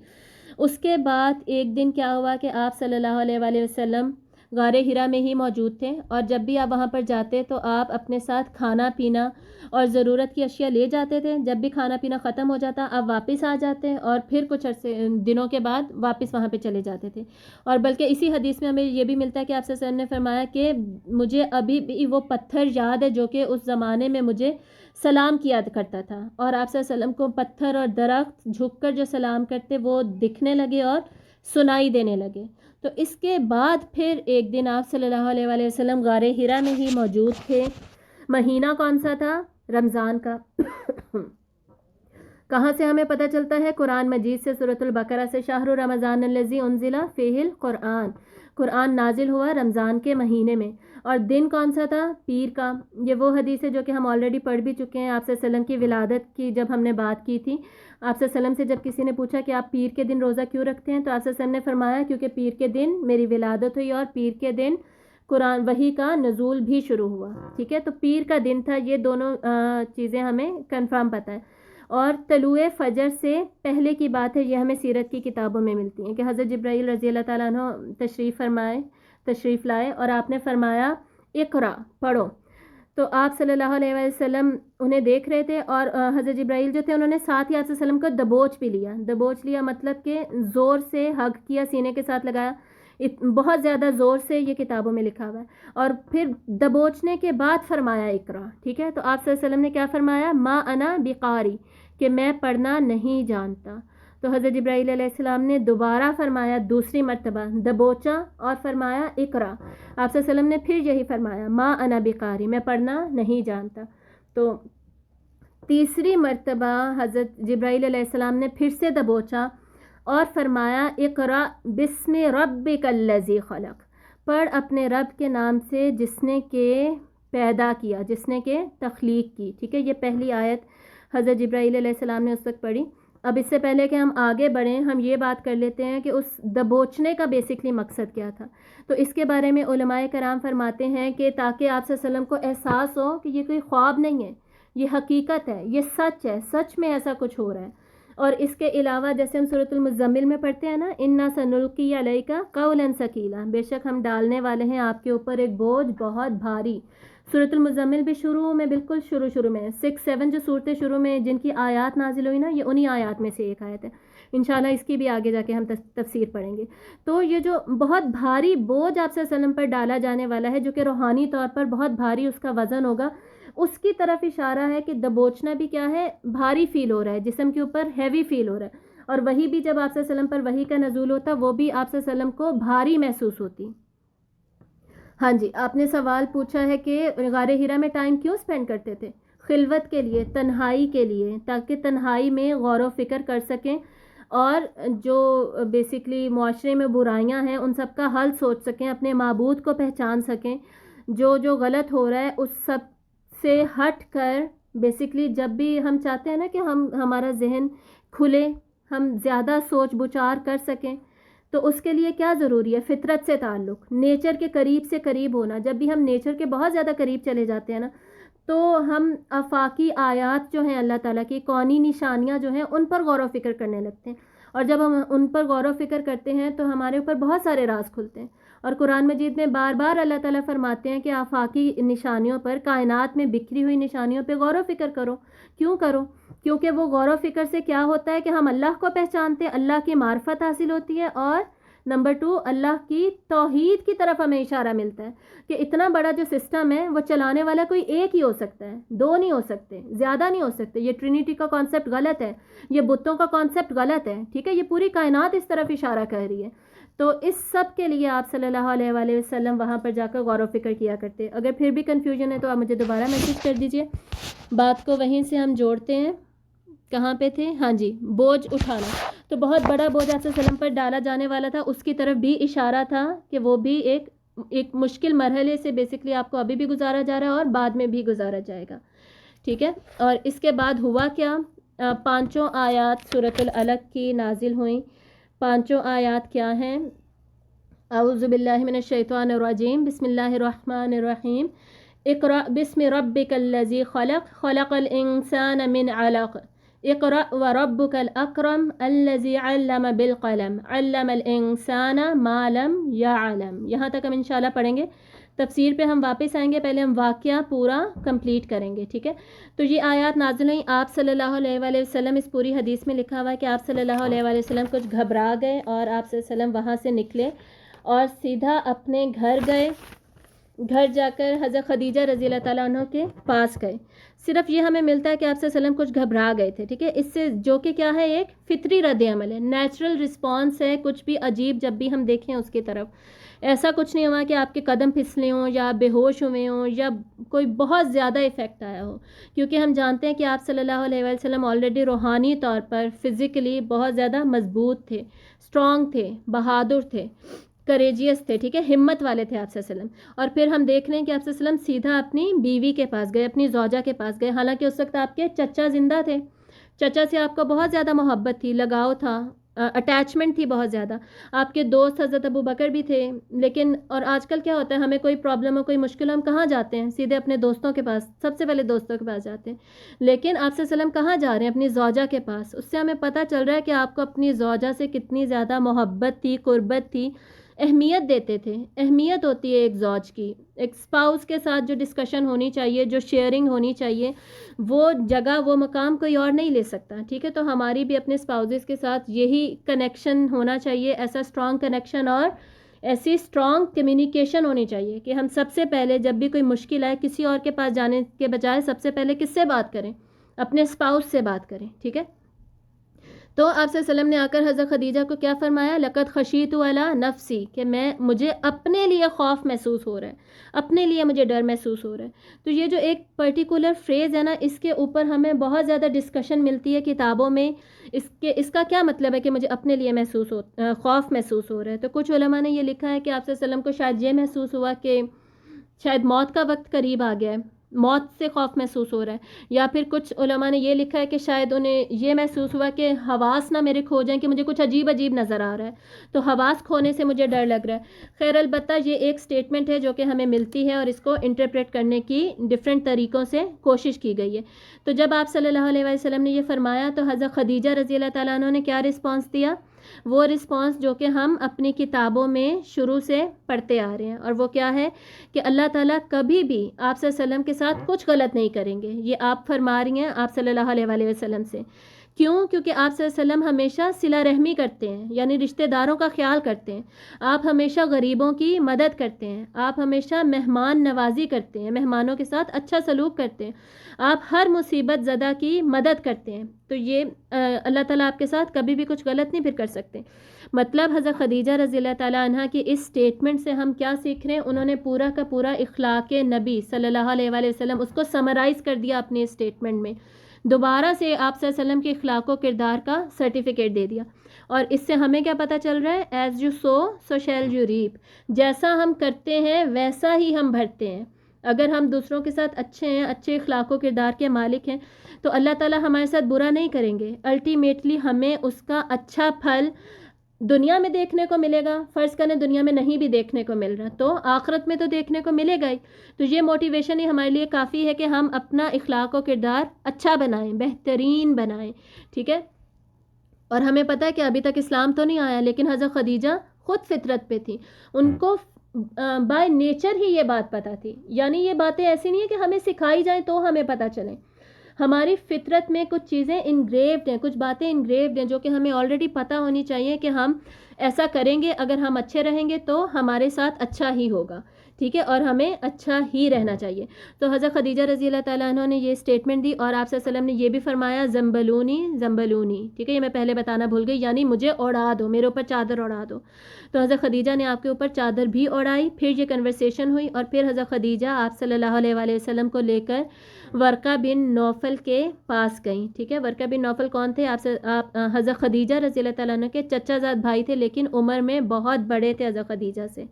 A: اس کے بعد ایک دن کیا ہوا کہ آپ صلی اللہ علیہ وآلہ وسلم غار ہرا میں ہی موجود تھے، اور جب بھی آپ وہاں پر جاتے تو آپ اپنے ساتھ کھانا پینا اور ضرورت کی اشیاء لے جاتے تھے۔ جب بھی کھانا پینا ختم ہو جاتا آپ واپس آ جاتے اور پھر کچھ عرصے دنوں کے بعد واپس وہاں پہ چلے جاتے تھے۔ اور بلکہ اسی حدیث میں ہمیں یہ بھی ملتا ہے کہ آپ صلی اللہ علیہ وسلم نے فرمایا کہ مجھے ابھی بھی وہ پتھر یاد ہے جو کہ اس زمانے میں مجھے سلام کیا کرتا تھا، اور آپ صلی اللہ علیہ وسلم کو پتھر اور درخت جھک کر جو سلام کرتے وہ دکھنے لگے اور سنائی دینے لگے۔ تو اس کے بعد پھر ایک دن آپ صلی اللہ علیہ وآلہ وسلم غار ہرا میں ہی موجود تھے۔ مہینہ کون سا تھا؟ رمضان کا۔ کہاں سے ہمیں پتہ چلتا ہے؟ قرآن مجید سے، سورۃ البقرہ سے، شہر رمضان الذی انزل فیہ القرآن، قرآن نازل ہوا رمضان کے مہینے میں۔ اور دن کون سا تھا؟ پیر کا۔ یہ وہ حدیث ہے جو کہ ہم آلریڈی پڑھ بھی چکے ہیں۔ آپ صلی اللہ علیہ وسلم کی ولادت کی جب ہم نے بات کی تھی، آپ صلی اللہ علیہ وسلم سے جب کسی نے پوچھا کہ آپ پیر کے دن روزہ کیوں رکھتے ہیں، تو آپ صلی اللہ علیہ وسلم نے فرمایا کیونکہ پیر کے دن میری ولادت ہوئی اور پیر کے دن قرآن وحی کا نزول بھی شروع ہوا، ٹھیک ہے؟ تو پیر کا دن تھا۔ یہ دونوں چیزیں ہمیں کنفرم پتہ ہے۔ اور طلوع فجر سے پہلے کی بات ہے، یہ ہمیں سیرت کی کتابوں میں ملتی ہیں کہ حضرت جبرائیل رضی اللہ تعالیٰ عنہ تشریف لائے اور آپ نے فرمایا اقرا، پڑھو۔ تو آپ صلی اللہ علیہ وسلم انہیں دیکھ رہے تھے، اور حضرت جبرائیل جو تھے انہوں نے ساتھ ہی آپ صلی اللہ علیہ وسلم کو دبوچ لیا مطلب کہ زور سے ہگ کیا، سینے کے ساتھ لگایا، بہت زیادہ زور سے، یہ کتابوں میں لکھا ہوا ہے۔ اور پھر دبوچنے کے بعد فرمایا اقرا، ٹھیک ہے؟ تو آپ صلی اللہ علیہ وسلم نے کیا فرمایا؟ ما انا بقاری، کہ میں پڑھنا نہیں جانتا۔ تو حضرت جبرائیل علیہ السلام نے دوبارہ فرمایا، دوسری مرتبہ دبوچا اور فرمایا اقرا۔ آپ صلی اللہ علیہ وسلم نے پھر یہی فرمایا، ما انا بقاری، میں پڑھنا نہیں جانتا۔ تو تیسری مرتبہ حضرت جبرائیل علیہ السلام نے پھر سے دبوچا اور فرمایا اقرا بسم ربک الذی خلق، پڑھ اپنے رب کے نام سے جس نے کہ پیدا کیا، جس نے کہ تخلیق کی، ٹھیک ہے؟ یہ پہلی آیت حضرت جبرائیل علیہ السلام نے اس وقت پڑھی۔ اب اس سے پہلے کہ ہم آگے بڑھیں، ہم یہ بات کر لیتے ہیں کہ اس دبوچنے کا بیسکلی مقصد کیا تھا۔ تو اس کے بارے میں علماء کرام فرماتے ہیں کہ تاکہ آپ صلی اللہ علیہ وسلم کو احساس ہو کہ یہ کوئی خواب نہیں ہے، یہ حقیقت ہے، یہ سچ ہے، سچ میں ایسا کچھ ہو رہا ہے۔ اور اس کے علاوہ جیسے ہم سورۃ المزمل میں پڑھتے ہیں نا، انا سنلقی علیک قولا ثقیلا، بے شک ہم ڈالنے والے ہیں آپ کے اوپر ایک بوجھ بہت بھاری۔ سورۃ المزمل بھی شروع میں، بالکل شروع میں 6-7 جو صورتیں شروع میں جن کی آیات نازل ہوئی نا، یہ انہی آیات میں سے ایک آیت ہے۔ انشاءاللہ اس کی بھی آگے جا کے ہم تفسیر پڑھیں گے۔ تو یہ جو بہت بھاری بوجھ آپ صلی اللہ علیہ وسلم پر ڈالا جانے والا ہے، جو کہ روحانی طور پر بہت بھاری اس کا وزن ہوگا، اس کی طرف اشارہ ہے کہ دبوچنا بھی کیا ہے؟ بھاری فیل ہو رہا ہے، جسم کے اوپر ہیوی فیل ہو رہا ہے۔ اور وہی بھی جب آپ صلی اللہ علیہ وسلم پر وحی کا نزول ہوتا وہ بھی آپ صلی اللہ علیہ وسلم کو بھاری محسوس ہوتی۔ ہاں جی، آپ نے سوال پوچھا ہے کہ غار ہرا میں ٹائم کیوں سپینڈ کرتے تھے؟ خلوت کے لیے، تنہائی کے لیے، تاکہ تنہائی میں غور و فکر کر سکیں اور جو بیسکلی معاشرے میں برائیاں ہیں ان سب کا حل سوچ سکیں، اپنے معبود کو پہچان سکیں، جو غلط ہو رہا ہے اس سب سے ہٹ کر بیسکلی جب بھی ہم چاہتے ہیں نا کہ ہمارا ذہن کھلے، ہم زیادہ سوچ بچار کر سکیں، تو اس کے لیے کیا ضروری ہے؟ فطرت سے تعلق، نیچر کے قریب سے قریب ہونا۔ جب بھی ہم نیچر کے بہت زیادہ قریب چلے جاتے ہیں نا، تو ہم آفاقی آیات جو ہیں اللہ تعالیٰ کی، کونی نشانیاں جو ہیں ان پر غور و فکر کرنے لگتے ہیں، اور جب ہم ان پر غور و فکر کرتے ہیں تو ہمارے اوپر بہت سارے راز کھلتے ہیں۔ اور قرآن مجید میں بار بار اللہ تعالیٰ فرماتے ہیں کہ آفاقی نشانیوں پر، کائنات میں بکھری ہوئی نشانیوں پہ غور و فکر کرو۔ کیوں کرو؟ کیونکہ وہ غور و فکر سے کیا ہوتا ہے کہ ہم اللہ کو پہچانتے ہیں، اللہ کی معرفت حاصل ہوتی ہے، اور نمبر 2 اللہ کی توحید کی طرف ہمیں اشارہ ملتا ہے کہ اتنا بڑا جو سسٹم ہے وہ چلانے والا کوئی ایک ہی ہو سکتا ہے، دو نہیں ہو سکتے، زیادہ نہیں ہو سکتے. یہ ٹرینیٹی کا کانسیپٹ غلط ہے، یہ بتوں کا کانسیپٹ غلط ہے. ٹھیک ہے، یہ پوری کائنات اس طرف اشارہ کر رہی ہے. تو اس سب کے لیے آپ صلی اللہ علیہ وآلہ وسلم وہاں پر جا کر غور و فکر کیا کرتے. اگر پھر بھی کنفیوژن ہے تو آپ مجھے دوبارہ میسج کر دیجئے. بات کو وہیں سے ہم جوڑتے ہیں. کہاں پہ تھے؟ ہاں جی، بوجھ اٹھانا. تو بہت بڑا بوجھ آپ صلی اللہ علیہ وسلم پر ڈالا جانے والا تھا، اس کی طرف بھی اشارہ تھا کہ وہ بھی ایک مشکل مرحلے سے بیسکلی آپ کو ابھی بھی گزارا جا رہا ہے اور بعد میں بھی گزارا جائے گا. ٹھیک ہے، اور اس کے بعد ہوا کیا؟ 5 آیات سورۃ العلق کی نازل ہوئیں. 5 آیات کیا ہیں؟ اعوذ باللہ من الشیطان الرجیم، بسم اللہ الرحمن الرحیم. اقرأ بسم ربک الذی خلق، خلق الانسان من علق، اقرأ وربک الاکرم الذی علم بالقلم، علم الانسان ما لم یعلم. یہاں تک ہم انشاءاللہ پڑھیں گے. تفسیر پہ ہم واپس آئیں گے، پہلے ہم واقعہ پورا کمپلیٹ کریں گے. ٹھیک ہے، تو یہ آیات نازل ہوئیں. آپ صلی اللہ علیہ وآلہ وسلم، اس پوری حدیث میں لکھا ہوا ہے کہ آپ صلی اللہ علیہ وآلہ وسلم کچھ گھبرا گئے اور آپ صلی اللہ علیہ وسلم وہاں سے نکلے اور سیدھا اپنے گھر گئے. گھر جا کر حضرت خدیجہ رضی اللہ تعالیٰ عنہ کے پاس گئے. صرف یہ ہمیں ملتا ہے کہ آپ صلی اللہ علیہ وسلم کچھ گھبرا گئے تھے. ٹھیک ہے، اس سے جو کہ کیا ہے، ایک فطری رد عمل ہے، نیچرل رسپانس ہے. کچھ بھی عجیب جب بھی ہم دیکھیں اس کی طرف، ایسا کچھ نہیں ہوا کہ آپ کے قدم پھسلے ہوں یا بے ہوش ہوئے ہوں یا کوئی بہت زیادہ ایفیکٹ آیا ہو. کیونکہ ہم جانتے ہیں کہ آپ صلی اللہ علیہ وآلہ وسلم آلریڈی روحانی طور پر فزیکلی بہت زیادہ مضبوط تھے، اسٹرانگ تھے، بہادر تھے، کریجیس تھے. ٹھیک ہے، ہمت والے تھے آپ صلی اللہ علیہ وسلم. اور پھر ہم دیکھ رہے ہیں کہ آپ صلی اللہ علیہ وسلم سیدھا اپنی بیوی کے پاس گئے، اپنی زوجہ کے پاس گئے. حالانکہ اس وقت آپ کے چچا زندہ تھے، چچا سے آپ کو بہت زیادہ محبت تھی، لگاؤ تھا، اٹیچمنٹ تھی بہت زیادہ. آپ کے دوست حضرت ابو بکر بھی تھے. لیکن اور آج کل کیا ہوتا ہے، ہمیں کوئی پرابلم ہو، کوئی مشکل ہو، ہم کہاں جاتے ہیں؟ سیدھے اپنے دوستوں کے پاس، سب سے پہلے دوستوں کے پاس جاتے ہیں. لیکن آپ صلی اللہ علیہ وسلم کہاں جا رہے ہیں؟ اپنی زوجہ کے پاس. اس سے ہمیں پتہ چل رہا ہے کہ آپ کو اپنی زوجہ سے کتنی زیادہ محبت تھی، قربت تھی، اہمیت دیتے تھے. اہمیت ہوتی ہے ایک زوج کی، ایک اسپاؤس کے ساتھ جو ڈسکشن ہونی چاہیے، جو شیئرنگ ہونی چاہیے، وہ جگہ، وہ مقام کوئی اور نہیں لے سکتا. ٹھیک ہے، تو ہماری بھی اپنے اسپاؤزز کے ساتھ یہی کنیکشن ہونا چاہیے، ایسا اسٹرانگ کنیکشن اور ایسی اسٹرانگ کمیونیکیشن ہونی چاہیے کہ ہم سب سے پہلے جب بھی کوئی مشکل آئے کسی اور کے پاس جانے کے بجائے سب سے پہلے کس سے بات کریں؟ اپنے اسپاؤس سے بات کریں. ٹھیک ہے، تو آپ صلی اللہ علیہ وسلم نے آ کر حضرت خدیجہ کو کیا فرمایا؟ لقد خشیت علی نفسی، کہ مجھے اپنے لیے خوف محسوس ہو رہا ہے، اپنے لیے مجھے ڈر محسوس ہو رہا ہے. تو یہ جو ایک پرٹیکولر فریز ہے نا، اس کے اوپر ہمیں بہت زیادہ ڈسکشن ملتی ہے کتابوں میں. اس کا کیا مطلب ہے کہ مجھے اپنے لیے خوف محسوس ہو رہا ہے؟ تو کچھ علماء نے یہ لکھا ہے کہ آپ صلی اللہ علیہ وسلم کو شاید یہ محسوس ہوا کہ شاید موت کا وقت قریب آ گیا ہے، موت سے خوف محسوس ہو رہا ہے. یا پھر کچھ علماء نے یہ لکھا ہے کہ شاید انہیں یہ محسوس ہوا کہ حواس نہ میرے کھو جائیں، کہ مجھے کچھ عجیب عجیب نظر آ رہا ہے، تو حواس کھونے سے مجھے ڈر لگ رہا ہے. خیر، البتہ یہ ایک سٹیٹمنٹ ہے جو کہ ہمیں ملتی ہے اور اس کو انٹرپریٹ کرنے کی ڈفرینٹ طریقوں سے کوشش کی گئی ہے. تو جب آپ صلی اللہ علیہ وسلم نے یہ فرمایا تو حضرت خدیجہ رضی اللہ تعالیٰ عنہ نے کیا رسپانس دیا؟ وہ رسپانس جو کہ ہم اپنی کتابوں میں شروع سے پڑھتے آ رہے ہیں، اور وہ کیا ہے کہ اللہ تعالیٰ کبھی بھی آپ صلی اللہ علیہ وسلم کے ساتھ کچھ غلط نہیں کریں گے. یہ آپ فرما رہی ہیں آپ صلی اللہ علیہ وآلہ وسلم سے. کیوں؟ کیونکہ آپ صلی اللہ علیہ وسلم ہمیشہ صلہ رحمی کرتے ہیں، یعنی رشتہ داروں کا خیال کرتے ہیں. آپ ہمیشہ غریبوں کی مدد کرتے ہیں، آپ ہمیشہ مہمان نوازی کرتے ہیں، مہمانوں کے ساتھ اچھا سلوک کرتے ہیں، آپ ہر مصیبت زدہ کی مدد کرتے ہیں. تو یہ اللہ تعالیٰ آپ کے ساتھ کبھی بھی کچھ غلط نہیں پھر کر سکتے. مطلب حضرت خدیجہ رضی اللہ تعالیٰ عنہ کی اس سٹیٹمنٹ سے ہم کیا سیکھ رہے ہیں؟ انہوں نے پورا کا پورا اخلاق نبی صلی اللہ علیہ وآلہ وسلم اس کو سمرائز کر دیا اپنے سٹیٹمنٹ میں. دوبارہ سے آپ صلی اللہ علیہ وسلم کے اخلاق و کردار کا سرٹیفکیٹ دے دیا. اور اس سے ہمیں کیا پتہ چل رہا ہے؟ As you sow shall you reap. جیسا ہم کرتے ہیں ویسا ہی ہم بھرتے ہیں. اگر ہم دوسروں کے ساتھ اچھے ہیں، اچھے اخلاق و کردار کے مالک ہیں، تو اللہ تعالیٰ ہمارے ساتھ برا نہیں کریں گے. الٹیمیٹلی ہمیں اس کا اچھا پھل دنیا میں دیکھنے کو ملے گا. فرض کریں دنیا میں نہیں بھی دیکھنے کو مل رہا تو آخرت میں تو دیکھنے کو ملے گا ہی. تو یہ موٹیویشن ہی ہمارے لیے کافی ہے کہ ہم اپنا اخلاق و کردار اچھا بنائیں، بہترین بنائیں. ٹھیک ہے، اور ہمیں پتہ ہے کہ ابھی تک اسلام تو نہیں آیا، لیکن حضرت خدیجہ خود فطرت پہ تھی، ان کو بائی نیچر ہی یہ بات پتہ تھی. یعنی یہ باتیں ایسی نہیں ہے کہ ہمیں سکھائی جائیں تو ہمیں پتہ چلیں. ہماری فطرت میں کچھ چیزیں انگریوڈ ہیں، کچھ باتیں انگریوڈ ہیں جو کہ ہمیں آلریڈی پتہ ہونی چاہیے کہ ہم ایسا کریں گے، اگر ہم اچھے رہیں گے تو ہمارے ساتھ اچھا ہی ہوگا، ٹھیک ہے، اور ہمیں اچھا ہی رہنا چاہیے. تو حضرت خدیجہ رضی اللہ تعالیٰ عنہ نے یہ اسٹیٹمنٹ دی، اور آپ صلی اللہ علیہ وسلم نے یہ بھی فرمایا زمبلونی زمبلونی، ٹھیک ہے، یہ میں پہلے بتانا بھول گئی، یعنی مجھے اڑا دو، میرے اوپر چادر اڑا دو. تو حضرت خدیجہ نے آپ کے اوپر چادر بھی اڑائی. پھر یہ کنورسیشن ہوئی، اور پھر حضرت خدیجہ آپ صلی اللہ علیہ وآلہ وسلم کو لے کر ورقہ بن نوفل کے پاس گئیں، ٹھیک ہے. ورقہ بن نوفل کون تھے؟ آپ حضرت خدیجہ رضی اللہ تعالیٰ عنہ کے چچا زاد بھائی تھے، لیکن عمر میں بہت بڑے تھے حضرت خدیجہ سے.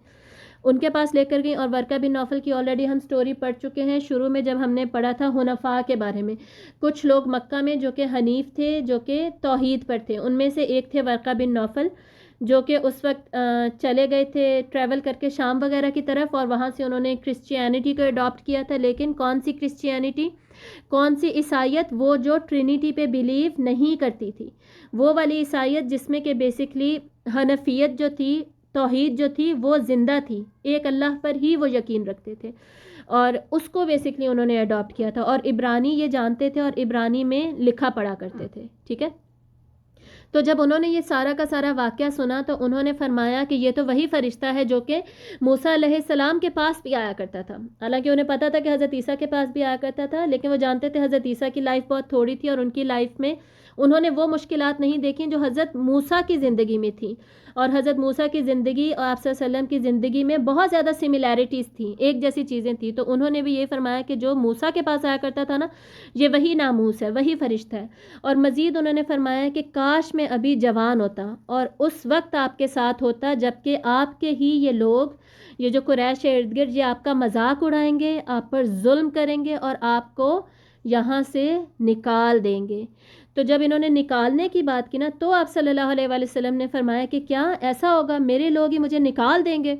A: ان کے پاس لے کر گئیں، اور ورقہ بن نوفل کی آلریڈی ہم سٹوری پڑھ چکے ہیں شروع میں جب ہم نے پڑھا تھا حنفاء کے بارے میں. کچھ لوگ مکہ میں جو کہ حنیف تھے، جو کہ توحید پر تھے، ان میں سے ایک تھے ورقہ بن نوفل، جو کہ اس وقت چلے گئے تھے ٹریول کر کے شام وغیرہ کی طرف، اور وہاں سے انہوں نے کرسچینٹی کو اڈاپٹ کیا تھا. لیکن کون سی کرسچینٹی، کون سی عیسائیت؟ وہ جو ٹرینیٹی پہ بیلیو نہیں کرتی تھی، وہ والی عیسائیت جس میں کہ بیسکلی حنفیت جو تھی، توحید جو تھی وہ زندہ تھی، ایک اللہ پر ہی وہ یقین رکھتے تھے، اور اس کو بیسکلی انہوں نے اڈاپٹ کیا تھا. اور عبرانی یہ جانتے تھے، اور عبرانی میں لکھا پڑھا کرتے تھے، ٹھیک ہے. تو جب انہوں نے یہ سارا کا سارا واقعہ سنا تو انہوں نے فرمایا کہ یہ تو وہی فرشتہ ہے جو کہ موسیٰ علیہ السلام کے پاس بھی آیا کرتا تھا. حالانکہ انہیں پتا تھا کہ حضرت عیسیٰ کے پاس بھی آیا کرتا تھا، لیکن وہ جانتے تھے حضرت عیسیٰ کی لائف بہت تھوڑی تھی، اور ان کی لائف میں انہوں نے وہ مشکلات نہیں دیکھیں جو حضرت موسیٰ کی زندگی میں تھیں. اور حضرت موسیٰ کی زندگی اور آپ صلی اللہ علیہ وسلم کی زندگی میں بہت زیادہ سملیرٹیز تھیں، ایک جیسی چیزیں تھیں. تو انہوں نے بھی یہ فرمایا کہ جو موسیٰ کے پاس آیا کرتا تھا نا، یہ وہی ناموس ہے، وہی فرشتہ ہے. اور مزید انہوں نے فرمایا کہ کاش میں ابھی جوان ہوتا اور اس وقت آپ کے ساتھ ہوتا جبکہ آپ کے ہی یہ لوگ، یہ جو قریش ارد گرد، یہ آپ کا مذاق اڑائیں گے، آپ پر ظلم کریں گے، اور آپ کو یہاں سے نکال دیں گے. تو جب انہوں نے نکالنے کی بات کی نا، تو آپ صلی اللہ علیہ وآلہ وسلم نے فرمایا کہ کیا ایسا ہوگا میرے لوگ ہی مجھے نکال دیں گے؟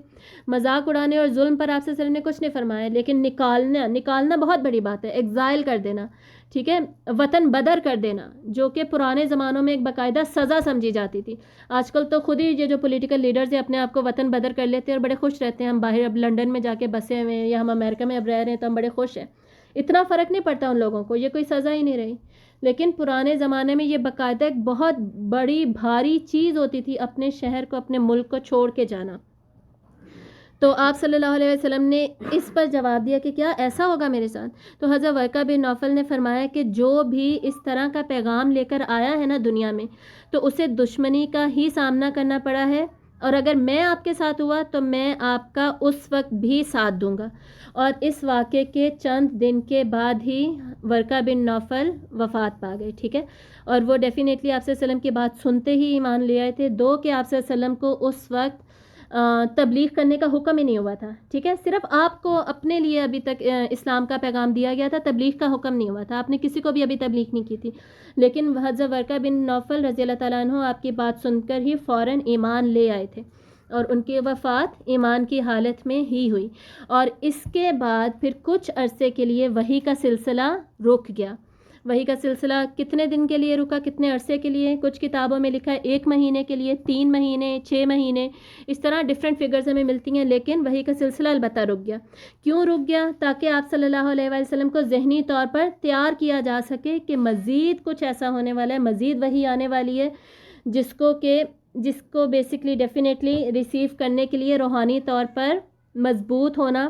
A: مذاق اڑانے اور ظلم پر آپ صلی اللہ علیہ وسلم نے کچھ نہیں فرمایا، لیکن نکالنا بہت بڑی بات ہے، ایگزائل کر دینا، ٹھیک ہے، وطن بدر کر دینا، جو کہ پرانے زمانوں میں ایک باقاعدہ سزا سمجھی جاتی تھی. آج کل تو خود ہی یہ جو پولیٹیکل لیڈرز ہیں اپنے آپ کو وطن بدر کر لیتے ہیں اور بڑے خوش رہتے ہیں. ہم باہر اب لنڈن میں جا کے بسے ہوئے ہیں، یا ہم امریکہ میں اب رہ رہے ہیں تو ہم بڑے خوش ہیں، اتنا فرق نہیں پڑتا ان لوگوں کو، یہ کوئی سزا ہی نہیں رہی. لیکن پرانے زمانے میں یہ باقاعدہ ایک بہت بڑی بھاری چیز ہوتی تھی اپنے شہر کو، اپنے ملک کو چھوڑ کے جانا. تو آپ صلی اللہ علیہ وسلم نے اس پر جواب دیا کہ کیا ایسا ہوگا میرے ساتھ؟ تو حضرت ورقہ بن نوفل نے فرمایا کہ جو بھی اس طرح کا پیغام لے کر آیا ہے نا دنیا میں، تو اسے دشمنی کا ہی سامنا کرنا پڑا ہے، اور اگر میں آپ کے ساتھ ہوا تو میں آپ کا اس وقت بھی ساتھ دوں گا. اور اس واقعے کے چند دن کے بعد ہی ورقہ بن نوفل وفات پا گئے، ٹھیک ہے. اور وہ ڈیفینیٹلی آپ صلی اللہ علیہ وسلم کی بات سنتے ہی ایمان لے آئے تھے، دو کہ آپ صلی اللہ علیہ وسلم کو اس وقت تبلیغ کرنے کا حکم ہی نہیں ہوا تھا، ٹھیک ہے. صرف آپ کو اپنے لیے ابھی تک اسلام کا پیغام دیا گیا تھا، تبلیغ کا حکم نہیں ہوا تھا، آپ نے کسی کو بھی ابھی تبلیغ نہیں کی تھی. لیکن حضرت ورقہ بن نوفل رضی اللہ تعالیٰ عنہ آپ کی بات سن کر ہی فوراً ایمان لے آئے تھے، اور ان کی وفات ایمان کی حالت میں ہی ہوئی. اور اس کے بعد پھر کچھ عرصے کے لیے وحی کا سلسلہ رک گیا. وحی کا سلسلہ کتنے دن کے لیے رکا، کتنے عرصے کے لیے؟ کچھ کتابوں میں لکھا ہے 1 مہینے کے لیے، 3 مہینے، 6 مہینے، اس طرح ڈفرینٹ فگرز ہمیں ملتی ہیں. لیکن وحی کا سلسلہ البتہ رک گیا. کیوں رک گیا؟ تاکہ آپ صلی اللہ علیہ وآلہ وسلم کو ذہنی طور پر تیار کیا جا سکے کہ مزید کچھ ایسا ہونے والا ہے، مزید وحی آنے والی ہے، جس کو بیسکلی ڈیفینیٹلی ریسیو کرنے کے لیے روحانی طور پر مضبوط ہونا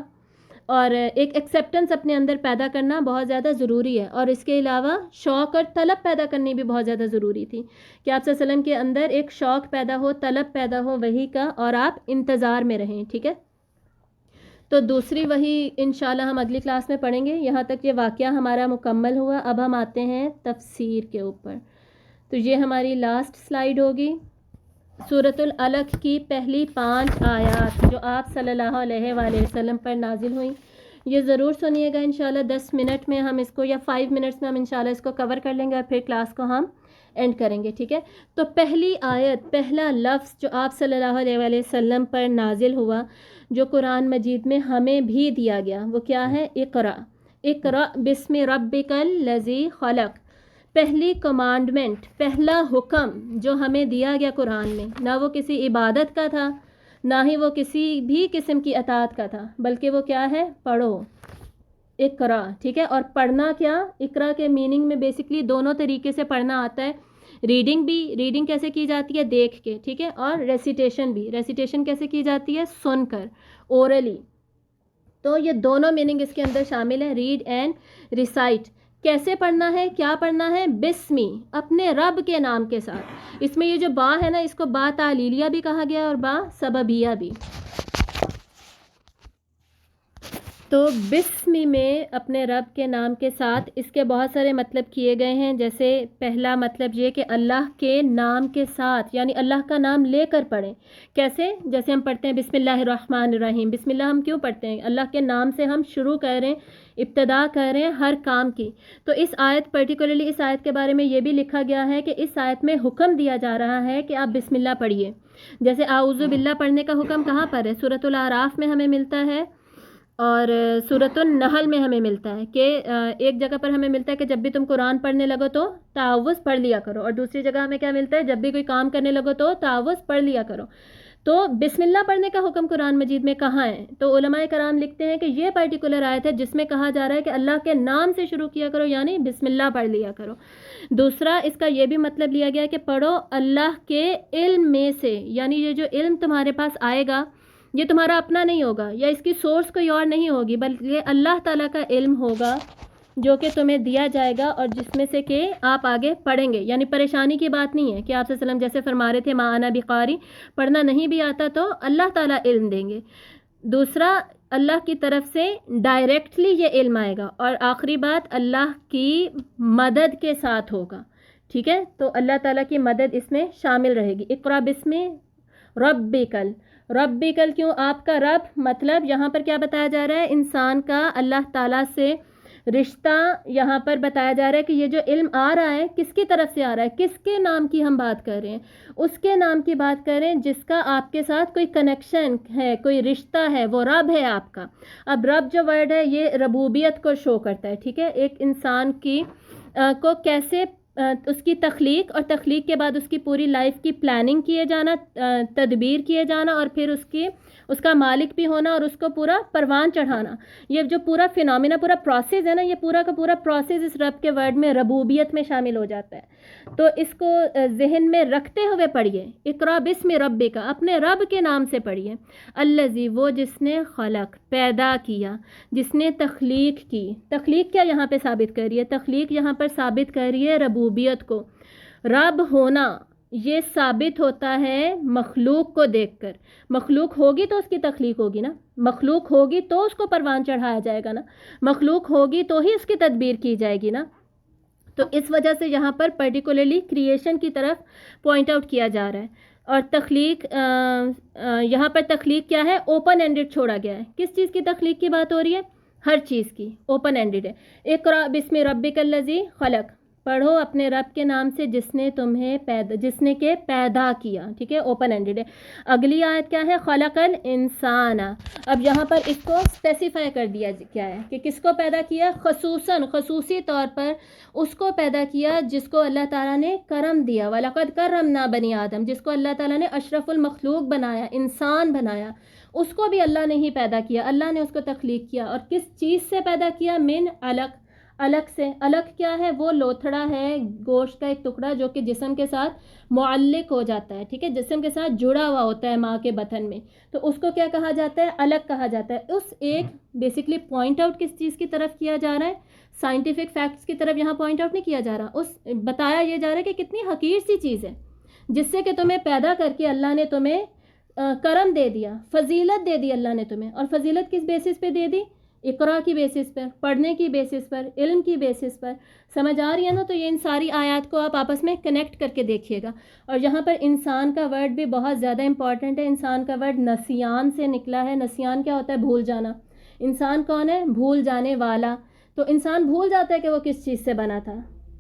A: اور ایک ایکسیپٹنس اپنے اندر پیدا کرنا بہت زیادہ ضروری ہے. اور اس کے علاوہ شوق اور طلب پیدا کرنی بھی بہت زیادہ ضروری تھی کہ آپ صلی اللہ علیہ وسلم کے اندر ایک شوق پیدا ہو، طلب پیدا ہو وحی کا، اور آپ انتظار میں رہیں، ٹھیک ہے. تو دوسری وحی انشاءاللہ ہم اگلی کلاس میں پڑھیں گے. یہاں تک یہ واقعہ ہمارا مکمل ہوا. اب ہم آتے ہیں تفسیر کے اوپر. تو یہ ہماری لاسٹ سلائیڈ ہوگی. سورۃ العلق کی پہلی 5 آیات جو آپ صلی اللہ علیہ وآلہ وسلم پر نازل ہوئیں، یہ ضرور سنیے گا انشاءاللہ. 10 منٹ میں ہم اس کو، یا 5 منٹس میں ہم انشاءاللہ اس کو کور کر لیں گے، اور پھر کلاس کو ہم اینڈ کریں گے، ٹھیک ہے. تو پہلی آیت، پہلا لفظ جو آپ صلی اللہ علیہ وآلہ وسلم پر نازل ہوا، جو قرآن مجید میں ہمیں بھی دیا گیا، وہ کیا ہے؟ اقرا. اقرا بسم ربک الذی خلق. پہلی کمانڈمنٹ، پہلا حکم جو ہمیں دیا گیا قرآن میں، نہ وہ کسی عبادت کا تھا، نہ ہی وہ کسی بھی قسم کی اطاعت کا تھا، بلکہ وہ کیا ہے؟ پڑھو. اقرا، ٹھیک ہے. اور پڑھنا کیا، اقرا کے میننگ میں بیسکلی دونوں طریقے سے پڑھنا آتا ہے. ریڈنگ بھی، ریڈنگ کیسے کی جاتی ہے، دیکھ کے، ٹھیک ہے. اور ریسیٹیشن بھی، ریسیٹیشن کیسے کی جاتی ہے، سن کر، اورلی. تو یہ دونوں میننگ اس کے اندر شامل ہیں، ریڈ اینڈ ریسائٹ. کیسے پڑھنا ہے، کیا پڑھنا ہے، بسمی، اپنے رب کے نام کے ساتھ. اس میں یہ جو با ہے نا، اس کو با تعلیلیہ بھی کہا گیا ہے اور با سببیہ بھی. تو بسمی میں اپنے رب کے نام کے ساتھ، اس کے بہت سارے مطلب کیے گئے ہیں. جیسے پہلا مطلب یہ کہ اللہ کے نام کے ساتھ، یعنی اللہ کا نام لے کر پڑھیں. کیسے؟ جیسے ہم پڑھتے ہیں بسم اللہ الرحمن الرحیم. بسم اللہ ہم کیوں پڑھتے ہیں؟ اللہ کے نام سے ہم شروع کر رہے ہیں، ابتدا کر رہے ہیں ہر کام کی. تو اس آیت، پرٹیکولرلی اس آیت کے بارے میں یہ بھی لکھا گیا ہے کہ اس آیت میں حکم دیا جا رہا ہے کہ آپ بسم اللہ پڑھیے. جیسے اعوذ باللہ پڑھنے کا حکم کہاں پر ہے؟ سورۃ الاعراف میں ہمیں ملتا ہے، اور سورۃ النحل میں ہمیں ملتا ہے کہ ایک جگہ پر ہمیں ملتا ہے کہ جب بھی تم قرآن پڑھنے لگو تو تعوذ پڑھ لیا کرو، اور دوسری جگہ ہمیں کیا ملتا ہے، جب بھی کوئی کام کرنے لگو تو تعوذ پڑھ لیا کرو. تو بسم اللہ پڑھنے کا حکم قرآن مجید میں کہاں ہے؟ تو علماء کرام لکھتے ہیں کہ یہ پرٹیکولر آیت ہے جس میں کہا جا رہا ہے کہ اللہ کے نام سے شروع کیا کرو، یعنی بسم اللہ پڑھ لیا کرو. دوسرا اس کا یہ بھی مطلب لیا گیا کہ پڑھو اللہ کے علم میں سے، یعنی یہ جو علم تمہارے پاس آئے گا یہ تمہارا اپنا نہیں ہوگا، یا اس کی سورس کوئی اور نہیں ہوگی، بلکہ اللہ تعالیٰ کا علم ہوگا جو کہ تمہیں دیا جائے گا، اور جس میں سے کہ آپ آگے پڑھیں گے. یعنی پریشانی کی بات نہیں ہے کہ آپ صلی اللہ علیہ وسلم جیسے فرما رہے تھے ما انا بقاری، پڑھنا نہیں بھی آتا تو اللہ تعالیٰ علم دیں گے. دوسرا اللہ کی طرف سے ڈائریکٹلی یہ علم آئے گا. اور آخری بات، اللہ کی مدد کے ساتھ ہوگا. ٹھیک ہے، تو اللہ تعالیٰ کی مدد اس میں شامل رہے گی. اقرا بسم ربکل. ربکل کیوں؟ آپ کا رب، مطلب یہاں پر کیا بتایا جا رہا ہے، انسان کا اللہ تعالیٰ سے رشتہ. یہاں پر بتایا جا رہا ہے کہ یہ جو علم آ رہا ہے کس کی طرف سے آ رہا ہے، کس کے نام کی ہم بات کر رہے ہیں، اس کے نام کی بات کر رہے ہیں جس کا آپ کے ساتھ کوئی کنیکشن ہے، کوئی رشتہ ہے، وہ رب ہے آپ کا. اب رب جو ورڈ ہے یہ ربوبیت کو شو کرتا ہے. ٹھیک ہے، ایک انسان کی کو کیسے اس کی تخلیق، اور تخلیق کے بعد اس کی پوری لائف کی پلاننگ کیے جانا، تدبیر کیے جانا، اور پھر اس کا مالک بھی ہونا، اور اس کو پورا پروان چڑھانا. یہ جو پورا فینومینا، پورا پروسیس ہے نا، یہ پورا کا پورا پروسیس اس رب کے ورڈ میں ربوبیت میں شامل ہو جاتا ہے. تو اس کو ذہن میں رکھتے ہوئے پڑھیے. اقرا بسم ربک، اپنے رب کے نام سے پڑھیے. الذی، وہ جس نے خلق، پیدا کیا، جس نے تخلیق کی. تخلیق کیا یہاں پہ ثابت کر رہی ہے؟ تخلیق یہاں پر ثابت کر رہی ہے ربوبیت کو. رب ہونا یہ ثابت ہوتا ہے مخلوق کو دیکھ کر. مخلوق ہوگی تو اس کی تخلیق ہوگی نا، مخلوق ہوگی تو اس کو پروان چڑھایا جائے گا نا، مخلوق ہوگی تو ہی اس کی تدبیر کی جائے گی نا. تو اس وجہ سے یہاں پر پرٹیکولرلی کریشن کی طرف پوائنٹ آؤٹ کیا جا رہا ہے. اور تخلیق، یہاں پر تخلیق کیا ہے، اوپن اینڈڈ چھوڑا گیا ہے. کس چیز کی تخلیق کی بات ہو رہی ہے؟ ہر چیز کی، اوپن اینڈڈ ہے. اقرا بسم ربک الذی خلق، پڑھو اپنے رب کے نام سے جس نے تمہیں جس نے کہ پیدا کیا. ٹھیک ہے، اوپن اینڈڈ ہے. اگلی آیت کیا ہے، خلق الانسان. اب یہاں پر اس کو اسپیسیفائی کر دیا کیا ہے کہ کس کو پیدا کیا، خصوصاً خصوصی طور پر اس کو پیدا کیا جس کو اللہ تعالیٰ نے کرم دیا. وَلَقَدْ كَرَّمْنَا بَنِي آدم، جس کو اللہ تعالیٰ نے اشرف المخلوق بنایا، انسان بنایا. اس کو بھی اللہ نے ہی پیدا کیا، اللہ نے اس کو تخلیق کیا. اور کس چیز سے پیدا کیا؟ من علق، الگ سے. الگ کیا ہے؟ وہ لوتھڑا ہے، گوشت کا ایک ٹکڑا جو کہ جسم کے ساتھ معلق ہو جاتا ہے. ٹھیک ہے، جسم کے ساتھ جڑا ہوا ہوتا ہے ماں کے بطن میں. تو اس کو کیا کہا جاتا ہے؟ الگ کہا جاتا ہے. اس ایک بیسکلی پوائنٹ آؤٹ کس چیز کی طرف کیا جا رہا ہے؟ سائنٹیفک فیکٹس کی طرف یہاں پوائنٹ آؤٹ نہیں کیا جا رہا. اس بتایا یہ جا رہا ہے کہ کتنی حقیر سی چیز ہے جس سے کہ تمہیں پیدا کر کے اللہ نے تمہیں کرم دے دیا، فضیلت دے دی اللہ نے تمہیں. اور فضیلت کس بیسس پہ دے دی؟ اقرا کی بیسس پر، پڑھنے کی بیسس پر، علم کی بیسس پر. سمجھ آ رہی ہے نا؟ تو یہ ان ساری آیات کو آپ آپس میں کنیکٹ کر کے دیکھیے گا. اور یہاں پر انسان کا ورڈ بھی بہت زیادہ امپورٹنٹ ہے. انسان کا ورڈ نسیان سے نکلا ہے. نسیان کیا ہوتا ہے؟ بھول جانا. انسان کون ہے؟ بھول جانے والا. تو انسان بھول جاتا ہے کہ وہ کس چیز سے بنا تھا،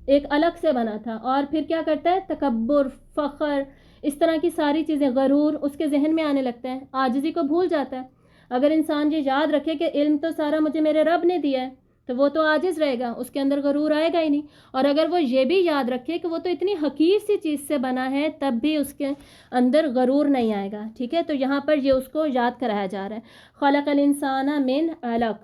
A: ایک الگ سے بنا تھا. اور پھر کیا کرتا ہے؟ تکبر، فخر، اس طرح کی ساری چیزیں، غرور اس کے ذہن میں آنے لگتا ہے. عاجزی کو بھول جاتا ہے. اگر انسان یہ یاد رکھے کہ علم تو سارا مجھے میرے رب نے دیا ہے تو وہ تو عاجز رہے گا، اس کے اندر غرور آئے گا ہی نہیں. اور اگر وہ یہ بھی یاد رکھے کہ وہ تو اتنی حقیر سی چیز سے بنا ہے تب بھی اس کے اندر غرور نہیں آئے گا. ٹھیک ہے، تو یہاں پر یہ اس کو یاد کرایا جا رہا ہے. خلق الانسان من علق.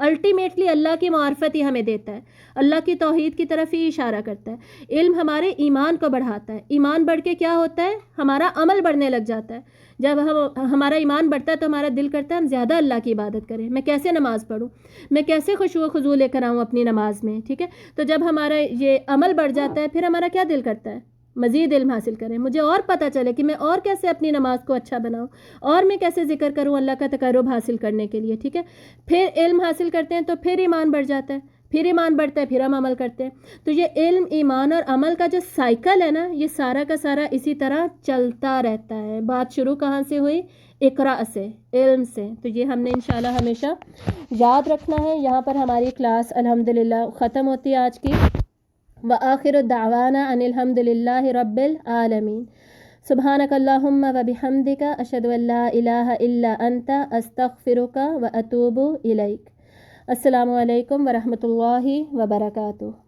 A: الٹیمیٹلی اللہ کی معرفت ہی ہمیں دیتا ہے، اللہ کی توحید کی طرف ہی اشارہ کرتا ہے۔ علم ہمارے ایمان کو بڑھاتا ہے، ایمان بڑھ کے کیا ہوتا ہے؟ ہمارا عمل بڑھنے لگ جاتا ہے۔ جب ہمارا ایمان بڑھتا ہے تو ہمارا دل کرتا ہے ہم زیادہ اللہ کی عبادت کریں، میں کیسے نماز پڑھوں، میں کیسے خشوع و خضوع لے کر آؤں اپنی نماز میں، ٹھیک ہے۔ تو جب ہمارا یہ عمل بڑھ جاتا ہے پھر ہمارا کیا دل کرتا ہے؟ مزید علم حاصل کریں، مجھے اور پتہ چلے کہ میں اور کیسے اپنی نماز کو اچھا بناؤں، اور میں کیسے ذکر کروں اللہ کا تقرب حاصل کرنے کے لیے، ٹھیک ہے۔ پھر علم حاصل کرتے ہیں تو پھر ایمان بڑھ جاتا ہے، پھر ایمان بڑھتا ہے، پھر ہم عمل کرتے ہیں۔ تو یہ علم، ایمان اور عمل کا جو سائیکل ہے نا، یہ سارا کا سارا اسی طرح چلتا رہتا ہے۔ بات شروع کہاں سے ہوئی؟ اقرا سے، علم سے۔ تو یہ ہم نے انشاءاللہ ہمیشہ یاد رکھنا ہے۔ یہاں پر ہماری کلاس الحمدللہ ختم ہوتی ہے آج کی۔ وآخر دعوانا ان الحمد للہ رب العالمین۔ سبحانک اللہم وبحمدک، اشہد ان لا الہ الا انت، استغفرک واتوب الیک۔ السلام علیکم ورحمۃ اللہ وبرکاتہ۔